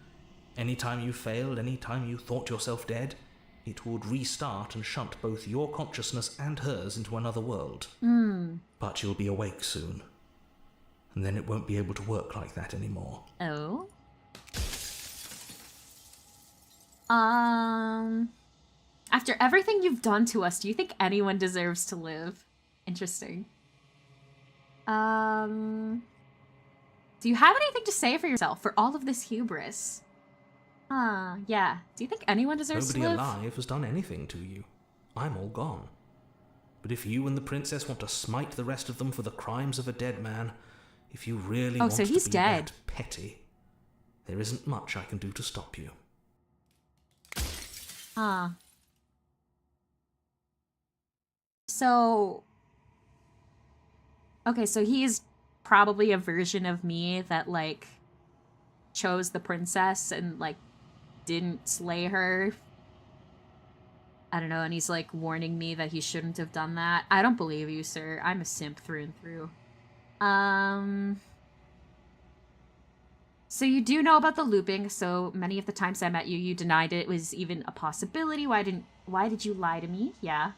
S6: Anytime you failed, anytime you thought yourself dead, it would restart and shunt both your consciousness and hers into another world. But you'll be awake soon. And then it won't be able to work like that anymore.
S1: Oh? After everything you've done to us, do you think anyone deserves to live? Interesting. Do you have anything to say for yourself for all of this hubris? Yeah. Do you think anyone deserves
S6: Nobody
S1: to live?
S6: alive has done anything to you. I'm all gone. But if you and the princess want to smite the rest of them for the crimes of a dead man, if you really want
S1: so
S6: to
S1: he's
S6: be
S1: dead.
S6: that petty, there isn't much I can do to stop you.
S1: Huh. So... Okay, so he's probably a version of me that, like, chose the princess and, like, didn't slay her. I don't know, and he's, like, warning me that he shouldn't have done that. I don't believe you, sir. I'm a simp through and through. So you do know about the looping, so many of the times I met you, you denied it was even a possibility. Why did you lie to me? Yeah.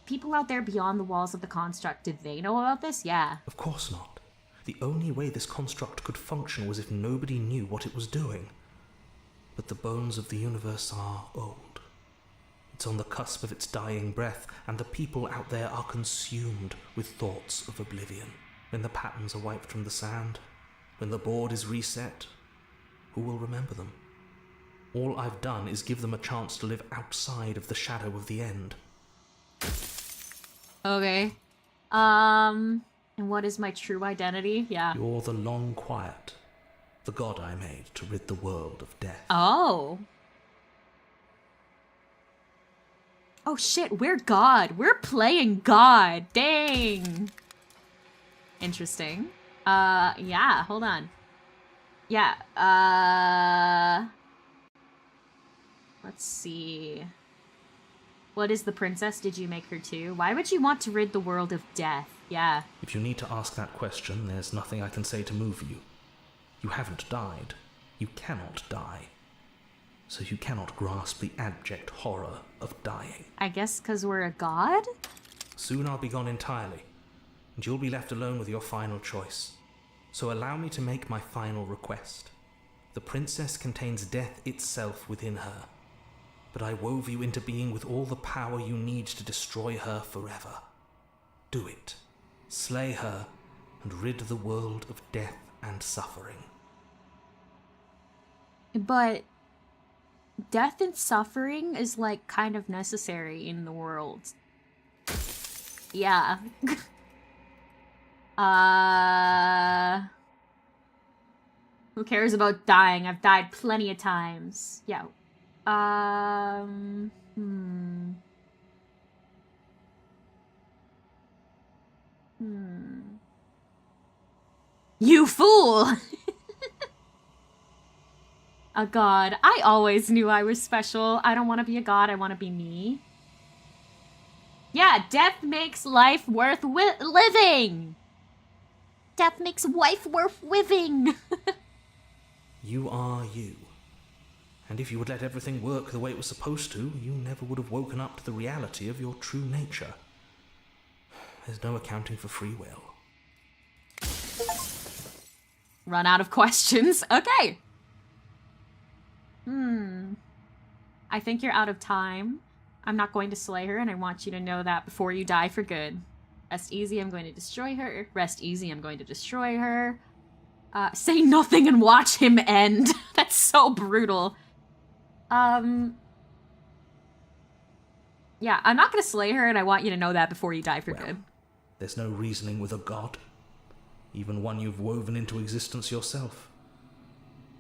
S1: People out there beyond the walls of the construct, did they know about this? Yeah.
S6: Of course not. The only way this construct could function was if nobody knew what it was doing. But the bones of the universe are old. It's on the cusp of its dying breath, and the people out there are consumed with thoughts of oblivion. When the patterns are wiped from the sand, when the board is reset, who will remember them? All I've done is give them a chance to live outside of the shadow of the end.
S1: Okay. And what is my true identity? Yeah.
S6: You're the long quiet, the god I made to rid the world of death.
S1: Oh. Oh shit, we're God. We're playing God. Dang. Interesting. Yeah, hold on. Yeah, let's see. What is the princess? Did you make her too? Why would you want to rid the world of death? Yeah.
S6: If you need to ask that question, there's nothing I can say to move you. You haven't died. You cannot die. So you cannot grasp the abject horror of dying.
S1: I guess because we're a god?
S6: Soon I'll be gone entirely, and you'll be left alone with your final choice. So allow me to make my final request. The princess contains death itself within her, but I wove you into being with all the power you need to destroy her forever. Do it. Slay her, and rid the world of death and suffering.
S1: But death and suffering is, like, kind of necessary in the world. Yeah. Who cares about dying? I've died plenty of times. Yeah. You fool! A god. I always knew I was special. I don't want to be a god, I want to be me. Yeah, death makes life worth living! Death makes life worth living!
S6: You are you. And if you would let everything work the way it was supposed to, you never would have woken up to the reality of your true nature. There's no accounting for free will.
S1: Run out of questions. Okay. I think you're out of time. I'm not going to slay her, and I want you to know that before you die for good. Rest easy, I'm going to destroy her. Rest easy, I'm going to destroy her. Say nothing and watch him end. That's so brutal. Yeah, I'm not gonna slay her, and I want you to know that before you die for good.
S6: There's no reasoning with a god, even one you've woven into existence yourself.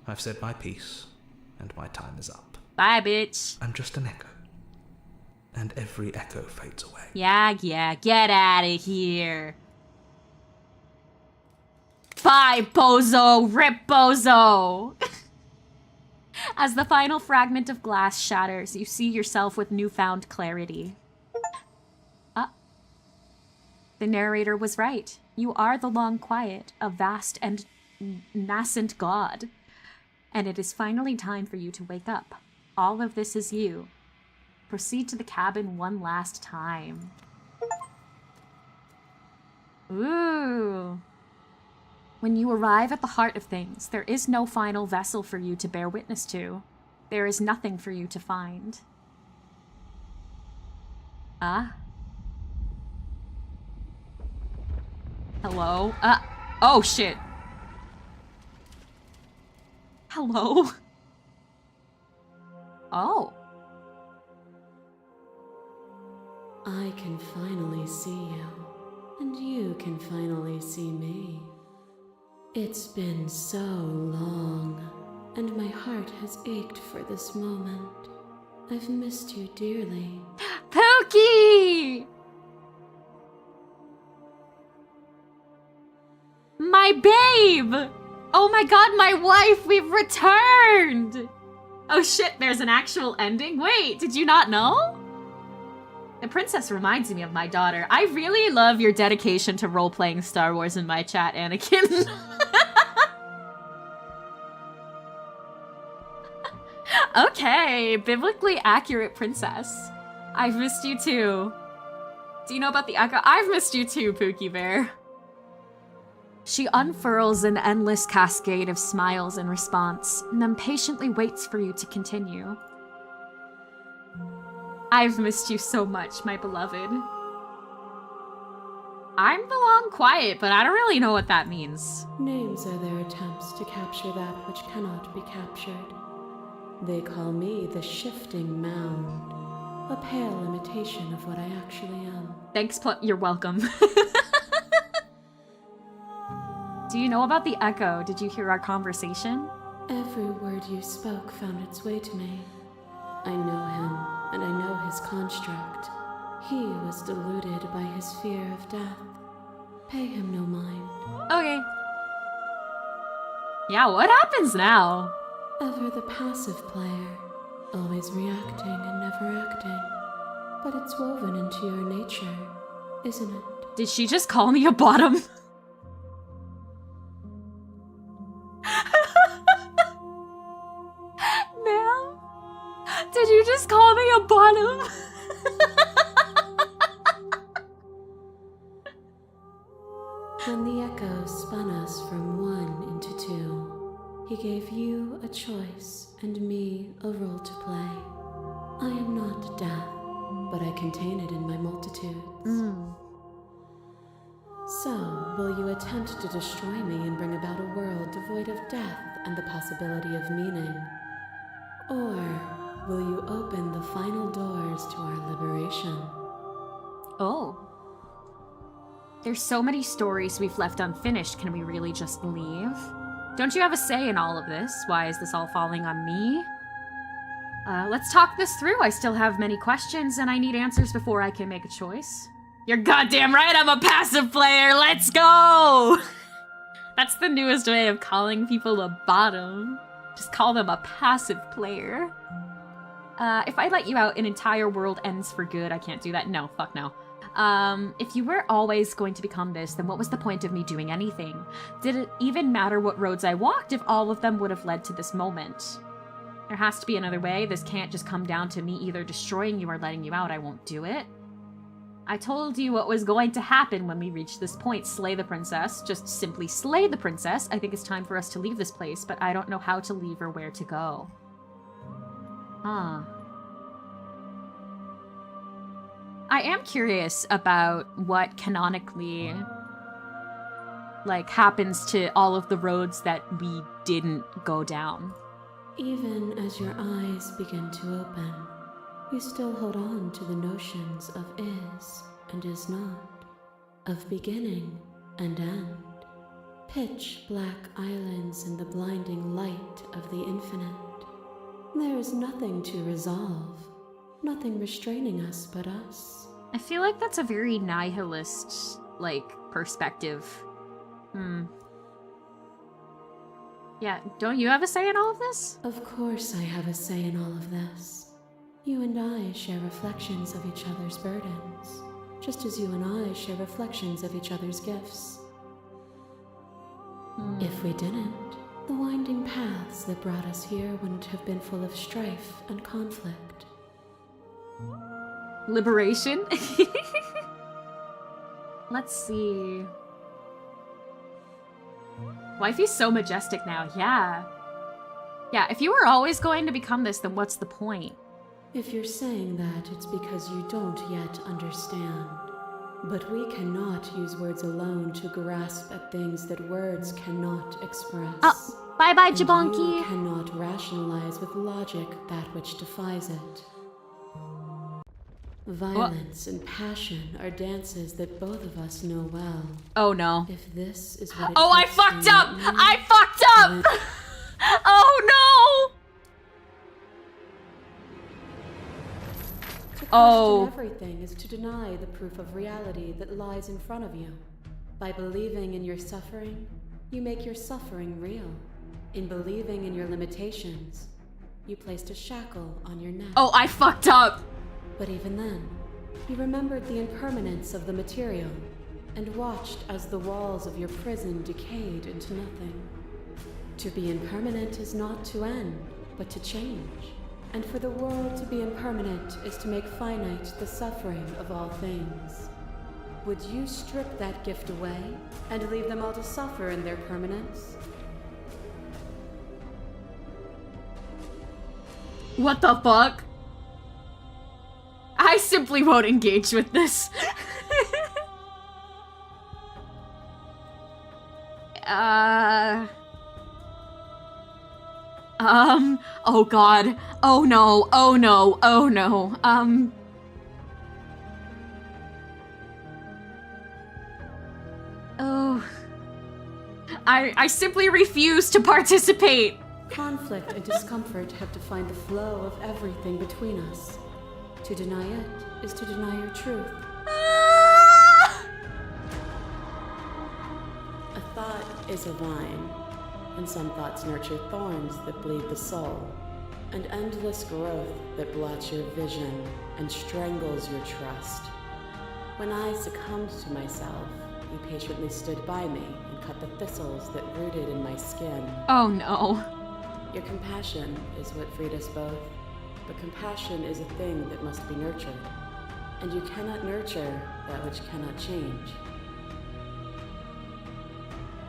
S6: I've said my piece, and my time is up.
S1: Bye, bitch.
S6: I'm just an echo, and every echo fades away.
S1: Yeah, get out of here. Bye, bozo! Rip, bozo! As the final fragment of glass shatters, you see yourself with newfound clarity. The narrator was right. You are the long quiet, a vast and nascent god. And it is finally time for you to wake up. All of this is you. Proceed to the cabin one last time. Ooh. When you arrive at the heart of things, there is no final vessel for you to bear witness to. There is nothing for you to find. Hello? Oh shit. Hello? Oh.
S3: I can finally see you, and you can finally see me. It's been so long, and my heart has ached for this moment. I've missed you dearly.
S1: Pookie! My babe! Oh my god, my wife, we've returned! Oh shit, there's an actual ending? Wait, did you not know? The princess reminds me of my daughter. I really love your dedication to role-playing Star Wars in my chat, Anakin. Okay, biblically accurate princess. I've missed you too. Do you know about the echo? I've missed you too, Pookie Bear. She unfurls an endless cascade of smiles in response, and then patiently waits for you to continue. I've missed you so much, my beloved. I'm the long quiet, but I don't really know what that means.
S3: Names are their attempts to capture that which cannot be captured. They call me the shifting mound, a pale imitation of what I actually am.
S1: Thanks, you're welcome. Do you know about the echo? Did you hear our conversation?
S3: Every word you spoke found its way to me. I know him, and I know his construct. He was deluded by his fear of death. Pay him no mind.
S1: Okay. Yeah, what happens now?
S3: Ever the passive player, always reacting and never acting. But it's woven into your nature, isn't it?
S1: Did she just call me a bottom? Ma'am? Did you just call me a bottom?
S3: When the echo spun us from one into two, he gave you a choice and me a role to play. I am not death, but I contain it in my multitudes. So, will you attempt to destroy me and bring about a world devoid of death and the possibility of meaning? Or will you open the final doors to our liberation?
S1: Oh. There's so many stories we've left unfinished. Can we really just leave? Don't you have a say in all of this? Why is this all falling on me? Let's talk this through. I still have many questions and I need answers before I can make a choice. You're goddamn right, I'm a passive player. Let's go! That's the newest way of calling people a bottom. Just call them a passive player. If I let you out, an entire world ends for good. I can't do that. No, fuck no. If you were always going to become this, then what was the point of me doing anything? Did it even matter what roads I walked if all of them would have led to this moment? There has to be another way. This can't just come down to me either destroying you or letting you out. I won't do it. I told you what was going to happen when we reached this point. Slay the princess. Just simply slay the princess. I think it's time for us to leave this place, but I don't know how to leave or where to go. Huh. I am curious about what canonically, like, happens to all of the roads that we didn't go down.
S3: Even as your eyes begin to open, you still hold on to the notions of is and is not, of beginning and end, pitch black islands in the blinding light of the infinite. There is nothing to resolve, nothing restraining us but us.
S1: I feel like that's a very nihilist, like, perspective. Yeah, don't you have a say in all of this?
S3: Of course I have a say in all of this. You and I share reflections of each other's burdens, just as you and I share reflections of each other's gifts. If we didn't, the winding paths that brought us here wouldn't have been full of strife and conflict.
S1: Liberation? Let's see. Wifey's so majestic now, yeah. Yeah, if you were always going to become this, then what's the point?
S3: If you're saying that, it's because you don't yet understand. But we cannot use words alone to grasp at things that words cannot express.
S1: Oh, bye-bye,
S3: And you
S1: Jabonki.
S3: cannot rationalize with logic that which defies it. Violence and passion are dances that both of us know well.
S1: Oh no.
S3: If this is what it
S1: Oh, I
S3: takes to
S1: fucked up!
S3: unite me,
S1: I fucked up! Oh
S3: to question
S1: Oh.
S3: everything is to deny the proof of reality that lies in front of you. By believing in your suffering, you make your suffering real. In believing in your limitations, you placed a shackle on your neck.
S1: no! Oh, I fucked up!
S3: But even then, you remembered the impermanence of the material and watched as the walls of your prison decayed into nothing. To be impermanent is not to end, but to change. And for the world to be impermanent is to make finite the suffering of all things. Would you strip that gift away and leave them all to suffer in their permanence?
S1: What the fuck? I simply won't engage with this. Oh god. Oh no, oh no, oh no. Oh. I simply refuse to participate.
S3: Conflict and discomfort have defined the flow of everything between us. To deny it is to deny your truth.
S1: Ah!
S7: A thought is a vine, and some thoughts nurture thorns that bleed the soul, and endless growth that blots your vision and strangles your trust. When I succumbed to myself, you patiently stood by me and cut the thistles that rooted in my skin.
S1: Oh no.
S7: Your compassion is what freed us both, but compassion is a thing that must be nurtured, and you cannot nurture that which cannot change.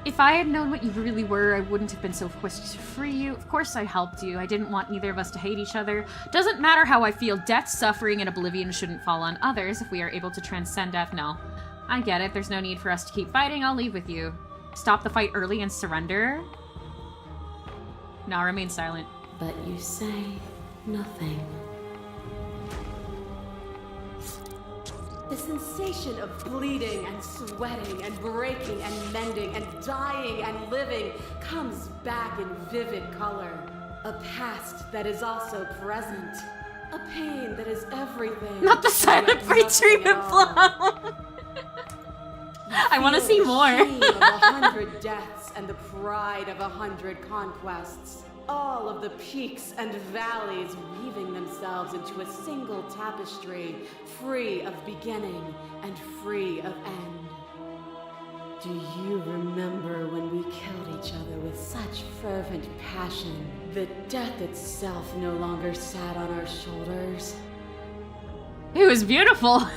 S1: If I had known what you really were, I wouldn't have been so quick to free you. Of course I helped you. I didn't want either of us to hate each other. Doesn't matter how I feel. Death, suffering, and oblivion shouldn't fall on others if we are able to transcend death. No. I get it. There's no need for us to keep fighting. I'll leave with you. Stop the fight early and surrender? No, remain silent.
S3: But you say nothing.
S8: The sensation of bleeding and sweating and breaking and mending and dying and living comes back in vivid color. A past that is also present. A pain that is everything.
S1: Not the silent free treatment flow! I want to see more.
S8: The shame of 100 deaths and the pride of 100 conquests. All of the peaks and valleys weaving themselves into a single tapestry, free of beginning and free of end. Do you remember when we killed each other with such fervent passion that death itself no longer sat on our shoulders?
S1: It was beautiful.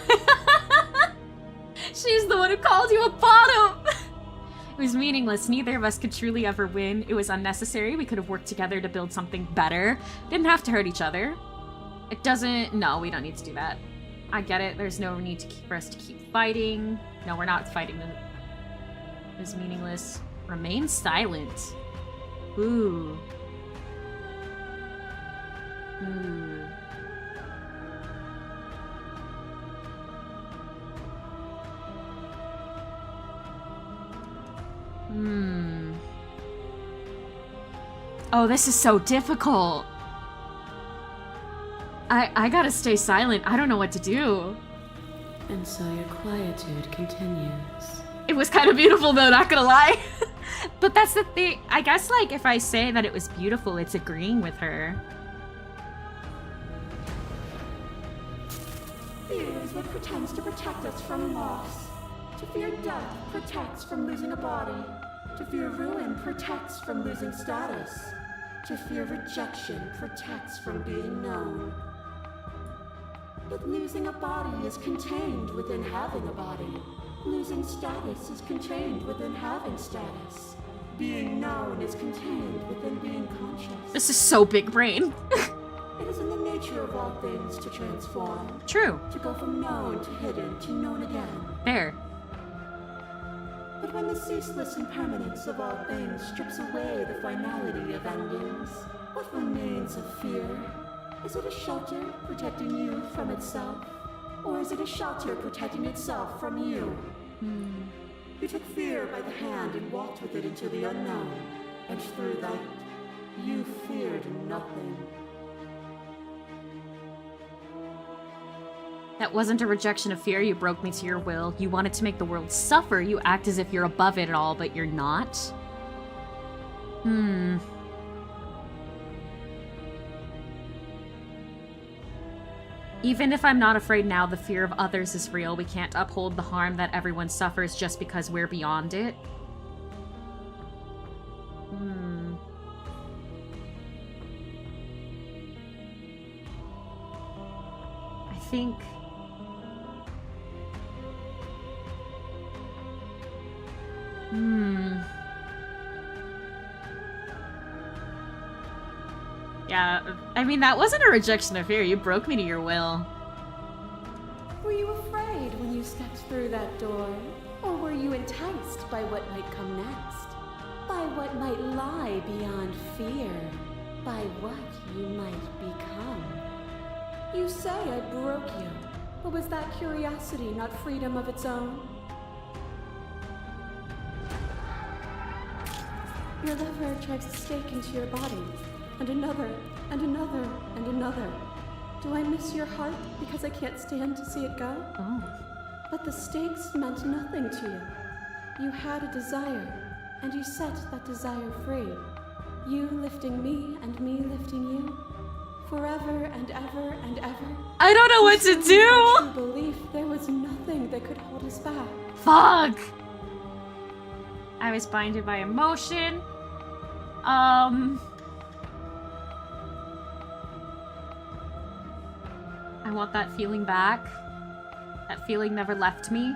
S1: She's the one who called you a bottom. It was meaningless. Neither of us could truly ever win. It was unnecessary. We could have worked together to build something better. Didn't have to hurt each other. It doesn't... No, we don't need to do that. I get it. There's no need for us to keep fighting. No, we're not fighting. It was meaningless. Remain silent. Ooh. Ooh. Oh, this is so difficult. I gotta stay silent. I don't know what to do.
S3: And so your quietude continues.
S1: It was kind of beautiful though, not gonna lie. But that's the thing. I guess, like, if I say that it was beautiful, it's agreeing with her.
S8: Fear is what pretends to protect us from loss. To fear death protects from losing a body. To fear ruin protects from losing status. To fear rejection protects from being known. But losing a body is contained within having a body. Losing status is contained within having status. Being known is contained within being conscious.
S1: This is so big brain.
S8: It is in the nature of all things to transform.
S1: True.
S8: To go from known to hidden to known again.
S1: Fair.
S8: But when the ceaseless impermanence of all things strips away the finality of endings, what remains of fear? Is it a shelter protecting you from itself? Or is it a shelter protecting itself from you? You took fear by the hand and walked with it into the unknown, and through that, you feared nothing.
S1: That wasn't a rejection of fear. You broke me to your will. You wanted to make the world suffer. You act as if you're above it all, but you're not. Even if I'm not afraid now, the fear of others is real. We can't uphold the harm that everyone suffers just because we're beyond it. I think... Yeah, I mean, that wasn't a rejection of fear. You broke me to your will.
S7: Were you afraid when you stepped through that door? Or were you enticed by what might come next? By what might lie beyond fear? By what you might become? You say I broke you, but was that curiosity not freedom of its own? Your lover drives a stake into your body, and another, and another, and another. Do I miss your heart because I can't stand to see it go?
S1: Oh.
S7: But the stakes meant nothing to you. You had a desire, and you set that desire free. You lifting me and me lifting you. Forever and ever and ever.
S1: I don't know what to do!
S7: True belief there was nothing that could hold us back.
S1: Fuck! I was binded by emotion. I want that feeling back. That feeling never left me.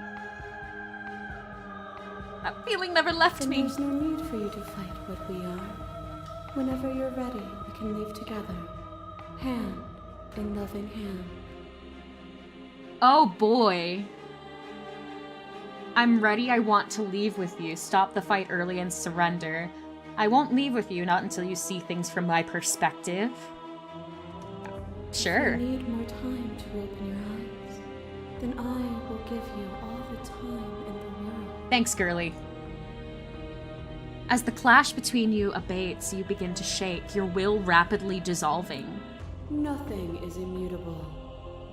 S1: That feeling never left
S7: And
S1: me.
S7: there's no need for you to fight what we are. Whenever you're ready, we can leave together. Hand in loving hand.
S1: Oh boy. I'm ready. I want to leave with you. Stop the fight early and surrender. I won't leave with you, not until you see things from my perspective. Sure.
S7: If you need more time to open your eyes, then I will give you all the time in the world.
S1: Thanks, girly. As the clash between you abates, you begin to shake, your will rapidly dissolving.
S7: Nothing is immutable.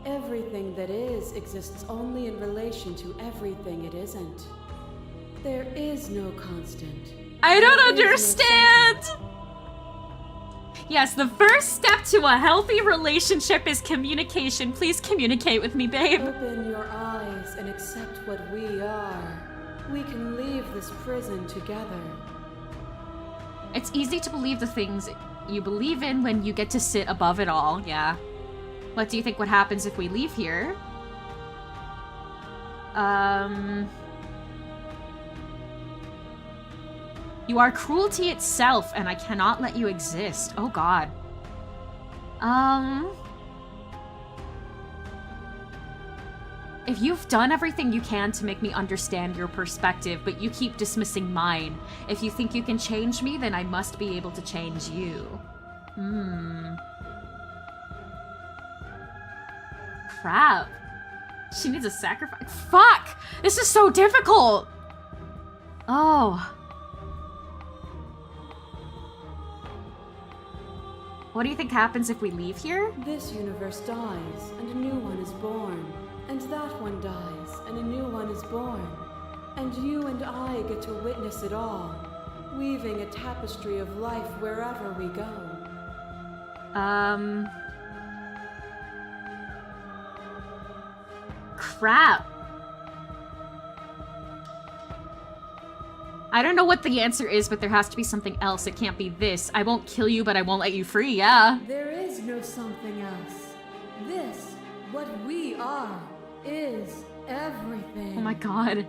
S7: Everything that is exists only in relation to everything it isn't. There is no constant.
S1: I don't
S7: There is no
S1: understand!
S7: something.
S1: Yes, the first step to a healthy relationship is communication. Please communicate with me, babe.
S7: Open your eyes and accept what we are. We can leave this prison together.
S1: It's easy to believe the things you believe in when you get to sit above it all, yeah. What do you think what happens if we leave here? You are cruelty itself, and I cannot let you exist. Oh god. If you've done everything you can to make me understand your perspective, but you keep dismissing mine, if you think you can change me, then I must be able to change you. Crap. She needs a sacrifice. Fuck! This is so difficult! Oh. What do you think happens if we leave here?
S7: This universe dies, and a new one is born. And that one dies, and a new one is born. And you and I get to witness it all, weaving a tapestry of life wherever we go.
S1: Crap. I don't know what the answer is, but there has to be something else. It can't be this. I won't kill you, but I won't let you free, yeah.
S7: There is no something else. This, what we are, is everything.
S1: Oh my god.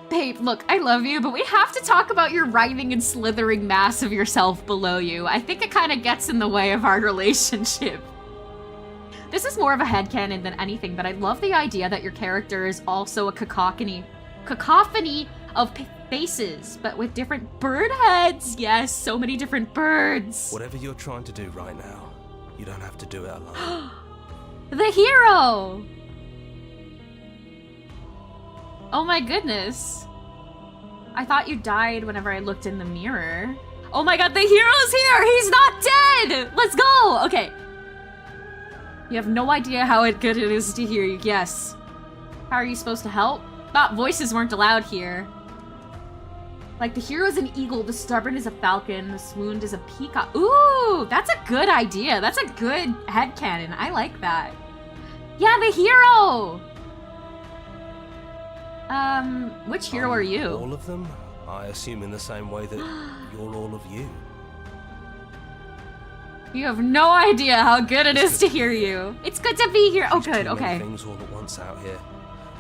S1: Babe, look, I love you, but we have to talk about your writhing and slithering mass of yourself below you. I think it kind of gets in the way of our relationship. This is more of a headcanon than anything, but I love the idea that your character is also a cacophony of faces, but with different bird heads. Yes, so many different birds.
S6: Whatever you're trying to do right now, you don't have to do it alone.
S1: The hero! Oh my goodness. I thought you died whenever I looked in the mirror. Oh my god, the hero's here! He's not dead! Let's go! Okay. You have no idea how good it is to hear you. Yes. How are you supposed to help? Thought voices weren't allowed here. Like, the hero's an eagle, the stubborn is a falcon, the swooned is a peacock. Ooh, that's a good idea. That's a good headcanon. I like that. Yeah, the hero! Which hero are you?
S6: All of them? I assume in the same way that you're all of you.
S1: You have no idea how good it is to hear you. It's good to be here. Oh, good,
S6: Too many
S1: okay.
S6: things all at once out here.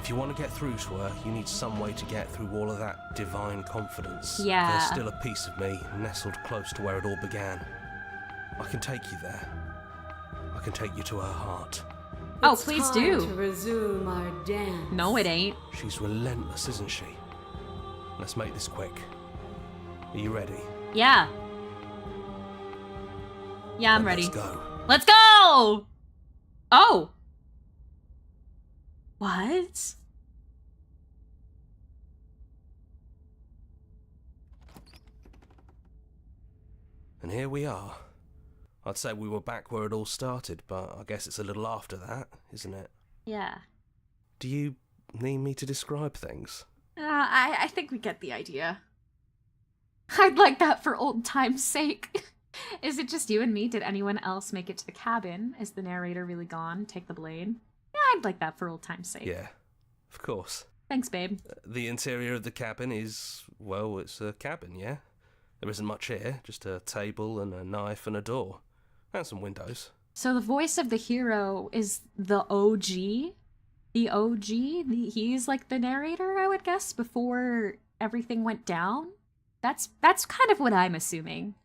S6: If you want to get through to her, you need some way to get through all of that divine confidence.
S1: Yeah.
S6: There's still a piece of me nestled close to where it all began. I can take you there. I can take you to her heart.
S1: Oh,
S7: It's
S1: please
S7: time
S1: do.
S7: to resume our dance.
S1: No, it ain't.
S6: She's relentless, isn't she? Let's make this quick. Are you ready?
S1: Yeah. Yeah, I'm
S6: Then
S1: ready.
S6: Let's go.
S1: Let's go! Oh. What?
S6: And here we are. I'd say we were back where it all started, but I guess it's a little after that, isn't it?
S1: Yeah.
S6: Do you need me to describe things?
S1: I think we get the idea. I'd like that for old time's sake. Is it just you and me? Did anyone else make it to the cabin? Is the narrator really gone? Take the blade? Yeah, I'd like that for old time's sake.
S6: Yeah, of course.
S1: Thanks, babe.
S6: The interior of the cabin is, well, it's a cabin, yeah? There isn't much here, just a table and a knife and a door. And some windows.
S1: So the voice of the hero is the OG? The OG? He's like the narrator, I would guess, before everything went down? That's kind of what I'm assuming.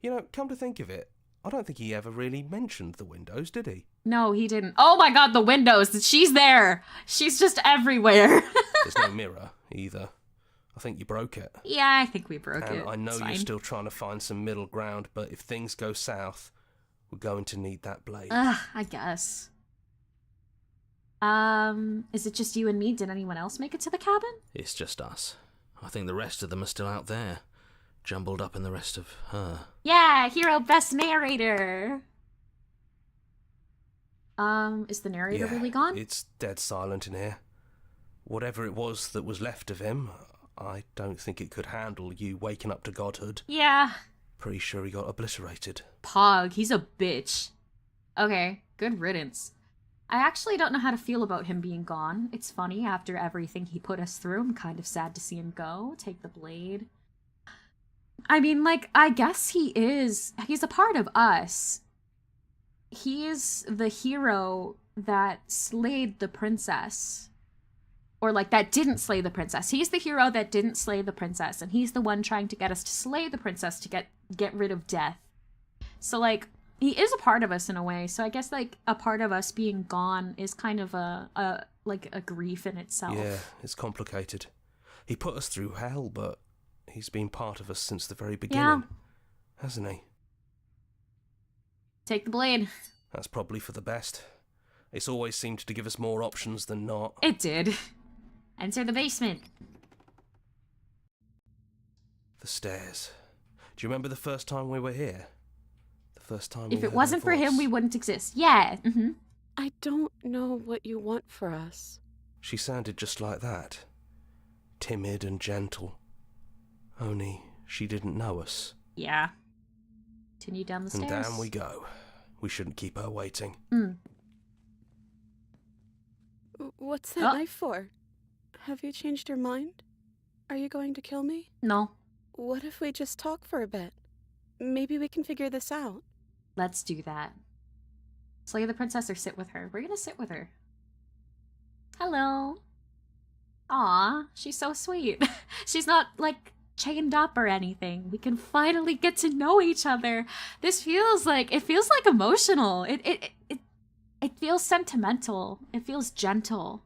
S6: You know, come to think of it, I don't think he ever really mentioned the windows, did he?
S1: No, he didn't. Oh my god, the windows! She's there! She's just everywhere!
S6: There's no mirror, either. I think you broke it.
S1: Yeah, I think we broke it.
S6: And I know
S1: It's
S6: you're
S1: fine.
S6: still trying to find some middle ground, but if things go south, we're going to need that blade.
S1: I guess. Is it just you and me? Did anyone else make it to the cabin?
S6: It's just us. I think the rest of them are still out there, jumbled up in the rest of her.
S1: Yeah, hero best narrator! Is the narrator
S6: Yeah,
S1: really gone?
S6: It's dead silent in here. Whatever it was that was left of him, I don't think it could handle you waking up to godhood.
S1: Yeah.
S6: Pretty sure he got obliterated.
S1: Pog, he's a bitch. Okay, good riddance. I actually don't know how to feel about him being gone. It's funny, after everything he put us through, I'm kind of sad to see him go. Take the blade. I mean, like, I guess he's a part of us. He's the hero that slayed the princess. Or, like, that didn't slay the princess. He's the hero that didn't slay the princess, and he's the one trying to get us to slay the princess to get rid of death. So, like, he is a part of us in a way. So I guess, like, a part of us being gone is kind of a grief in itself.
S6: Yeah, it's complicated. He put us through hell, but he's been part of us since the very beginning, hasn't he?
S1: Take the blade.
S6: That's probably for the best. It's always seemed to give us more options than not.
S1: It did. Enter the basement.
S6: The stairs. Do you remember the first time we were here? The first time
S1: If
S6: you
S1: it
S6: heard
S1: wasn't
S6: her
S1: for him,
S6: voice?
S1: we wouldn't exist. Yeah. Mm-hmm.
S7: I don't know what you want for us.
S6: She sounded just like that. Timid and gentle. Only she didn't know us.
S1: Yeah. Continue down the
S6: And
S1: stairs.
S6: down we go. We shouldn't keep her waiting.
S7: What's that
S1: Oh.
S7: knife for? Have you changed your mind? Are you going to kill me?
S1: No.
S7: What if we just talk for a bit? Maybe we can figure this out.
S1: Let's do that. Slay the princess or sit with her. We're gonna sit with her. Hello. Aw, she's so sweet. She's not, like, chained up or anything. We can finally get to know each other. This feels like, it feels like emotional. It feels sentimental. It feels gentle.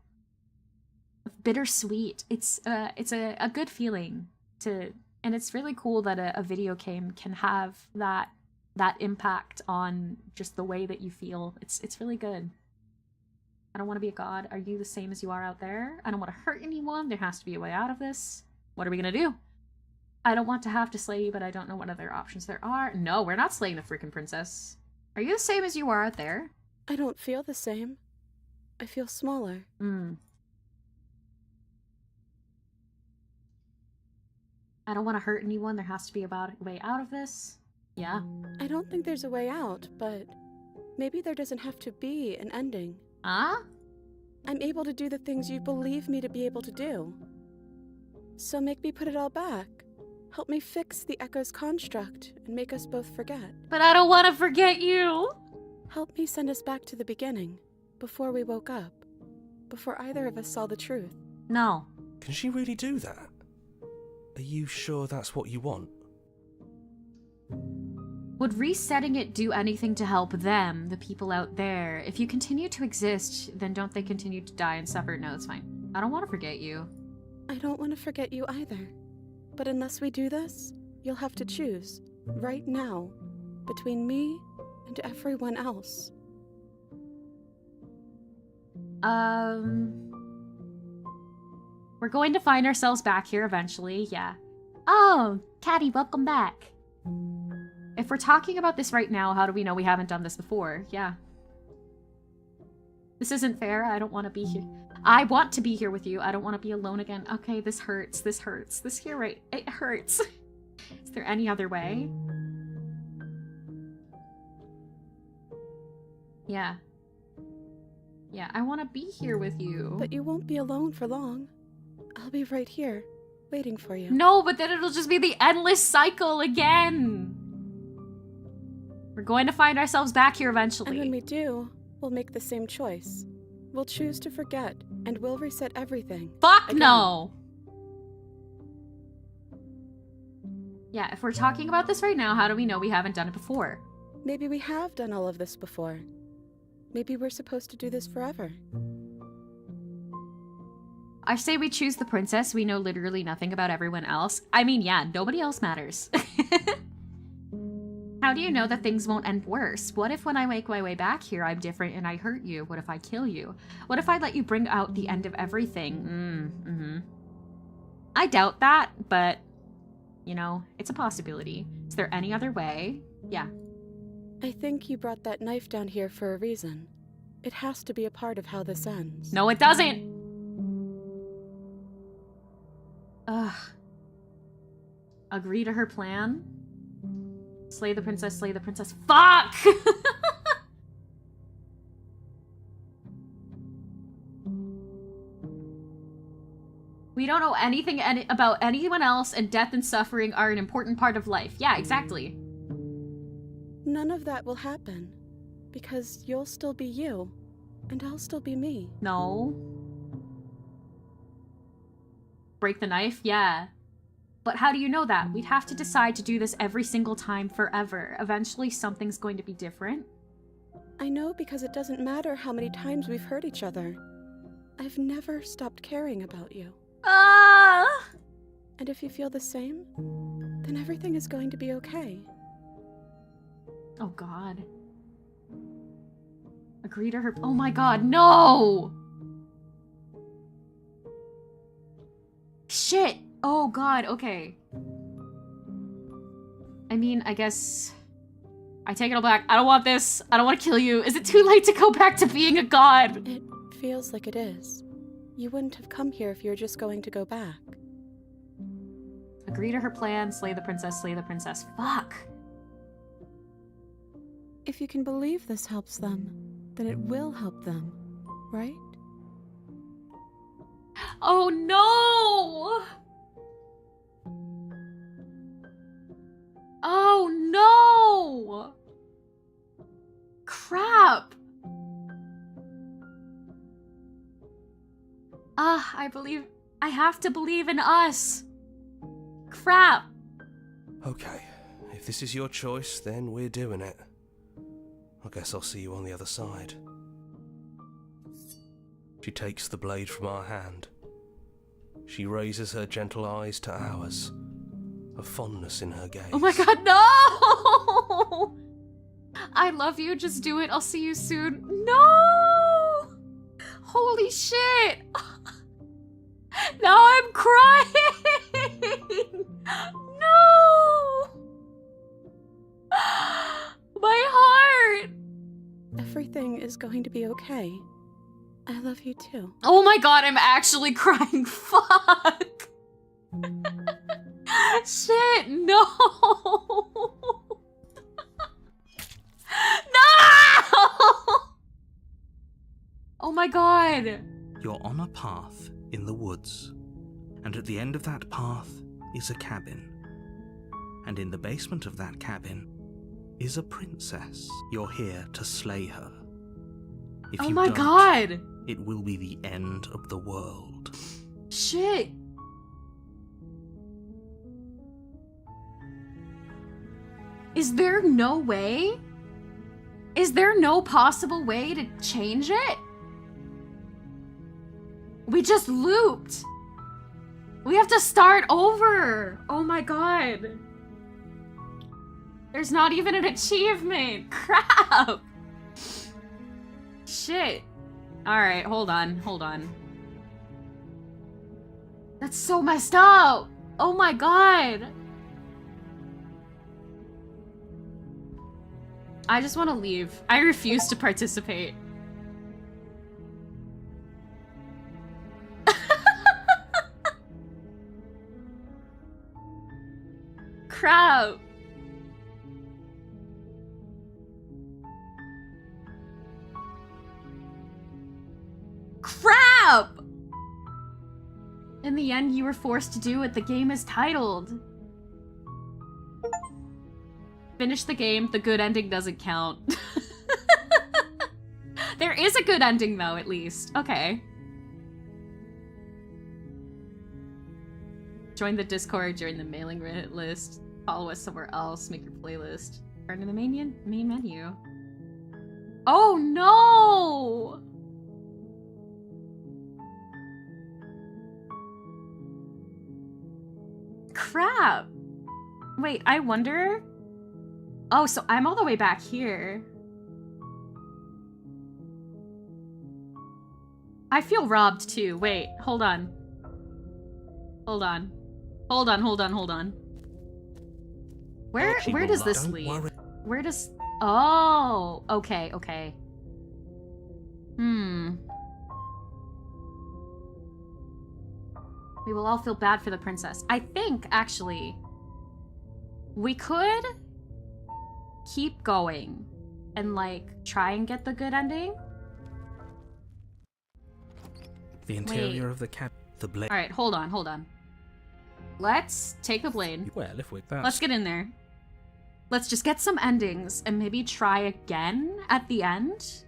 S1: Bittersweet. It's a good feeling to, and it's really cool that a video game can have that impact on just the way that you feel. It's really good. I don't want to be a god. Are you the same as you are out there? I don't want to hurt anyone. There has to be a way out of this. What are we gonna do? I don't want to have to slay you, but I don't know what other options there are. No, we're not slaying the freaking princess. Are you the same as you are out there?
S7: I don't feel the same. I feel smaller.
S1: I don't want to hurt anyone. There has to be a way out of this. Yeah.
S7: I don't think there's a way out, but maybe there doesn't have to be an ending.
S1: Huh?
S7: I'm able to do the things you believe me to be able to do. So make me put it all back. Help me fix the Echo's construct and make us both forget.
S1: But I don't want to forget you.
S7: Help me send us back to the beginning, before we woke up, before either of us saw the truth.
S1: No.
S6: Can she really do that? Are you sure that's what you want?
S1: Would resetting it do anything to help them, the people out there? If you continue to exist, then don't they continue to die and suffer? No, it's fine. I don't want to forget you.
S7: I don't want to forget you either. But unless we do this, you'll have to choose, right now, between me and everyone else.
S1: We're going to find ourselves back here eventually, yeah. Oh, Caddy, welcome back. If we're talking about this right now, how do we know we haven't done this before? Yeah. This isn't fair. I don't want to be here. I want to be here with you. I don't want to be alone again. Okay, this hurts. This hurts. This here, right? It hurts. Is there any other way? Yeah. Yeah, I want to be here with you.
S7: But you won't be alone for long. I'll be right here, waiting for you.
S1: No, but then it'll just be the endless cycle again. We're going to find ourselves back here eventually.
S7: And when we do, we'll make the same choice. We'll choose to forget, and we'll reset everything.
S1: Fuck
S7: again.
S1: no! Yeah, if we're talking about this right now, how do we know we haven't done it before?
S7: Maybe we have done all of this before. Maybe we're supposed to do this forever.
S1: I say we choose the princess. We know literally nothing about everyone else. I mean, yeah, nobody else matters. How do you know that things won't end worse? What if when I make my way back here, I'm different and I hurt you? What if I kill you? What if I let you bring out the end of everything? I doubt that, but, you know, it's a possibility. Is there any other way? Yeah.
S7: I think you brought that knife down here for a reason. It has to be a part of how this ends.
S1: No, it doesn't! Ugh. Agree to her plan? Slay the princess, slay the princess. Fuck! We don't know anything about anyone else, and death and suffering are an important part of life. Yeah, exactly.
S7: None of that will happen, because you'll still be you, and I'll still be me.
S1: No. Break the knife? Yeah. But how do you know that? We'd have to decide to do this every single time forever. Eventually, something's going to be different.
S7: I know because it doesn't matter how many times we've hurt each other. I've never stopped caring about you.
S1: Ah!
S7: And if you feel the same, then everything is going to be okay.
S1: Oh, God. Agree to her... Oh, my God, no! Shit! Oh, God, okay. I mean, I guess... I take it all back. I don't want this. I don't want to kill you. Is it too late to go back to being a god?
S7: It feels like it is. You wouldn't have come here if you were just going to go back.
S1: Agree to her plan. Slay the princess. Slay the princess. Fuck.
S7: If you can believe this helps them, then it will help them, right?
S1: Oh, no! Oh, no! Crap! I believe... I have to believe in us! Crap!
S6: Okay, if this is your choice, then we're doing it. I guess I'll see you on the other side. She takes the blade from our hand. She raises her gentle eyes to ours, a fondness in her gaze.
S1: Oh my god, no! I love you, just do it, I'll see you soon. No! Holy shit! Now I'm crying! No! My heart!
S7: Everything is going to be okay. I love you too.
S1: Oh my god, I'm actually crying. Fuck! Shit, no! No! Oh my god.
S2: You're on a path in the woods, and at the end of that path is a cabin. And in the basement of that cabin is a princess. You're here to slay her. If
S1: Oh
S2: you
S1: my
S2: don't,
S1: god.
S2: it will be the end of the world.
S1: Shit. Is there no way? Is there no possible way to change it? We just looped. We have to start over. Oh my god. There's not even an achievement. Crap. Shit. Alright, hold on, hold on. That's so messed up. Oh my god. I just want to leave. I refuse to participate. Crap. Crap! In the end, you were forced to do what the game is titled. Finish the game, the good ending doesn't count. There is a good ending though, at least. Okay. Join the Discord, join the mailing list, follow us somewhere else, make your playlist. Turn to the main menu. Oh no! Crap. Wait, I wonder... Oh, so I'm all the way back here. I feel robbed too. Wait, hold on. Hold on. Hold on, hold on, hold on. Where does this lead? Where does... Oh, okay, okay. We will all feel bad for the princess. I think, actually, we could keep going and, like, try and get the good ending.
S6: The interior of the cabin. The blade.
S1: Alright, hold on, hold on. Let's take the blade.
S6: Well, if we're that.
S1: Let's get in there. Let's just get some endings and maybe try again at the end.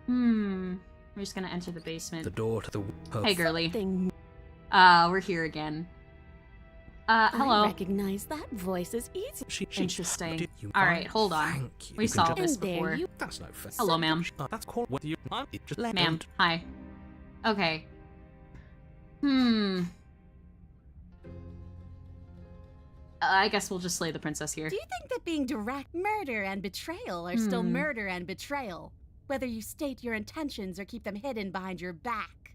S1: We're just gonna enter the basement.
S6: The door to the.
S1: Hey, girly. We're here again. Hello.
S5: I recognize that voice as easy.
S1: Interesting. Alright, hold on. We saw this before.
S6: That's no fair.
S1: Hello, ma'am.
S6: That's called what you. Just
S1: Ma'am, hi. Okay. I guess we'll just slay the princess here.
S5: Do you think that being direct murder and betrayal are still murder and betrayal? Whether you state your intentions or keep them hidden behind your back?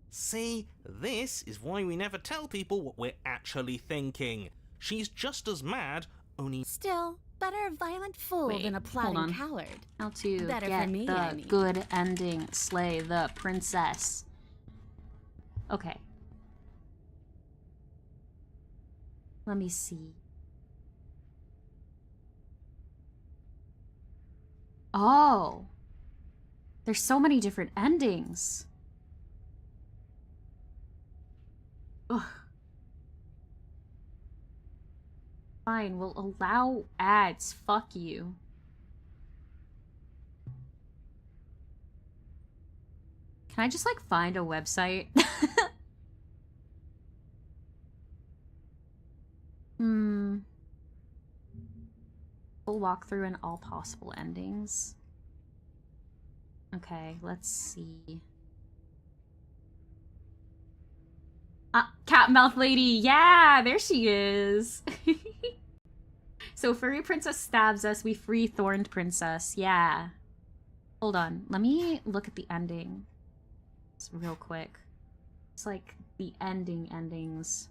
S2: See, this is why we never tell people what we're actually thinking. She's just as mad, only...
S5: Still, better a violent fool
S1: Wait,
S5: than a plotting
S1: hold on.
S5: coward.
S1: How to
S5: Better
S1: get
S5: for me,
S1: the
S5: I mean.
S1: good ending, slay the princess. Okay. Let me see. Oh. There's so many different endings. Ugh. Fine, we'll allow ads. Fuck you. Can I just, like, find a website? Full walkthrough and all possible endings. Okay, let's see. Cat mouth lady. Yeah, there she is. So furry princess stabs us. We free thorned princess. Yeah. Hold on. Let me look at the ending. Just real quick. It's like the endings.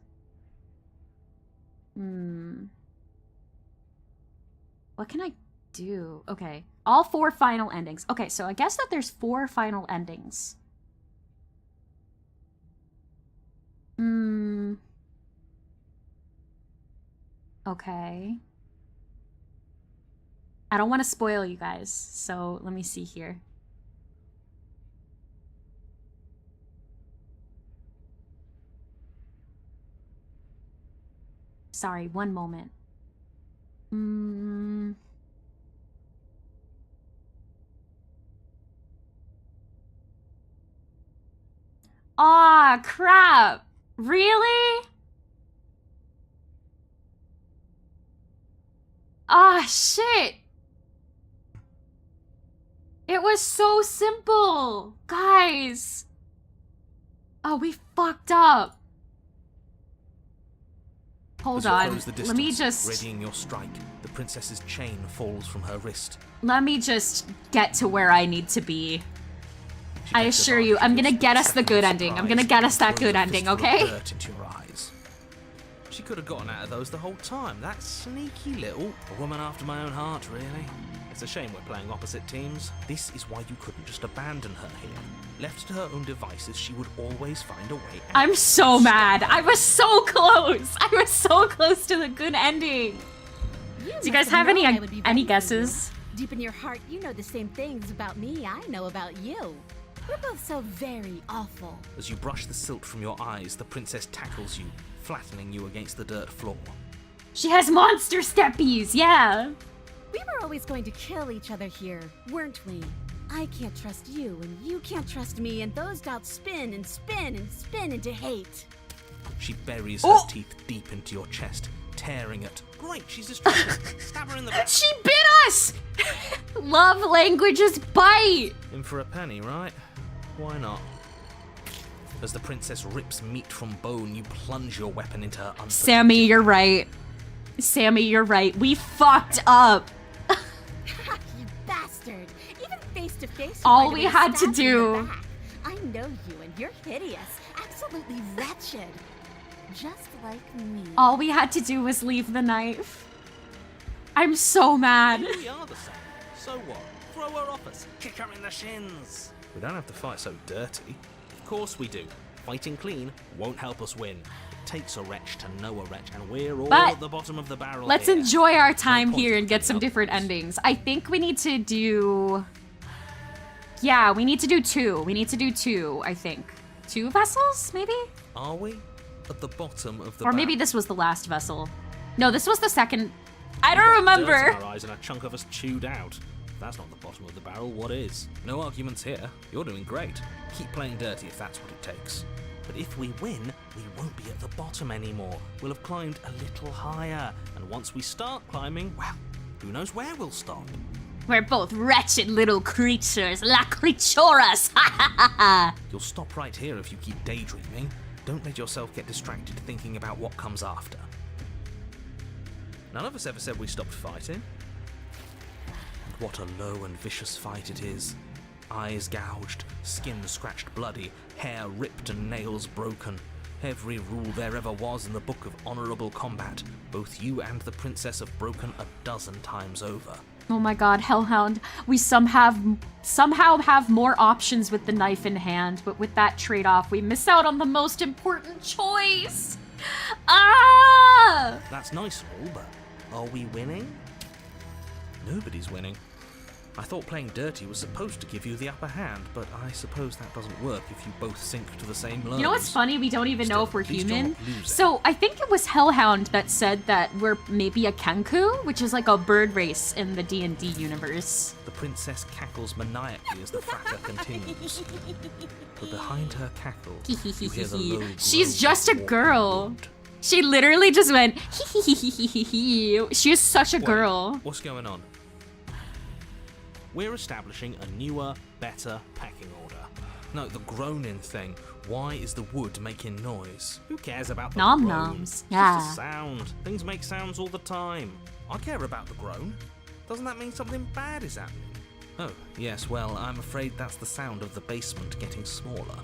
S1: What can I do? Okay. All 4 final endings. Okay, so I guess that there's 4 final endings. Okay. I don't want to spoil you guys, so let me see here. Sorry, one moment. Aw, crap. Really? Ah, shit. It was so simple. Guys. Oh, we fucked up. Hold on. Let me just...
S6: Readying your strike, the princess's chain falls from her wrist.
S1: Let me just get to where I need to be. I assure you, I'm gonna get us the good ending. I'm gonna get us that good ending, okay?
S6: Dirt into your eyes. She could have gotten out of those the whole time. That sneaky little... A woman after my own heart, really. It's a shame we're playing opposite teams. This is why you couldn't just abandon her here. Left to her own devices, she would always find a way out.
S1: I'm so mad. I was so close. I was so close to the good ending. Do you guys have any guesses?
S5: Deep in your heart, you know the same things about me I know about you. We're both so very awful.
S6: As you brush the silt from your eyes, the princess tackles you, flattening you against the dirt floor.
S1: She has monster steppies, yeah.
S5: We were always going to kill each other here, weren't we? I can't trust you, and you can't trust me, and those doubts spin and spin and spin into hate.
S6: She buries her teeth deep into your chest, tearing it. Great, she's distracted. Stab her in the back.
S1: She bit us! Love languages bite!
S6: In for a penny, right? Why not? As the princess rips meat from bone, you plunge your weapon into her unprotected.
S1: Sammy, you're right. Sammy, you're right. We fucked up.
S5: You bastard! Even face to face.
S1: All we had to do.
S5: I know you, and you're hideous, absolutely wretched, just like me.
S1: All we had to do was leave the knife. I'm so mad.
S6: We are the same. So what? Throw her off us. Kick her in the shins. We don't have to fight so dirty. Of course we do. Fighting clean won't help us win. It takes a wretch to know a wretch, and we're all at the bottom of the barrel.
S1: Let's enjoy our time here and get some different endings. I think we need to do... Yeah, we need to do 2. We need to do 2, I think. 2 vessels, maybe?
S6: Are we? At the bottom of the
S1: Or maybe this was the last vessel. No, this was the second... I don't remember.
S6: Dirt in our eyes and a chunk of us chewed out. If that's not the bottom of the barrel, what is? No arguments here. You're doing great. Keep playing dirty if that's what it takes. But if we win, we won't be at the bottom anymore. We'll have climbed a little higher. And once we start climbing, well, who knows where we'll stop?
S1: We're both wretched little creatures. La creaturas. Ha ha ha ha.
S6: You'll stop right here if you keep daydreaming. Don't let yourself get distracted thinking about what comes after. None of us ever said we stopped fighting. And what a low and vicious fight it is. Eyes gouged, skin scratched bloody, hair ripped and nails broken. Every rule there ever was in the book of honourable combat. Both you and the princess have broken a dozen times over.
S1: Oh my god, Hellhound. We somehow have more options with the knife in hand, but with that trade-off, we miss out on the most important choice. Ah!
S6: That's nice and all, but are we winning? Nobody's winning. I thought playing dirty was supposed to give you the upper hand, but I suppose that doesn't work if you both sink to the same lows.
S1: You know what's funny? We don't even know if we're human. So I think it was Hellhound that said that we're maybe a Kenku, which is like a bird race in the D&D universe.
S6: The princess cackles maniacally as the fracas continues. But behind her cackle, you hear the low
S1: She's just a girl. She literally just went hee. She is such a girl.
S6: What's going on? We're establishing a newer, better pecking order. No, the groaning thing. Why is the wood making noise? Who cares about the
S1: Nom
S6: groan?
S1: noms.
S6: It's
S1: Yeah.
S6: just a sound. Things make sounds all the time. I care about the groan. Doesn't that mean something bad is happening? Oh, yes, well, I'm afraid that's the sound of the basement getting smaller.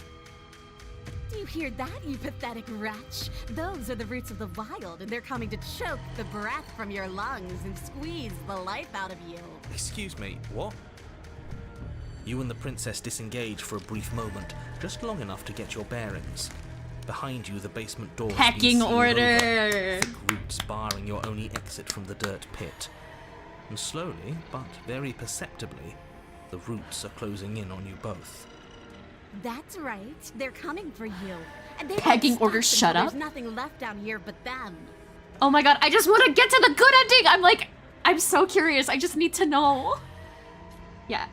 S5: Do you hear that, you pathetic wretch? Those are the roots of the wild, and they're coming to choke the breath from your lungs and squeeze the life out of you.
S6: Excuse me, what? You and the princess disengage for a brief moment, just long enough to get your bearings. Behind you, the basement door
S1: Pecking order.
S6: thick roots barring your only exit from the dirt pit. And slowly, but very perceptibly, the roots are closing in on you both.
S5: That's right. They're coming for you. And they
S1: Pecking
S5: won't
S1: order,
S5: stop
S1: shut
S5: until
S1: up.
S5: There's nothing left down here but them.
S1: Oh my god, I just want to get to the good ending! I'm so curious, I just need to know. Yeah.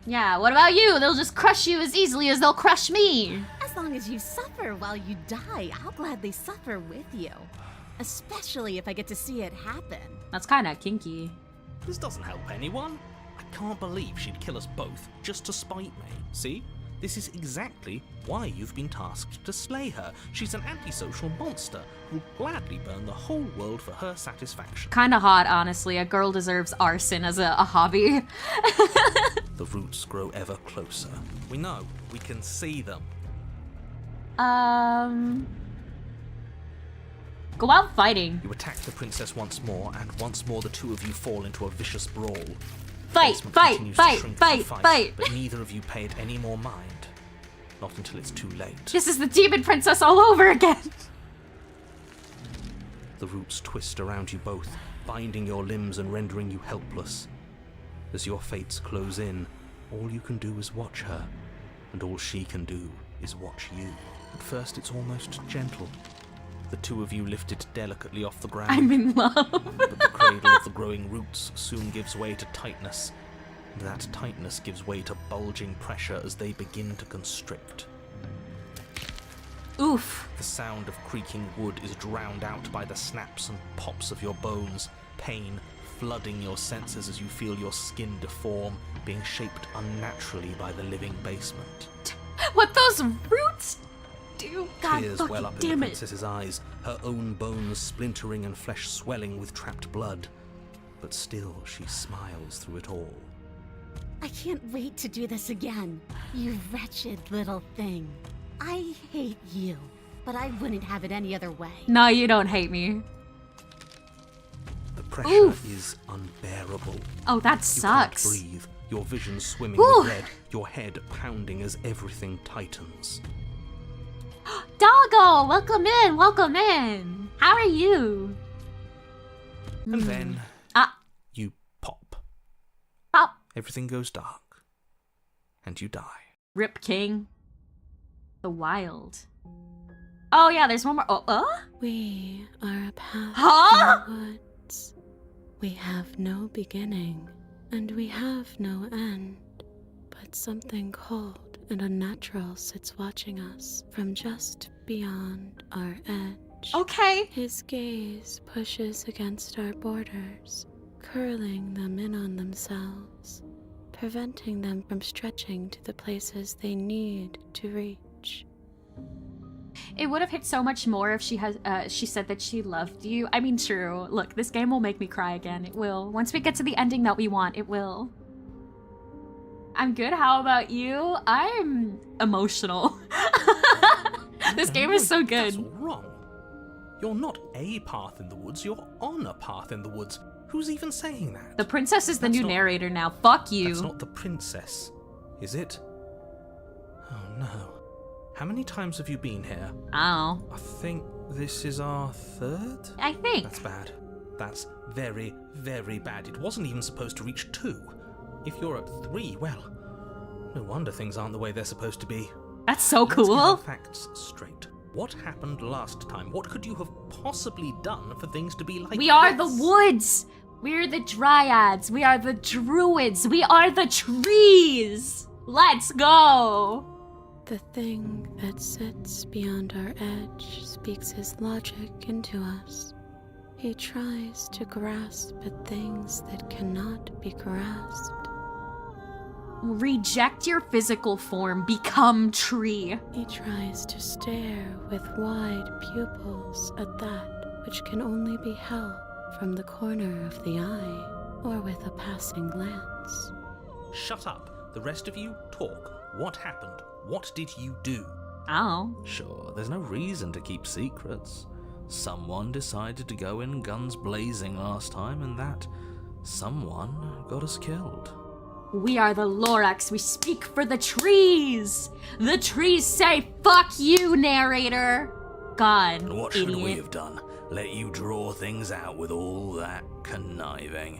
S1: Yeah, what about you? They'll just crush you as easily as they'll crush me.
S5: As long as you suffer while you die, I'll gladly suffer with you. Especially if I get to see it happen.
S1: That's kind of kinky.
S6: This doesn't help anyone. I can't believe she'd kill us both just to spite me. See? This is exactly why you've been tasked to slay her. She's an antisocial monster who'll gladly burn the whole world for her satisfaction.
S1: Kind of hot, honestly. A girl deserves arson as a hobby.
S6: The roots grow ever closer. We know. We can see them.
S1: Go out fighting.
S6: You attack the princess once more, and once more the two of you fall into a vicious brawl.
S1: Fight,
S6: Basement
S1: fight,
S6: continues to
S1: fight,
S6: shrink
S1: fight,
S6: the
S1: fight.
S6: But neither of you pay it any more mind. Not until it's too late.
S1: This is the demon princess all over again.
S6: The roots twist around you both, binding your limbs and rendering you helpless. As your fates close in, all you can do is watch her, and all she can do is watch you. At first it's almost gentle. The two of you lifted delicately off the ground.
S1: I'm in love.
S6: But the cradle of the growing roots soon gives way to tightness, and that tightness gives way to bulging pressure as they begin to constrict.
S1: Oof.
S6: The sound of creaking wood is drowned out by the snaps and pops of your bones, pain flooding your senses as you feel your skin deform, being shaped unnaturally by the living basement.
S1: What those roots do? God
S6: Tears
S1: fucking
S6: well up in the
S1: damn it.
S6: princess's eyes, her own bones splintering and flesh swelling with trapped blood. But still she smiles through it all.
S5: I can't wait to do this again. You wretched little thing. I hate you, but I wouldn't have it any other way.
S1: No, you don't hate me.
S6: The pressure
S1: Oof.
S6: is unbearable.
S1: Oh, that
S6: You
S1: sucks.
S6: can't breathe, your vision swimming
S1: Whew.
S6: with red, your head pounding as everything tightens.
S1: Doggo, welcome in, welcome in. How are you?
S6: And then
S1: Ah,
S6: you pop.
S1: pop.
S6: Everything goes dark. And you die.
S1: Rip King. The wild. Oh yeah, there's one more. Oh,
S3: We are a path
S1: Huh?
S3: in the woods. We have no beginning, and we have no end. But something cold and unnatural sits watching us from just beyond our edge.
S1: Okay.
S3: His gaze pushes against our borders, curling them in on themselves, preventing them from stretching to the places they need to reach.
S1: It would have hit so much more if she said that she loved you. I mean, true. Look, this game will make me cry again. It will. Once we get to the ending that we want, it will. I'm good. How about you? I'm emotional. This game is so
S6: That's
S1: good.
S6: all wrong. You're not a path in the woods, you're on a path in the woods. Who's even saying that?
S1: The princess is the
S6: That's
S1: new
S6: not-
S1: narrator now. Fuck you.
S6: That's not the princess, is it? Oh no. How many times have you been here?
S1: I don't know.
S6: I think this is our third?
S1: I think.
S6: That's bad. That's very, very bad. It wasn't even supposed to reach 2. If you're at 3, well, no wonder things aren't the way they're supposed to be.
S1: That's so
S6: Let's get
S1: cool.
S6: our facts straight. What happened last time? What could you have possibly done for things to be like
S1: We are the
S6: this?
S1: woods. We're the dryads. We are the druids. We are the trees. Let's go.
S3: The thing that sits beyond our edge speaks his logic into us. He tries to grasp at things that cannot be grasped.
S1: Reject your physical form, become tree.
S3: He tries to stare with wide pupils at that which can only be held from the corner of the eye or with a passing glance.
S2: Shut up. The rest of you, talk. What happened? What did you do?
S1: Oh.
S6: Sure, there's no reason to keep secrets. Someone decided to go in guns blazing last time, and that someone got us killed.
S1: We are the Lorax. We speak for the trees. The trees say, fuck you, narrator. God,
S6: And what
S1: idiot.
S6: should we have done? Let you draw things out with all that conniving?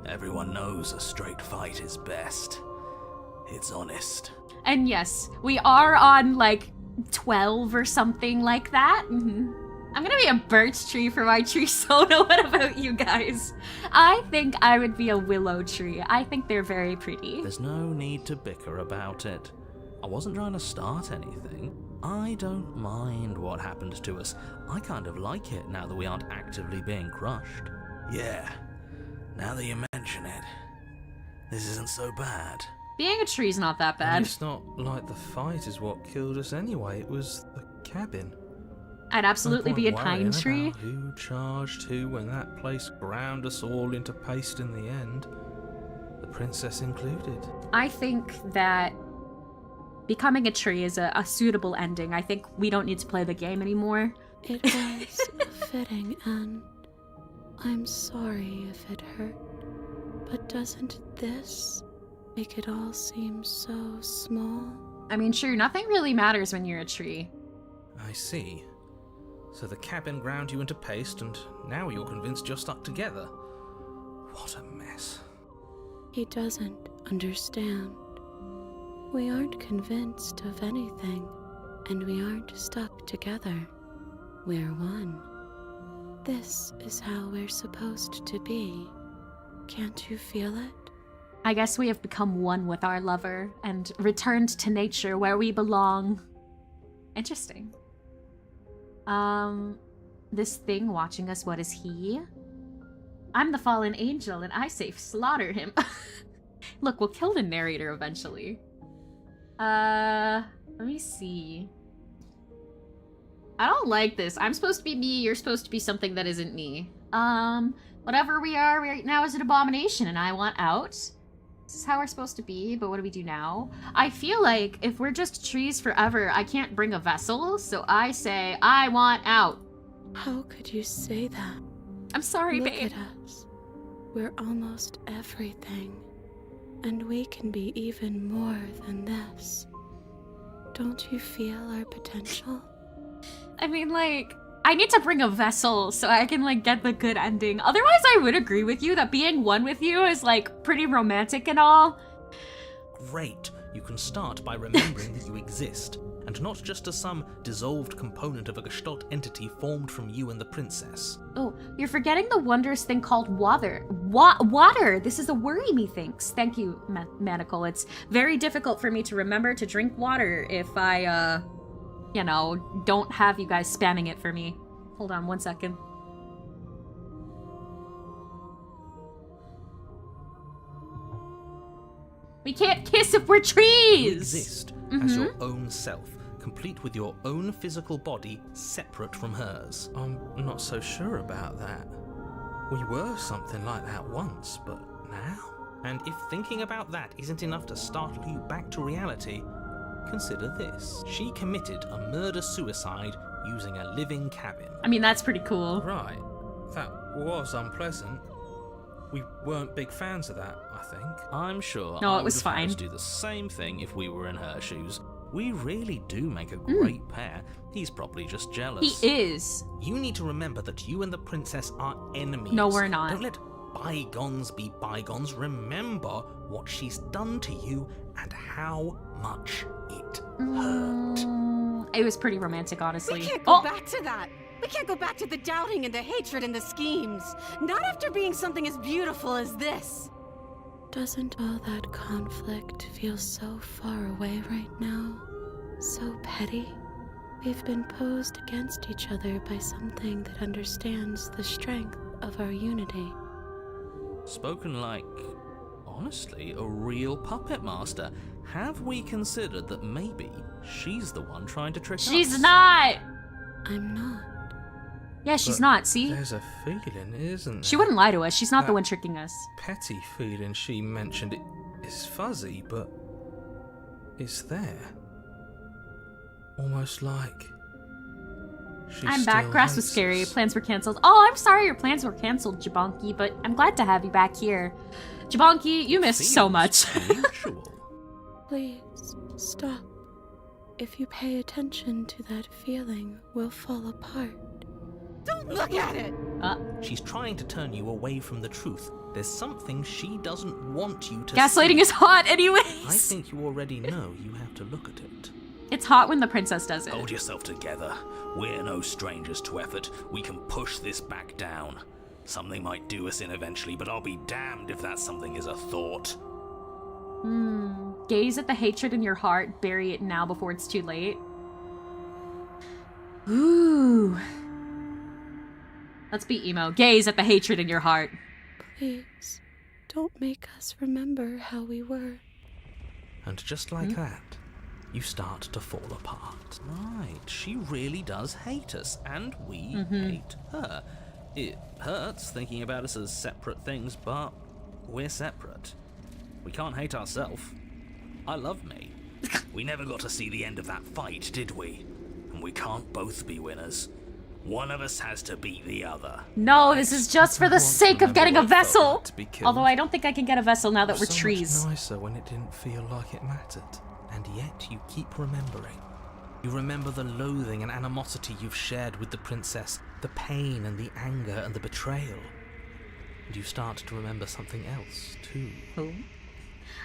S6: Everyone knows a straight fight is best. It's honest.
S1: And yes, we are on like 12 or something like that. I'm gonna be a birch tree for my tree soda. What about you guys? I think I would be a willow tree. I think they're very pretty.
S6: There's no need to bicker about it. I wasn't trying to start anything. I don't mind what happened to us. I kind of like it now that we aren't actively being crushed. Yeah, now that you mention it, this isn't so bad.
S1: Being a tree's not that
S6: And
S1: bad.
S6: it's not like the fight is what killed us anyway. It was the cabin.
S1: I'd absolutely
S6: No
S1: be a
S6: point
S1: pine
S6: worrying
S1: tree.
S6: about who charged who when that place ground us all into paste in the end. The princess included.
S1: I think that becoming a tree is a suitable ending. I think we don't need to play the game anymore.
S3: It was a fitting end. I'm sorry if it hurt, but doesn't this make it all seem so small?
S1: I mean, sure, nothing really matters when you're a tree.
S6: I see. So the cabin ground you into paste, and now you're convinced you're stuck together. What a mess.
S3: He doesn't understand. We aren't convinced of anything, and we aren't stuck together. We're one. This is how we're supposed to be. Can't you feel it?
S1: I guess we have become one with our lover and returned to nature where we belong. Interesting. This thing watching us, what is he? I'm the fallen angel and I say slaughter him. Look, we'll kill the narrator eventually. Let me see. I don't like this. I'm supposed to be me, you're supposed to be something that isn't me. Whatever we are right now is an abomination and I want out. This is how we're supposed to be, but what do we do now? I feel like if we're just trees forever, I can't bring a vessel, so I say, I want out.
S3: How could you say that?
S1: I'm sorry,
S3: Look
S1: babe.
S3: at us. We're almost everything. And we can be even more than this. Don't you feel our potential?
S1: I mean, like, I need to bring a vessel so I can, like, get the good ending. Otherwise, I would agree with you that being one with you is, like, pretty romantic and all.
S2: Great. You can start by remembering that you exist, and not just as some dissolved component of a Gestalt entity formed from you and the princess.
S1: Oh, you're forgetting the wondrous thing called water. Water! This is a worry, methinks. Thank you, Manacle. It's very difficult for me to remember to drink water if I, you know, don't have you guys spamming it for me. Hold on 1 second. We can't kiss if we're trees!
S2: You exist as your own self, complete with your own physical body, separate from hers.
S6: I'm not so sure about that. We were something like that once, but now?
S2: And if thinking about that isn't enough to startle you back to reality, consider this. She committed a murder-suicide using a living cabin.
S1: I mean, that's pretty cool.
S6: Right. That was unpleasant. We weren't big fans of that, I think.
S2: I'm sure
S1: No,
S2: I
S1: it was
S2: would have had
S1: fine.
S2: us do the same thing if we were in her shoes. We really do make a great pair. He's probably just jealous.
S1: He is.
S2: You need to remember that you and the princess are enemies.
S1: No, we're not.
S2: Don't let bygones be bygones. Remember what she's done to you and how much it hurt.
S1: It was pretty romantic, honestly.
S9: We can't go back to that. We can't go back to the doubting and the hatred and the schemes. Not after being something as beautiful as this.
S3: Doesn't all that conflict feel so far away right now? So petty? We've been posed against each other by something that understands the strength of our unity.
S2: Spoken like, honestly, a real puppet master. Have we considered that maybe she's the one trying to trick us?
S1: She's not!
S3: I'm not.
S1: Yeah, she's
S6: But
S1: not, see?
S6: There's a feeling, isn't there?
S1: She wouldn't lie to us. She's not the
S6: That
S1: one tricking us.
S6: petty feeling she mentioned, it is fuzzy, but it's there. Almost like she
S1: I'm back.
S6: still
S1: Grass was
S6: hates
S1: scary.
S6: us.
S1: Plans were canceled. Oh, I'm sorry your plans were canceled, Jabonki, but I'm glad to have you back here. Jabonki, you missed so
S2: Feels
S1: much.
S2: mutual.
S3: Please, stop. If you pay attention to that feeling, we'll fall apart.
S9: Don't look at it!
S2: She's trying to turn you away from the truth. There's something she doesn't want you to
S1: Gaslighting
S2: see.
S1: is hot anyways.
S2: I think you already know you have to look at it.
S1: It's hot when the princess does it.
S2: Hold yourself together. We're no strangers to effort. We can push this back down. Something might do us in eventually, but I'll be damned if that something is a thought.
S1: Gaze at the hatred in your heart. Bury it now before it's too late. Ooh. Let's be emo. Gaze at the hatred in your heart.
S3: Please, don't make us remember how we were.
S2: And just like that, you start to fall apart. Right, she really does hate us, and we hate her. It hurts thinking about us as separate things, but we're separate. We can't hate ourselves. I love me. We never got to see the end of that fight, did we? And we can't both be winners. One of us has to beat the other.
S1: No, this is just for the sake of getting a
S6: what it felt
S1: vessel.
S6: like to be killed.
S1: Although I don't think I can get a vessel now that we're
S6: So
S1: trees.
S6: much nicer when it didn't feel like it mattered.
S2: And yet you keep remembering. You remember the loathing and animosity you've shared with the princess, the pain and the anger and the betrayal. And you start to remember something else, too.
S1: Who?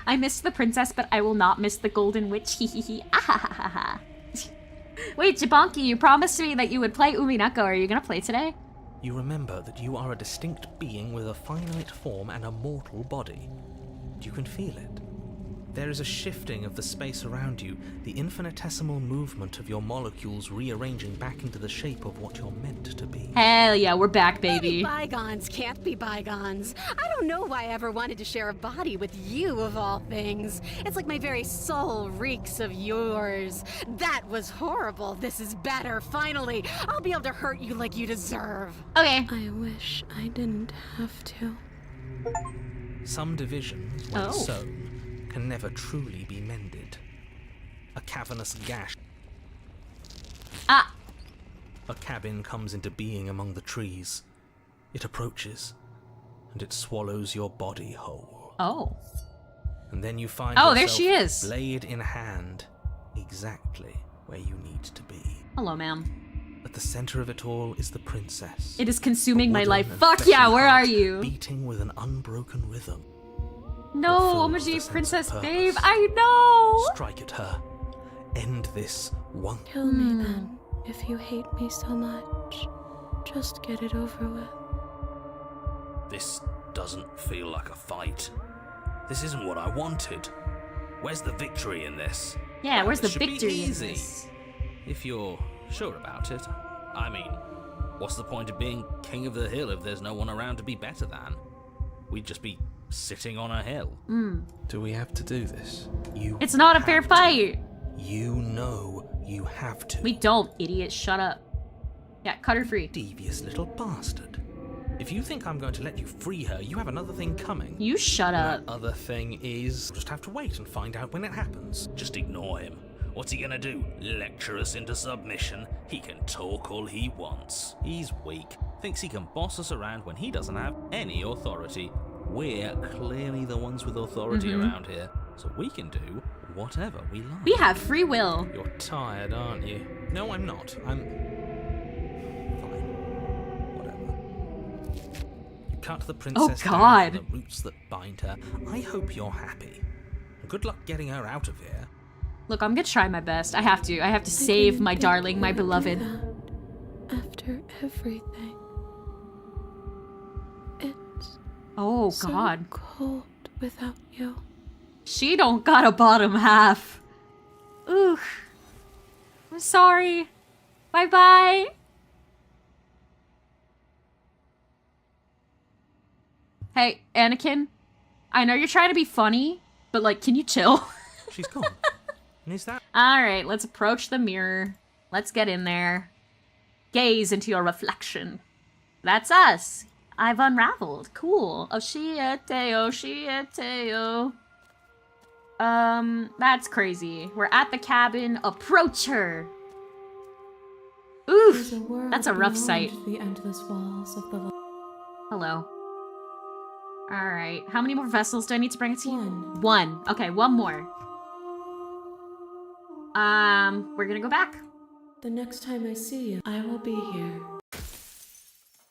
S1: I missed the princess, but I will not miss the golden witch. Hee hee hee. Ah ha ha ha ha. Wait, Jabonki, you promised me that you would play Umineko. Are you gonna play today?
S2: You remember that you are a distinct being with a finite form and a mortal body. You can feel it. There is a shifting of the space around you, the infinitesimal movement of your molecules rearranging back into the shape of what you're meant to be.
S1: Hell yeah, we're back, baby.
S9: Bygones can't be bygones. I don't know why I ever wanted to share a body with you, of all things. It's like my very soul reeks of yours. That was horrible. This is better, finally. I'll be able to hurt you like you deserve.
S1: Okay.
S3: I wish I didn't have to.
S2: Some divisions, when
S1: Oh.
S2: sown, can never truly be mended. A cavernous gash.
S1: Ah.
S2: A cabin comes into being among the trees. It approaches, and it swallows your body whole.
S1: Oh.
S2: And then you find
S1: Oh, there
S2: yourself,
S1: she is.
S2: blade in hand, exactly where you need to be.
S1: Hello, ma'am.
S2: At the center of it all is the princess.
S1: It is consuming
S2: A
S1: my
S2: wooden
S1: life.
S2: and
S1: Fuck
S2: fleshy
S1: yeah, where are
S2: heart
S1: you?
S2: Beating with an unbroken rhythm.
S1: No,
S2: Fulfills the
S1: Omaji
S2: sense of
S1: Princess
S2: purpose.
S1: Babe, I know!
S2: Strike at her. End this one.
S3: Kill me then, if you hate me so much. Just get it over with.
S2: This doesn't feel like a fight. This isn't what I wanted. Where's the victory in this?
S1: Yeah, where's the
S2: It should be
S1: victory in
S2: easy.
S1: this?
S2: If you're sure about it. I mean, what's the point of being king of the hill if there's no one around to be better than? We'd just be sitting on a hill.
S6: Do we have to do this?
S2: You
S1: It's not a
S2: have
S1: fair
S2: to.
S1: fight!
S2: You know you have to.
S1: We don't, idiot. Shut up. Yeah, cut her free.
S2: Devious little bastard. If you think I'm going to let you free her, you have another thing coming.
S1: You shut up.
S2: That other thing is... Just have to wait and find out when it happens. Just ignore him. What's he gonna do? Lecture us into submission? He can talk all he wants. He's weak. Thinks he can boss us around when he doesn't have any authority. We're clearly the ones with authority around here, so we can do whatever we like.
S1: We have free will.
S2: You're tired, aren't you? No, I'm not. I'm... Fine. Whatever. You cut the princess down
S1: God.
S2: from the roots that bind her. I hope you're happy. Good luck getting her out of here.
S1: Look, I'm gonna try my best. I have to. I have to
S3: I
S1: save
S3: didn't
S1: my
S3: think
S1: darling, my
S3: you would do
S1: beloved.
S3: that After everything. It's
S1: Oh,
S3: so
S1: God.
S3: cold without you.
S1: She don't got a bottom half. Ooh. I'm sorry. Bye-bye. Hey, Anakin. I know you're trying to be funny, but, like, can you chill?
S2: She's gone. And is that?
S1: Alright, let's approach the mirror. Let's get in there. Gaze into your reflection. That's us. I've unraveled. Cool. Oshiete. That's crazy. We're at the cabin. Approach her. Oof. That's a rough sight.
S3: The endless walls of the
S1: Hello. Alright. How many more vessels do I need to bring it to you?
S3: One.
S1: One. Okay, one more. We're gonna go back.
S3: The next time I see you, I will be here.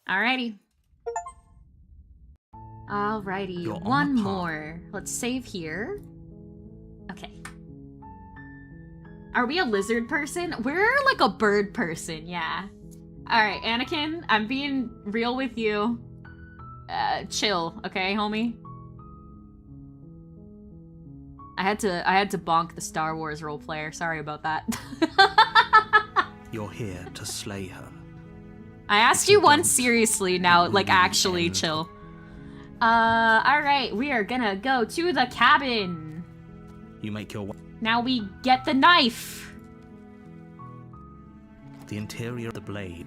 S1: Alrighty. Alrighty,
S2: You're on
S1: one
S2: the path.
S1: more. Let's save here. Okay. Are we a lizard person? We're like a bird person, yeah. Alright, Anakin, I'm being real with you. Chill, okay, homie? I had to bonk the Star Wars role player. Sorry about that.
S2: You're here to slay her.
S1: I asked
S2: If
S1: you
S2: you
S1: once
S2: don't,
S1: seriously now,
S2: it
S1: like
S2: will
S1: actually
S2: end.
S1: chill. Alright, we are gonna go to the cabin.
S2: You make your way.
S1: Now we get the knife.
S2: The interior of the blade.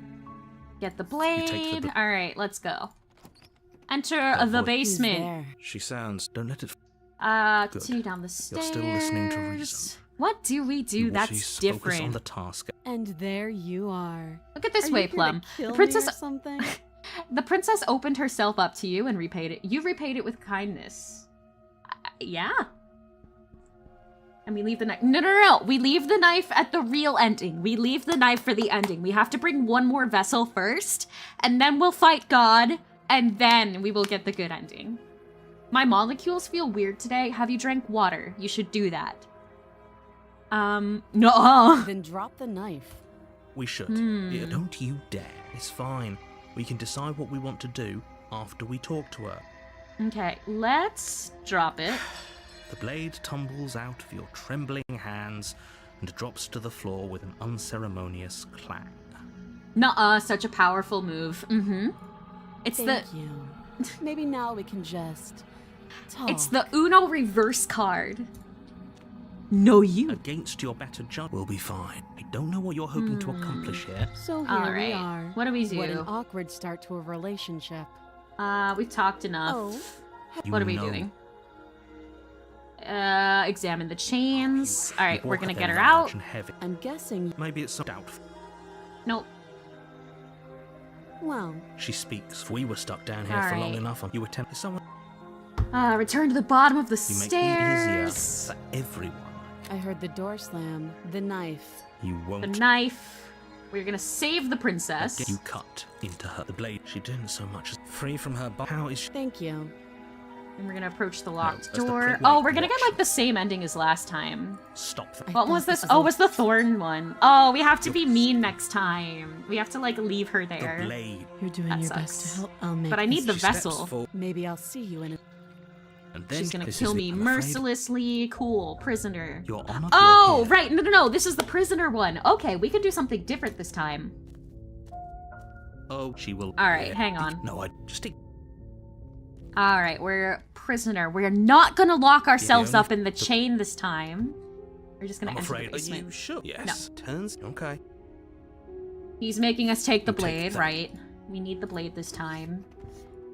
S1: Get the
S2: take the
S1: blade.
S2: bl-
S1: Alright, let's go. Enter
S2: That
S1: the
S2: voice.
S1: basement.
S5: There.
S2: She sounds. Don't let it. Good.
S1: Continue down the stairs.
S2: You're still listening to reason.
S1: What do we do?
S2: You will
S1: That's
S2: focus
S1: different.
S2: on the task.
S5: And there you are.
S1: Look at this
S5: Are
S1: way,
S5: you here to
S1: Plum.
S5: kill
S1: The
S5: me
S1: princess
S5: or something?
S1: The princess opened herself up to you and repaid it. You repaid it with kindness. Yeah. And we leave the knife. No. We leave the knife at the real ending. We leave the knife for the ending. We have to bring one more vessel first, and then we'll fight God, and then we will get the good ending. My molecules feel weird today. Have you drank water? You should do that. No.
S5: Then drop the knife.
S2: We should. Yeah, don't you dare. It's fine. We can decide what we want to do after we talk to her.
S1: Okay, let's drop it.
S2: The blade tumbles out of your trembling hands and drops to the floor with an unceremonious clang.
S1: Nuh-uh, such a powerful move. It's
S5: Thank you. Maybe now we can just talk.
S1: It's the Uno reverse card. No, you.
S2: Against your better judgment, we'll be fine. I don't know what you're hoping to accomplish here.
S5: So here
S1: All
S5: we
S1: right.
S5: are.
S1: What do we do?
S5: What an awkward start to a relationship.
S1: We've talked enough.
S5: Oh.
S2: You
S1: What are we
S2: know
S1: doing? Examine the chains. All right,
S2: you
S1: we're
S2: walk
S1: gonna
S2: there
S1: get her
S2: large
S1: out.
S2: and heavy.
S5: I'm guessing.
S2: Maybe it's so doubtful.
S1: Nope.
S5: Well,
S2: She speaks. If we were stuck down here
S1: All
S2: for long
S1: right.
S2: enough, you attempt someone.
S1: Return to the bottom of the
S2: You make it easier
S1: stairs.
S2: for everyone.
S5: I heard the door slam, the knife.
S2: You
S1: The
S2: won't.
S1: knife. We're gonna save the princess.
S2: You cut into her. The blade. She didn't so much as free from her. How is she?
S5: Thank you.
S1: And we're gonna approach the locked
S2: that's the
S1: door.
S2: pre-
S1: Oh,
S2: wait,
S1: we're gonna get
S2: watch.
S1: like the same ending as last time.
S2: Stop that.
S5: I
S1: What
S5: thought
S1: was this?
S5: this
S1: Oh,
S5: was
S1: it was the thorn one. Oh, we have to be mean next time. We have to like leave her
S2: The
S1: there.
S2: blade.
S5: You're doing
S1: That
S5: your
S1: sucks.
S5: best to help. I'll make
S1: But I need the
S2: She steps
S1: vessel.
S2: forward,
S5: Maybe I'll see you in a.
S2: and then
S1: She's gonna
S2: this is
S1: kill
S2: it,
S1: me
S2: I'm afraid.
S1: mercilessly. Cool, prisoner.
S2: Your honor.
S1: Oh,
S2: you're here.
S1: right. No. This is the prisoner one. Okay, we could do something different this time.
S2: Oh, she will.
S1: All right, hang on.
S2: No, I just take.
S1: All right, we're prisoner. We're not gonna lock ourselves
S2: only-
S1: up in the chain this time. We're just gonna
S2: I'm
S1: enter
S2: afraid.
S1: the basement.
S2: Are you sure? Yes. Turns. Okay.
S1: He's making us take the
S2: You take
S1: blade,
S2: that.
S1: right? We need the blade this time.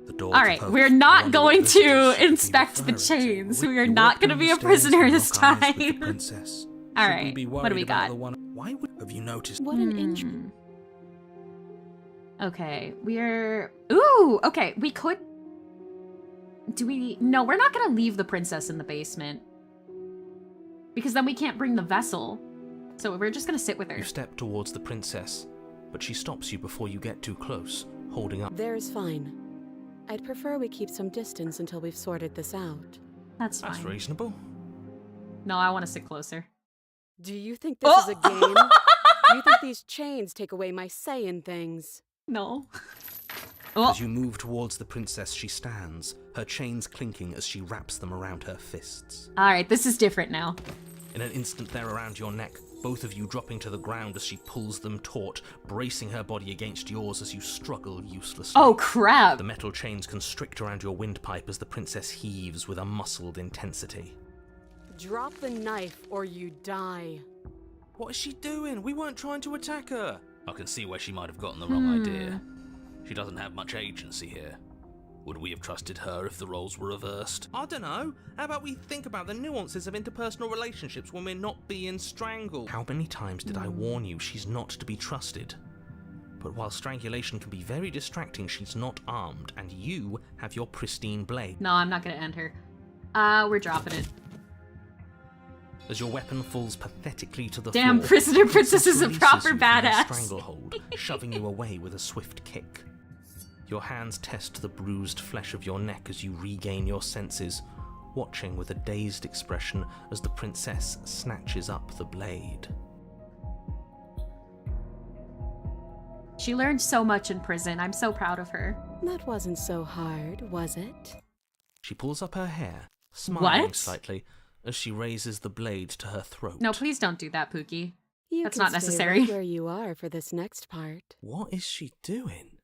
S2: The door.
S1: All
S2: to
S1: right,
S2: post.
S1: we're
S2: I
S1: not
S2: wonder what
S1: going
S2: this
S1: to
S2: is.
S1: inspect
S2: You
S1: the
S2: refer to.
S1: chains. We are
S2: You
S1: not
S2: walk
S1: gonna
S2: down
S1: be
S2: the
S1: a
S2: stairs
S1: prisoner
S2: and
S1: this
S2: lock eyes with the
S1: time.
S2: princess.
S1: All
S2: Should we
S1: right,
S2: be
S1: what do
S2: worried
S1: we
S2: about
S1: got?
S2: the one? Why would have you noticed?
S5: What an inch.
S1: Okay, we're... Ooh, okay, we could... Do we... No, we're not gonna leave the princess in the basement. Because then we can't bring the vessel. So we're just gonna sit with her.
S6: You step towards the princess, but she stops you before you get too close, holding up.
S7: There's fine. I'd prefer we keep some distance until we've sorted this out.
S1: That's fine.
S6: That's reasonable.
S1: No, I want to sit closer.
S7: Do you think this is a game? Do you think these chains take away my say in things?
S1: No. Oh,
S6: As you move towards the princess, she stands, her chains clinking as she wraps them around her fists.
S1: alright, this is different now.
S6: In an instant, they're around your neck,
S2: both of you dropping to the ground as she pulls them taut, bracing her body against yours as you struggle uselessly.
S1: Oh, crap!
S2: The metal chains constrict around your windpipe as the princess heaves with a muscled intensity.
S7: Drop the knife or you die.
S2: What is she doing? We weren't trying to attack her. I can see where she might have gotten the wrong idea. She doesn't have much agency here. Would we have trusted her if the roles were reversed? I don't know. How about we think about the nuances of interpersonal relationships when we're not being strangled? How many times did I warn you she's not to be trusted? But while strangulation can be very distracting, she's not armed, and you have your pristine blade.
S1: No, I'm not gonna end her. We're dropping it.
S2: As your weapon falls pathetically to the
S1: Damn,
S2: floor,
S1: Prisoner Princess is a
S2: releases
S1: proper
S2: you from her
S1: badass.
S2: stranglehold, shoving you away with a swift kick. Your hands test the bruised flesh of your neck as you regain your senses, watching with a dazed expression as the princess snatches up the blade.
S1: She learned so much in prison. I'm so proud of her.
S5: That wasn't so hard, was it?
S2: She pulls up her hair, smiling
S1: What?
S2: slightly, as she raises the blade to her throat.
S1: No, please don't do that, Pookie.
S5: You
S1: That's
S5: can
S1: not
S5: stay
S1: necessary.
S5: right where you are for this next part.
S2: What is she doing?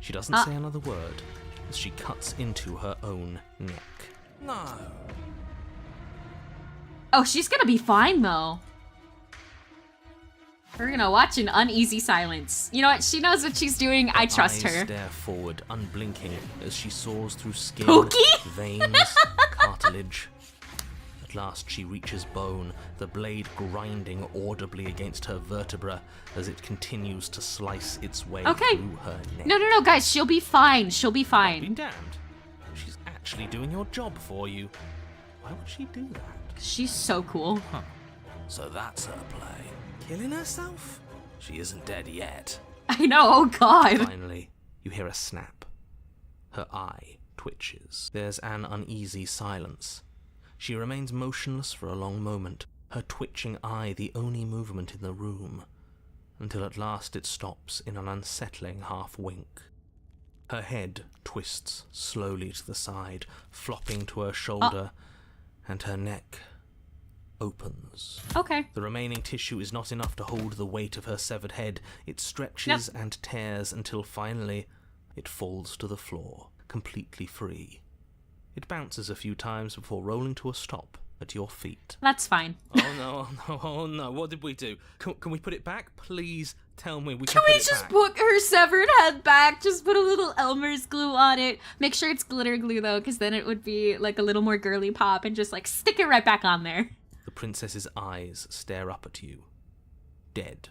S2: She doesn't say another word as she cuts into her own neck. No.
S1: Oh, she's gonna be fine, though. We're gonna watch an uneasy silence. You know what? She knows what she's doing. I trust
S2: Eyes
S1: her.
S2: stare forward, unblinking, as she saws through skin,
S1: Pookie?
S2: veins, cartilage. At last she reaches bone, the blade grinding audibly against her vertebra as it continues to slice its way through her neck.
S1: No, guys. She'll be fine. She'll be
S2: Be
S1: fine.
S2: damned. She's actually doing your job for you. Why would she do that?
S1: She's so cool.
S2: So that's her play. Killing herself? She isn't dead yet.
S1: I know. Oh, God.
S2: Finally, you hear a snap. Her eye twitches. There's an uneasy silence. She remains motionless for a long moment, her twitching eye the only movement in the room, until at last it stops in an unsettling half-wink. Her head twists slowly to the side, flopping to her shoulder, and her neck opens.
S1: Okay.
S2: The remaining tissue is not enough to hold the weight of her severed head. It stretches and tears until finally it falls to the floor, completely free. It bounces a few times before rolling to a stop at your feet.
S1: That's fine.
S2: Oh no, what did we do? Can we put it back? Please tell me we
S1: Can
S2: can
S1: we
S2: put it
S1: just
S2: back.
S1: put her severed head back? Just put a little Elmer's glue on it. Make sure it's glitter glue, though, because then it would be like a little more girly pop, and just like stick it right back on there.
S2: The princess's eyes stare up at you. Dead.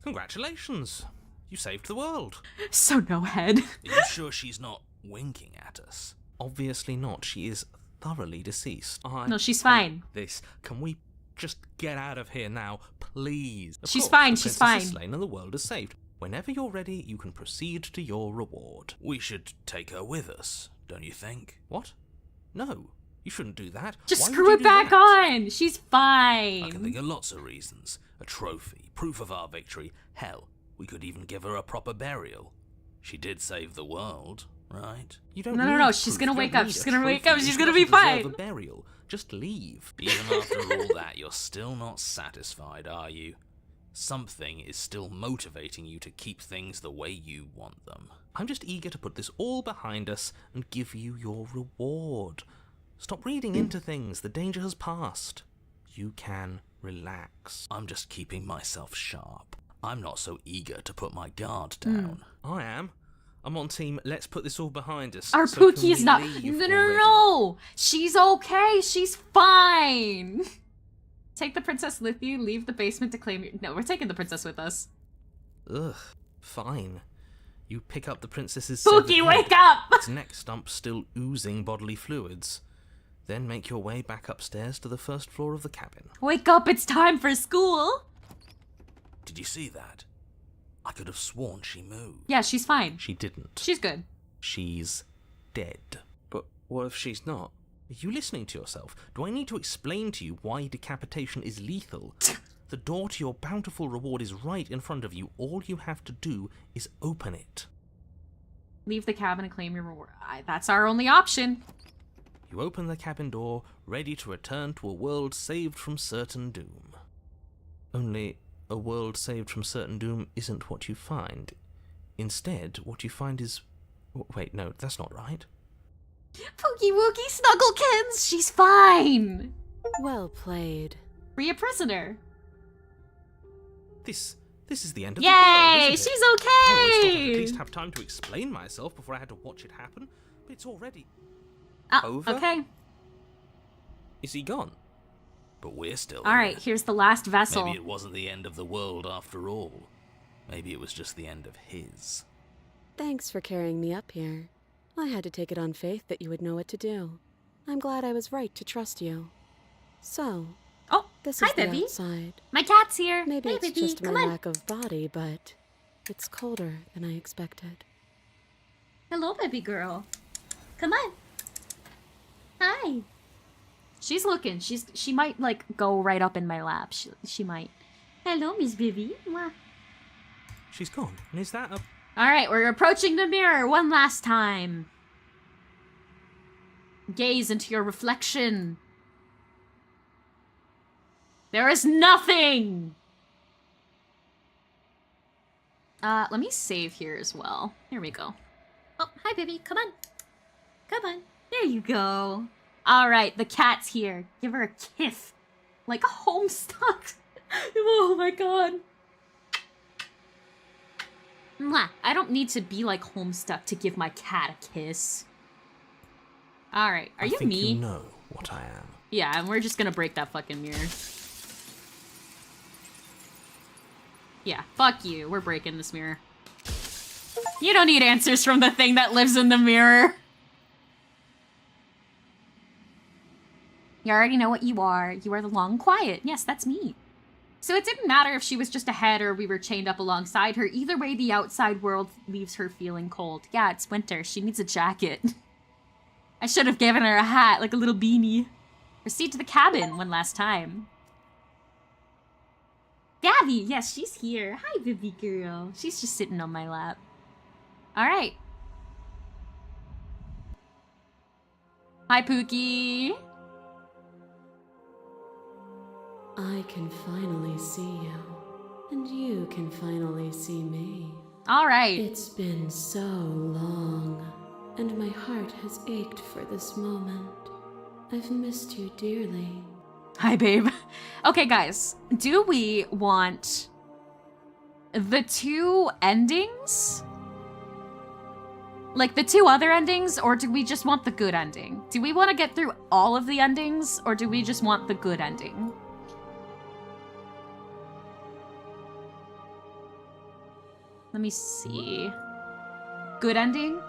S2: Congratulations. You saved the world.
S1: So no head.
S2: Are you sure she's not winking at us? Obviously not. She is thoroughly deceased.
S1: No, she's fine.
S2: This. Can we just get out of here now, please? Of
S1: She's
S2: course,
S1: fine,
S2: the
S1: she's
S2: princess is
S1: fine.
S2: slain and the world is saved. Whenever you're ready, you can proceed to your reward. We should take her with us, don't you think? What? No, you shouldn't do that.
S1: Just
S2: Why would
S1: screw
S2: you
S1: it
S2: do
S1: back
S2: that?
S1: on. She's
S2: I can
S1: fine.
S2: think of lots of reasons. A trophy, proof of our victory. Hell, we could even give her a proper burial. She did save the world, right? You don't
S1: No.
S2: need
S1: She's
S2: proof.
S1: gonna
S2: You
S1: wake
S2: don't
S1: up.
S2: need
S1: She's
S2: a
S1: gonna wake
S2: trophy.
S1: up. She's
S2: She
S1: gonna be
S2: doesn't deserve
S1: fine.
S2: a burial. Just leave. Even after all that, you're still not satisfied, are you? Something is still motivating you to keep things the way you want them. I'm just eager to put this all behind us and give you your reward. Stop reading into things. The danger has passed. You can relax. I'm just keeping myself sharp. I'm not so eager to put my guard down. I am. I'm on team, let's put this all behind us.
S1: Our
S2: So can
S1: Pookie is
S2: we
S1: not.
S2: leave
S1: No.
S2: already?
S1: She's okay. She's fine. Take the princess with you. Leave the basement to claim your. No, we're taking the princess with us.
S2: Ugh, fine. You pick up the princess's
S1: Pookie,
S2: severed
S1: wake
S2: head,
S1: up!
S2: its neck stump still oozing bodily fluids. Then make your way back upstairs to the first floor of the cabin.
S1: Wake up! It's time for school.
S2: Did you see that? I could have sworn she moved.
S1: Yeah, she's fine.
S2: She didn't.
S1: She's good.
S2: She's dead. But what if she's not? Are you listening to yourself? Do I need to explain to you why decapitation is lethal? The door to your bountiful reward is right in front of you. All you have to do is open it.
S1: Leave the cabin and claim your reward. That's our only option.
S6: You open the cabin door, ready to return to a world saved from certain doom. Only, a world saved from certain doom isn't what you find. Instead, what you find is... Wait, no, that's not right.
S1: Pookie Wookie Snugglekins, she's fine!
S7: Well played.
S1: Free a prisoner.
S6: This is the end of the world,
S1: Yay!
S6: isn't it?
S1: She's
S6: Oh, I thought I'd
S1: okay!
S6: at least have time to explain myself before I had to watch it happen, but it's already... over?
S1: Okay.
S6: Is he gone? But we're still
S1: Alright,
S6: here.
S1: here's the last vessel.
S2: Maybe it wasn't the end of the world after all. Maybe it was just the end of his.
S7: Thanks for carrying me up here. I had to take it on faith that you would know what to do. I'm glad I was right to trust you. So,
S1: Oh,
S7: this
S1: hi,
S7: is the
S1: Bibby.
S7: outside.
S1: My cat's here.
S7: Maybe
S1: hey,
S7: it's
S1: Bibby,
S7: just
S1: come
S7: my
S1: on.
S7: lack of body, but it's colder than I expected.
S1: Hello, baby girl. Come on. Hi. She's looking. She might like go right up in my lap. She might. Hello, Miss Bibby. Mwah.
S6: She's gone. And is that a...
S1: All right, we're approaching the mirror one last time. Gaze into your reflection. There is nothing. Let me save here as well. Here we go. Oh, hi, baby. Come on. Come on. There you go. All right, the cat's here. Give her a kiss. Like Homestuck. Oh my god. Mwah. I don't need to be like Homestuck to give my cat a kiss. All right, are you
S6: I think
S1: me?
S6: you know what I am.
S1: Yeah, and we're just gonna break that fucking mirror. Yeah, fuck you. We're breaking this mirror. You don't need answers from the thing that lives in the mirror. You already know what you are. You are the long quiet. Yes, that's me. So it didn't matter if she was just ahead or we were chained up alongside her. Either way, the outside world leaves her feeling cold. Yeah, it's winter. She needs a jacket. I should have given her a hat, like a little beanie. Proceed to the cabin one last time. Gabby, yes, she's here. Hi, baby girl. She's just sitting on my lap. All right. Hi, Pookie.
S7: I can finally see you, and you can finally see me.
S1: All right.
S7: It's been so long, and my heart has ached for this moment. I've missed you dearly.
S1: Hi, babe. Okay, guys. Do we want the two endings? Like the two other endings, or do we just want the good ending? Do we want to get through all of the endings, or do we just want the good ending? Let me see. Good ending?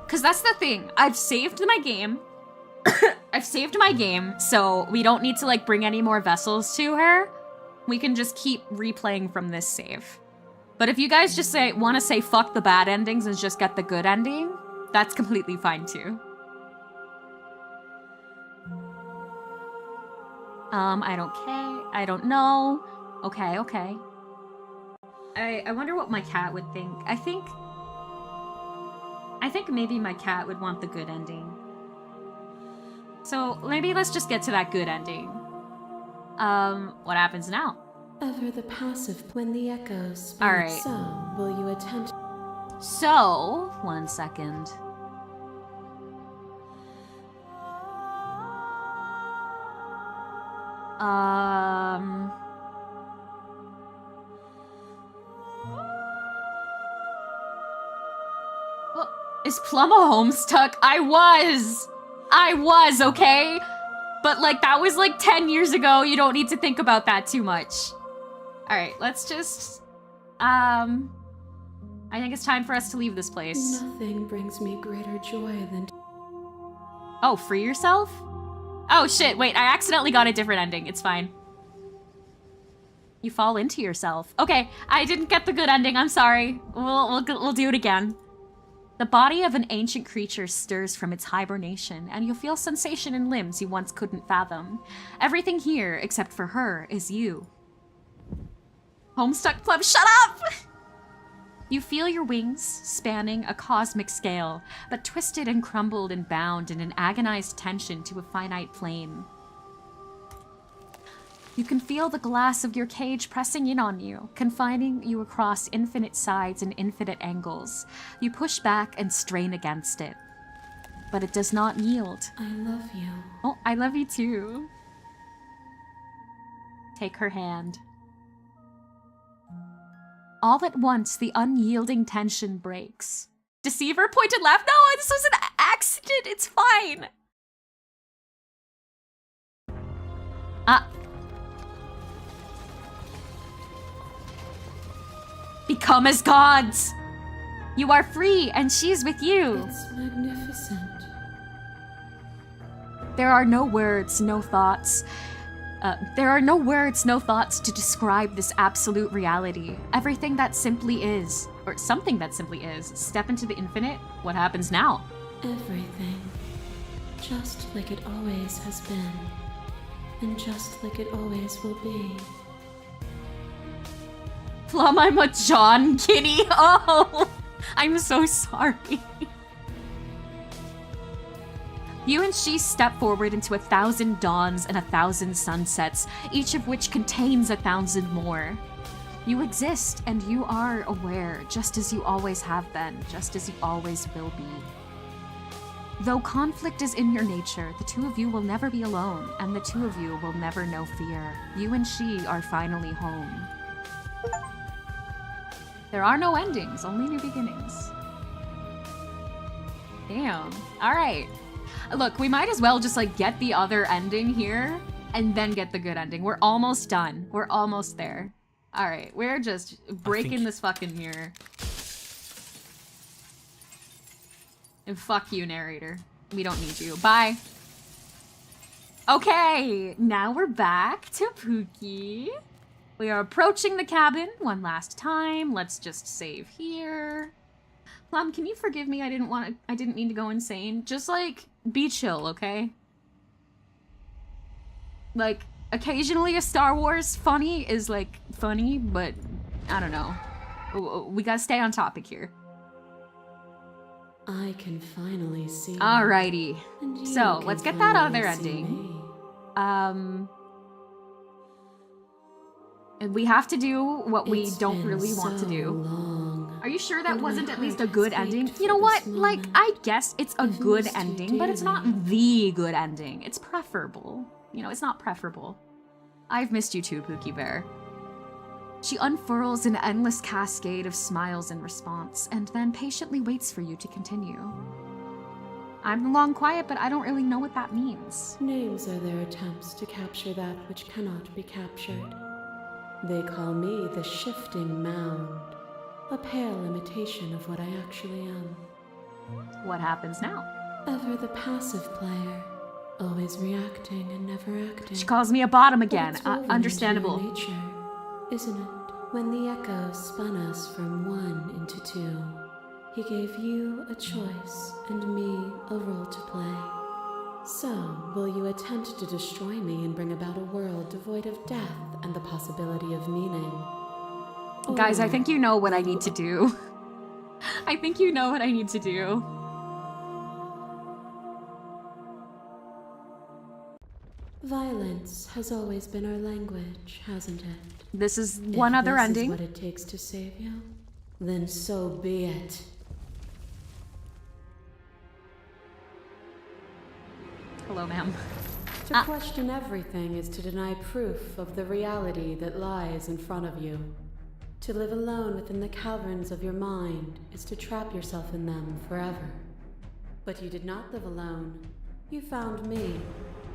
S1: Because that's the thing. I've saved my game. I've saved my game, so we don't need to, like, bring any more vessels to her. We can just keep replaying from this save. But if you guys just want to say fuck the bad endings and just get the good ending, that's completely fine, too. I don't care. I don't know. Okay, okay. I wonder what my cat would think. I think maybe my cat would want the good ending. So maybe let's just get to that good ending. What happens now?
S7: Ever the passive when the echoes speak.
S1: All right.
S7: So, will you attempt?
S1: So, 1 second. Well, is Plum a Homestuck? I was, okay? But, like, that was, like, 10 years ago. You don't need to think about that too much. Alright, let's just... I think it's time for us to leave this place.
S7: Nothing brings me greater joy than...
S1: Oh, free yourself? Oh, shit, wait, I accidentally got a different ending. It's fine. You fall into yourself. Okay, I didn't get the good ending. I'm sorry. We'll do it again. The body of an ancient creature stirs from its hibernation, and you'll feel sensation in limbs you once couldn't fathom. Everything here, except for her, is you. Homestuck Plum, shut up! You feel your wings spanning a cosmic scale, but twisted and crumbled and bound in an agonized tension to a finite plane. You can feel the glass of your cage pressing in on you, confining you across infinite sides and infinite angles. You push back and strain against it, but it does not yield.
S3: I love you.
S1: Oh, I love you too. Take her hand. All at once, the unyielding tension breaks. Deceiver pointed left. No, this was an accident. It's fine. Become as gods. You are free, and she's with you.
S3: It's magnificent.
S1: There are no words, no thoughts. There are no words, no thoughts to describe this absolute reality. Everything that simply is, or something that simply is, step into the infinite. What happens now?
S3: Everything. Just like it always has been. And just like it always will be.
S1: Plum, I'm a John Kitty. Oh, I'm so sorry. You and she step forward into 1,000 dawns and 1,000 sunsets, each of which contains 1,000 more. You exist, and you are aware, just as you always have been, just as you always will be. Though conflict is in your nature, the two of you will never be alone, and the two of you will never know fear. You and she are finally home. There are no endings, only new beginnings. Damn. Alright. Look, we might as well just, like, get the other ending here, and then get the good ending. We're almost done. We're almost there. Alright, we're just breaking this fucking mirror. And fuck you, narrator. We don't need you. Bye. Okay, now we're back to Pookie. We are approaching the cabin one last time. Let's just save here. Plum, can you forgive me? I didn't mean to go insane. Just, like, be chill, okay? Like, occasionally a Star Wars funny is, like, funny, but I don't know. We gotta stay on topic here.
S3: I can finally see.
S1: Alrighty.
S3: And
S1: So,
S3: you
S1: let's
S3: can
S1: get that
S3: finally
S1: other
S3: see
S1: ending.
S3: me.
S1: And we have to do what we
S3: It's
S1: don't
S3: been
S1: really want to
S3: so
S1: do.
S3: long,
S1: Are you sure that
S3: and my
S1: wasn't at least a
S3: heart
S1: good
S3: has
S1: ending?
S3: ached
S1: You know
S3: for
S1: what?
S3: this
S1: Like,
S3: moment.
S1: I guess it's a
S3: I've
S1: good
S3: missed you
S1: ending, but it's not
S3: dearly.
S1: the good ending. It's preferable. You know, it's not preferable. I've missed you too, Pookie Bear. She unfurls an endless cascade of smiles in response, and then patiently waits for you to continue. I'm the long quiet, but I don't really know what that means.
S3: Names are their attempts to capture that which cannot be captured. They call me the shifting mound, a pale imitation of what I actually am.
S1: What happens now?
S3: Ever the passive player, always reacting and never acting.
S1: She calls me a bottom
S3: But
S1: again.
S3: it's woven
S1: Understandable.
S3: into your nature, isn't it? When the echo spun us from one into two, he gave you a choice and me a role to play. So, will you attempt to destroy me and bring about a world devoid of death and the possibility of meaning?
S1: Guys, I
S3: Or
S1: think you know what I
S3: will you
S1: need to do. I think you know what I need to do.
S3: Violence has always been our language, hasn't it?
S1: This is
S3: If
S1: one other
S3: this
S1: ending.
S3: is what it takes to save you, then so be it.
S1: Hello, ma'am.
S3: To question everything is to deny proof of the reality that lies in front of you. To live alone within the caverns of your mind is to trap yourself in them forever. But you did not live alone. You found me,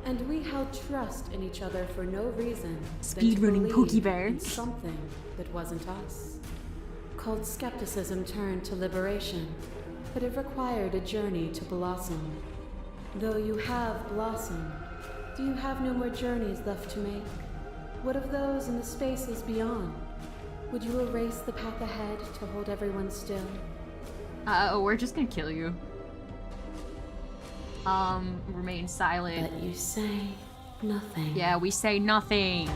S3: and we held trust in each other for no reason than to
S1: Speedrunning
S3: believe
S1: Pookie Bear.
S3: in something that wasn't us. Cold skepticism turned to liberation, but it required a journey to blossom. Though you have blossomed, do you have no more journeys left to make? What of those in the spaces beyond? Would you erase the path ahead to hold everyone still?
S1: We're just gonna kill you. Remain silent.
S3: But you say nothing.
S1: Yeah, we say nothing.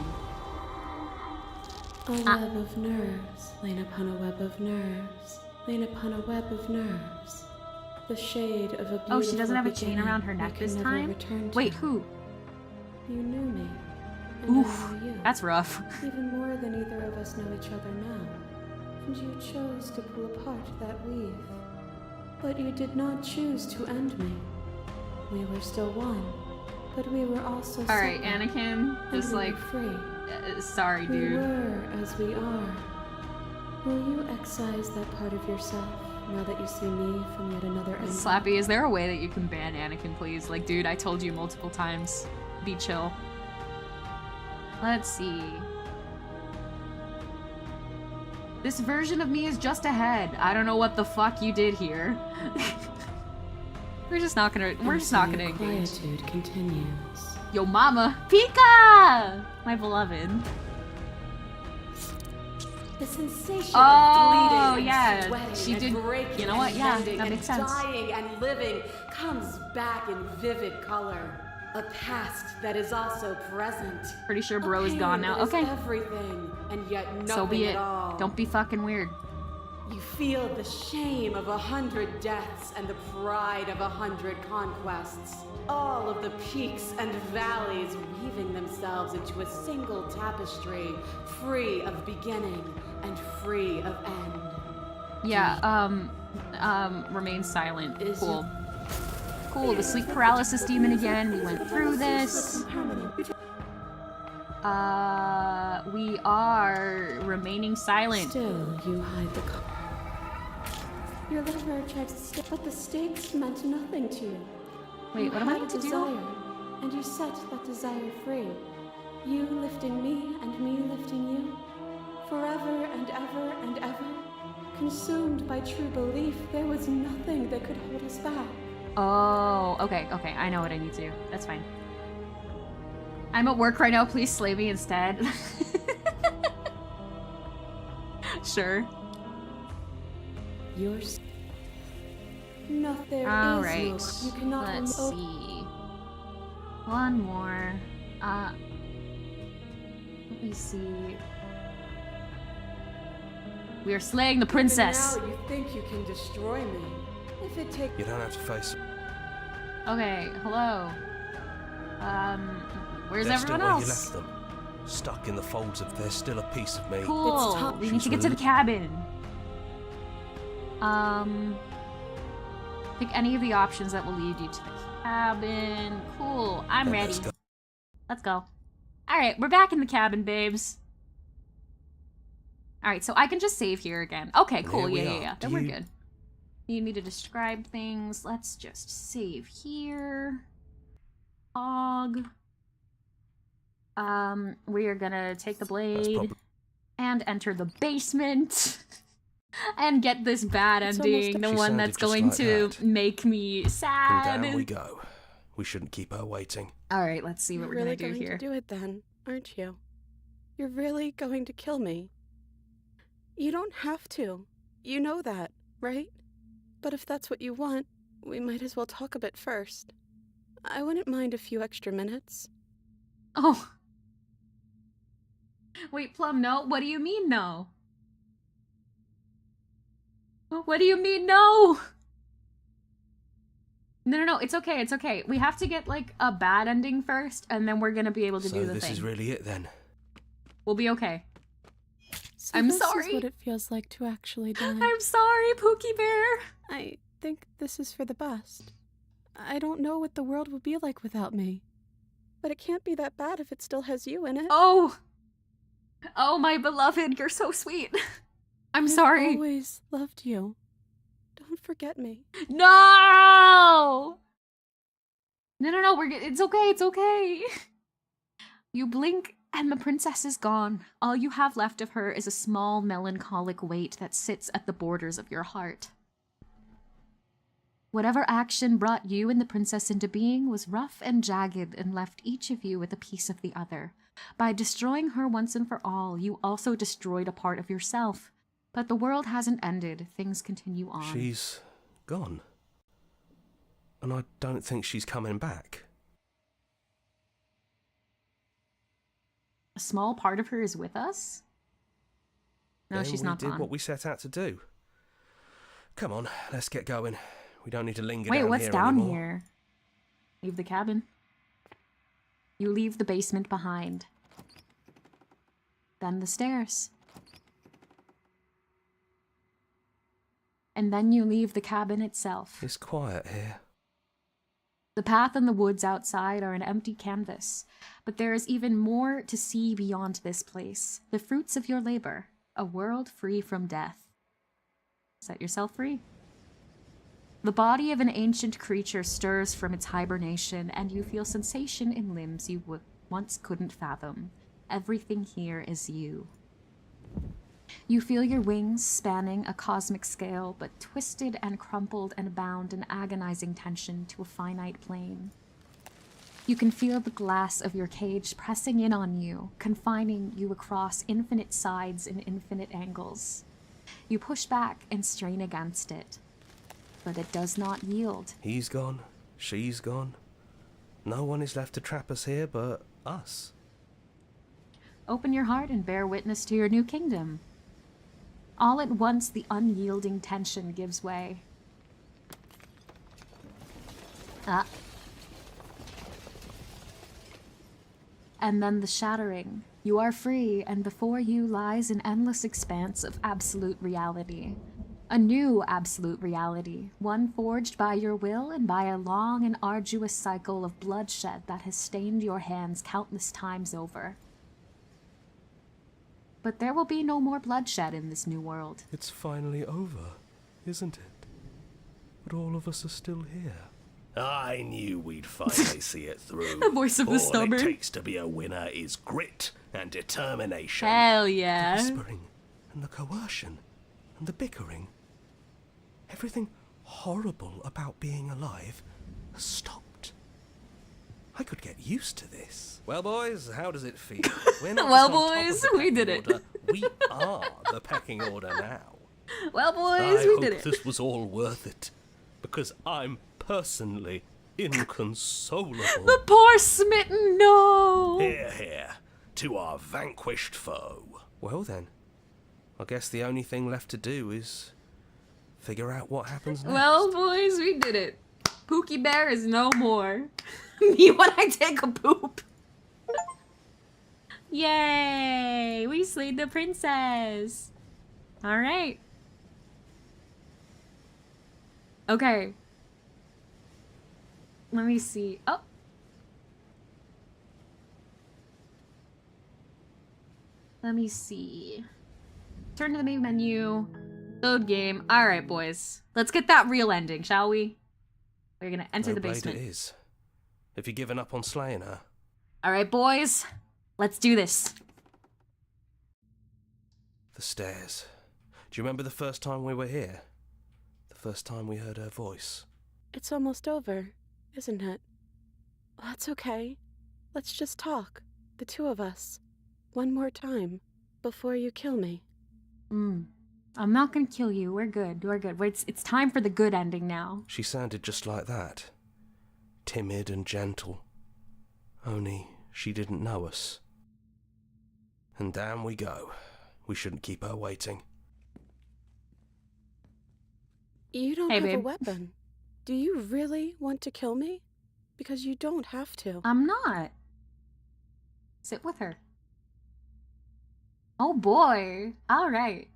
S3: A web of nerves, lain upon a web of nerves, lain upon a web of nerves. The shade of a beautiful
S1: Oh, she doesn't have a chain around her neck this time? Wait, who?
S3: You knew me, and
S1: Oof,
S3: I knew you.
S1: that's rough.
S3: Even more than either of us know each other now. And you chose to pull apart that weave. But you did not choose to end me. We were still one, but we were also
S1: Alright,
S3: separate,
S1: Anakin, just
S3: and we
S1: like,
S3: were free.
S1: sorry,
S3: We
S1: dude.
S3: were as we are. Will you excise that part of yourself now that you see me from yet another angle?
S1: Slappy, is there a way that you can ban Anakin, please? Like, dude, I told you multiple times. Be chill. Let's see. This version of me is just ahead. I don't know what the fuck you did here. we're just not gonna engage.
S3: Quietude continues.
S1: Yo mama, Pika! My beloved.
S7: The sensation
S1: Oh,
S7: of bleeding
S1: yeah,
S7: and sweating
S1: she
S7: and
S1: did-
S7: breaking
S1: you know what,
S7: and
S1: yeah,
S7: bending
S1: that
S7: and
S1: makes sense.
S7: dying and living comes back in vivid color. A past that is also present.
S1: Pretty sure
S7: A
S1: bro is
S7: pain
S1: gone now.
S7: that is
S1: Okay,
S7: everything and yet nothing
S1: so be it.
S7: at all.
S1: Don't be fucking weird.
S7: You feel the shame of 100 deaths and the pride of 100 conquests. All of the peaks and valleys weaving themselves into a single tapestry, free of beginning and free of end.
S1: Yeah, remain silent. Cool. Cool, the sleep paralysis demon again. We went through this. We are remaining silent.
S3: Still, you hide the Your lover tried to stay, but the stakes meant nothing to you.
S1: Wait, what am I
S3: had
S1: meant
S3: a
S1: to do?
S3: desire, and you set that desire free. You lifting me and me lifting you. Forever and ever and ever. Consumed by true belief, there was nothing that could hold us back.
S1: Oh, okay, I know what I need to do. That's fine. I'm at work right now, please slay me instead. Sure.
S3: Yours. No, there is
S1: Alright,
S3: no. You cannot
S1: let's see. One more. Let me see. We are slaying the princess.
S7: Even now you think you can destroy me. If it takes
S6: You don't have to face.
S1: Okay, hello. Where's
S6: They're
S1: everyone
S6: still where you
S1: else?
S6: left them. Stuck in the folds of There's Still a Piece of Me.
S1: Cool.
S7: time.
S1: We need to get to the cabin. Pick any of the options that will lead you to the cabin. Cool. I'm
S6: Then
S1: ready.
S6: let's go.
S1: Let's go. Alright, we're back in the cabin, babes. Alright, so I can just save here again. Okay,
S6: And
S1: cool.
S6: here we
S1: Yeah.
S6: are.
S1: Then
S6: Do
S1: we're
S6: you-
S1: good. Need me to describe things. Let's just save here. Og. We are gonna take the blade
S6: prob-
S1: and enter the basement and get this bad
S3: It's
S1: ending, the
S6: She
S1: one
S6: sounded
S1: that's
S6: just
S1: going
S6: like
S1: to
S6: that.
S1: make me
S6: And
S1: sad.
S6: down we go. We shouldn't keep her waiting.
S1: Alright, let's see what we're
S7: really
S1: gonna do
S7: going
S1: here.
S7: to do it then, aren't you? You're really going to kill me. You don't have to. You know that, right? But if that's what you want, we might as well talk a bit first. I wouldn't mind a few extra minutes.
S1: Oh. Wait, Plum, no? What do you mean, no? What do you mean, no? No, it's okay, it's okay. We have to get, like, a bad ending first, and then we're gonna be able to
S6: So
S1: do the
S6: this
S1: thing.
S6: is really it then.
S1: We'll be okay.
S3: So
S1: I'm
S3: this
S1: sorry.
S3: is what it feels like to actually die.
S1: I'm sorry, Pookie Bear.
S3: I think this is for the best. I don't know what the world will be like without me. But it can't be that bad if it still has you in it.
S1: Oh! Oh, my beloved, you're so sweet. I'm sorry.
S3: I've always loved you. Don't forget me.
S1: No! No, it's okay, it's okay. You blink and the princess is gone. All you have left of her is a small melancholic weight that sits at the borders of your heart. Whatever action brought you and the princess into being was rough and jagged and left each of you with a piece of the other. By destroying her once and for all, you also destroyed a part of yourself. But the world hasn't ended. Things continue on.
S6: She's gone. And I don't think she's coming back.
S1: A small part of her is with us? No,
S6: then
S1: she's
S6: we
S1: not
S6: did
S1: gone.
S6: what we set out to do. Come on, let's get going. We don't need to linger
S1: Wait,
S6: down
S1: what's
S6: here
S1: down
S6: anymore.
S1: here? Leave the cabin. You leave the basement behind. Then the stairs. And then you leave the cabin itself.
S6: It's quiet here.
S1: The path and the woods outside are an empty canvas, but there is even more to see beyond this place. The fruits of your labor, a world free from death. Set yourself free. The body of an ancient creature stirs from its hibernation, and you feel sensation in limbs you once couldn't fathom. Everything here is you. You feel your wings spanning a cosmic scale, but twisted and crumpled and bound in agonizing tension to a finite plane. You can feel the glass of your cage pressing in on you, confining you across infinite sides and infinite angles. You push back and strain against it, but it does not yield.
S6: He's gone. She's gone. No one is left to trap us here but us.
S1: Open your heart and bear witness to your new kingdom. All at once, the unyielding tension gives way. And then the shattering. You are free, and before you lies an endless expanse of absolute reality. A new absolute reality, one forged by your will and by a long and arduous cycle of bloodshed that has stained your hands countless times over. But there will be no more bloodshed in this new world.
S6: It's finally over, isn't it? But all of us are still here.
S10: I knew we'd finally see it through.
S1: The voice of the stubborn.
S10: All it takes to be a winner is grit and determination.
S1: Hell
S6: The
S1: yeah.
S6: whispering and the coercion and the bickering. Everything horrible about being alive has stopped. I could get used to this. Well, boys, how does it feel? We're not
S1: Well,
S6: just on top
S1: boys,
S6: of the
S1: we did
S6: pecking
S1: it.
S6: order. We are the pecking order now.
S1: Well, boys,
S10: I
S1: we
S10: hope
S1: did it.
S10: this was all worth it, because I'm personally inconsolable.
S1: The poor smitten, no!
S10: Hear, hear, to our vanquished foe.
S6: Well then, I guess the only thing left to do is figure out what happens next.
S1: Well, boys, we did it. Pookie Bear is no more. Me when I take a poop. Yay! We slayed the princess. All right. Okay. Let me see. Oh. Let me see. Turn to the main menu. Load game. All right, boys. Let's get that real ending, shall we? We're gonna enter
S6: No
S1: the
S6: blade
S1: basement.
S6: it is. Have you given up on slaying her?
S1: All right, boys. Let's do this.
S6: The stairs. Do you remember the first time we were here? The first time we heard her voice?
S7: It's almost over, isn't it? That's okay. Let's just talk, the two of us. One more time, before you kill me.
S1: I'm not gonna kill you. We're good. We're good. It's time for the good ending now.
S6: She sounded just like that. Timid and gentle. Only she didn't know us. And down we go. We shouldn't keep her waiting.
S7: You don't
S1: Hey,
S7: have a
S1: babe.
S7: weapon. Do you really want to kill me? Because you don't have to.
S1: I'm not. Sit with her. Oh boy. All right.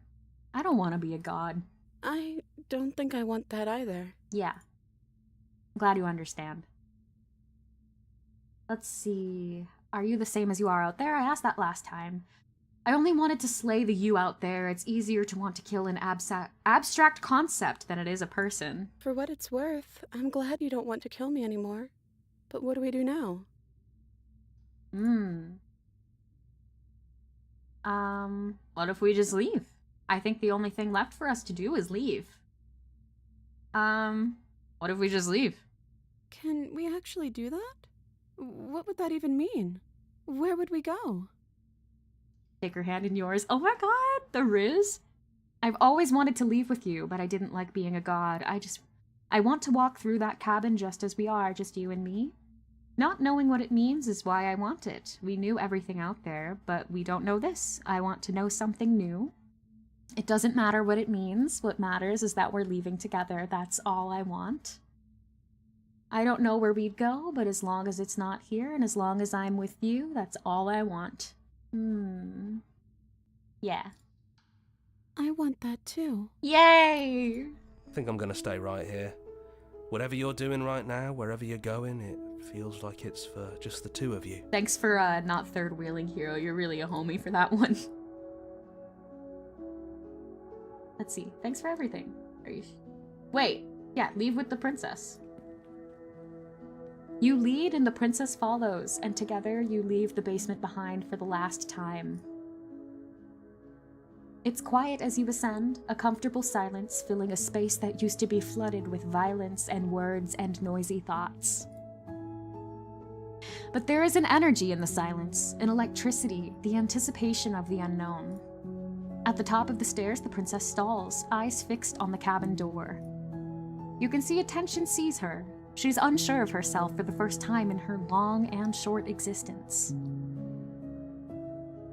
S1: I don't want to be a god.
S7: I don't think I want that either.
S1: Yeah. I'm glad you understand. Let's see. Are you the same as you are out there? I asked that last time. I only wanted to slay the you out there. It's easier to want to kill an abstract concept than it is a person.
S7: For what it's worth, I'm glad you don't want to kill me anymore. But what do we do now?
S1: What if we just leave? I think the only thing left for us to do is leave. What if we just leave?
S7: Can we actually do that? What would that even mean? Where would we go?
S1: Take her hand in yours. Oh my god, the riz. I've always wanted to leave with you, but I didn't like being a god. I want to walk through that cabin just as we are, just you and me. Not knowing what it means is why I want it. We knew everything out there, but we don't know this. I want to know something new. It doesn't matter what it means. What matters is that we're leaving together. That's all I want. I don't know where we'd go, but as long as it's not here and as long as I'm with you, that's all I want. Yeah.
S5: I want that too.
S1: Yay!
S10: I think I'm gonna stay right here. Whatever you're doing right now, wherever you're going, it feels like it's for just the two of you.
S1: Thanks for not third wheeling, Hero. You're really a homie for that one. Let's see. Thanks for everything. Are you... Wait. Yeah, leave with the princess. You lead and the princess follows, and together you leave the basement behind for the last time. It's quiet as you ascend, a comfortable silence filling a space that used to be flooded with violence and words and noisy thoughts. But there is an energy in the silence, an electricity, the anticipation of the unknown. At the top of the stairs, the princess stalls, eyes fixed on the cabin door. You can see attention seize her. She's unsure of herself for the first time in her long and short existence.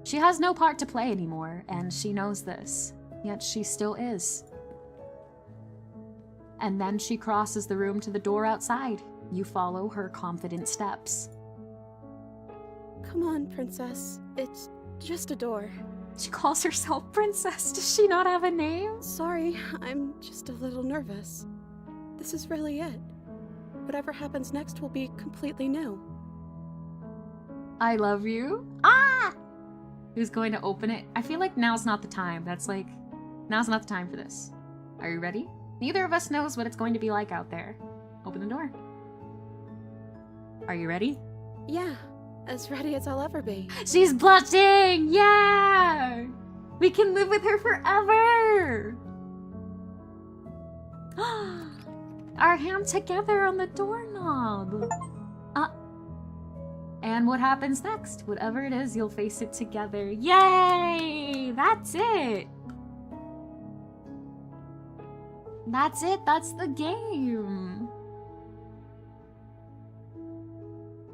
S1: She has no part to play anymore, and she knows this, yet she still is. And then she crosses the room to the door outside. You follow her confident steps.
S5: Come on, princess. It's just a door.
S1: She calls herself Princess. Does she not have a name?
S5: Sorry, I'm just a little nervous. This is really it. Whatever happens next will be completely new.
S1: I love you. Ah! Who's going to open it? I feel like now's not the time. Now's not the time for this. Are you ready? Neither of us knows what it's going to be like out there. Open the door. Are you ready?
S5: Yeah, as ready as I'll ever be.
S1: She's blushing! Yeah! We can live with her forever! Our hand together on the doorknob. And what happens next? Whatever it is, you'll face it together. Yay! That's it! That's it, that's the game.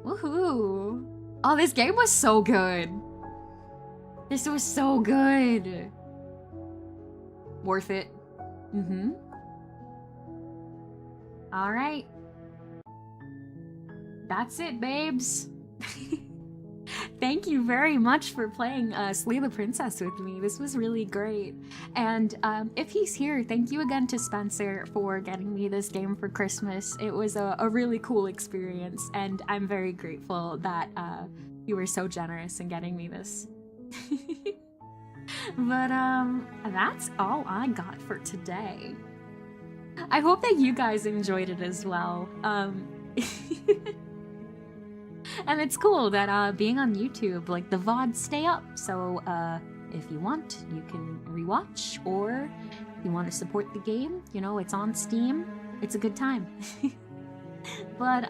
S1: Woohoo! Oh, this game was so good. This was so good. Worth it. Alright. That's it, babes. Thank you very much for playing Slay the Princess with me. This was really great. And if he's here, thank you again to Spencer for getting me this game for Christmas. It was a really cool experience, and I'm very grateful that you were so generous in getting me this. But that's all I got for today. I hope that you guys enjoyed it as well. And it's cool that being on YouTube, like, the VODs stay up, so if you want, you can rewatch, or if you want to support the game, you know, it's on Steam. It's a good time. But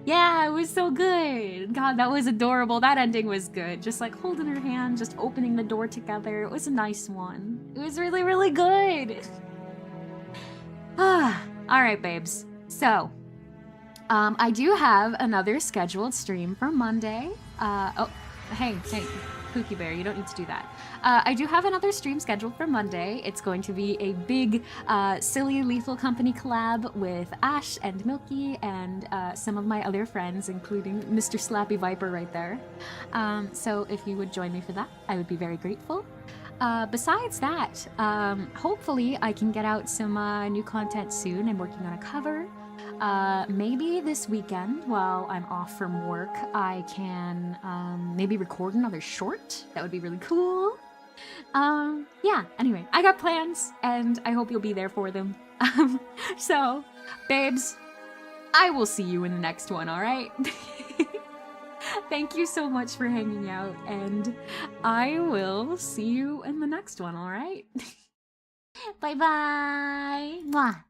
S1: yeah, it was so good. God, that was adorable. That ending was good. Just like holding her hand, just opening the door together. It was a nice one. It was really, really good. All right, babes. So I do have another scheduled stream for Monday. Oh, hey, Pookie Bear, you don't need to do that. I do have another stream scheduled for Monday. It's going to be a big, silly Lethal Company collab with Ash and Milky and some of my other friends, including Mr. Slappy Viper right there. So if you would join me for that, I would be very grateful. Besides that, hopefully I can get out some new content soon. I'm working on a cover. Maybe this weekend, while I'm off from work, I can maybe record another short. That would be really cool. Yeah, anyway, I got plans, and I hope you'll be there for them. So, babes, I will see you in the next one, alright? Thank you so much for hanging out, and I will see you in the next one, alright? Bye-bye! Mwah!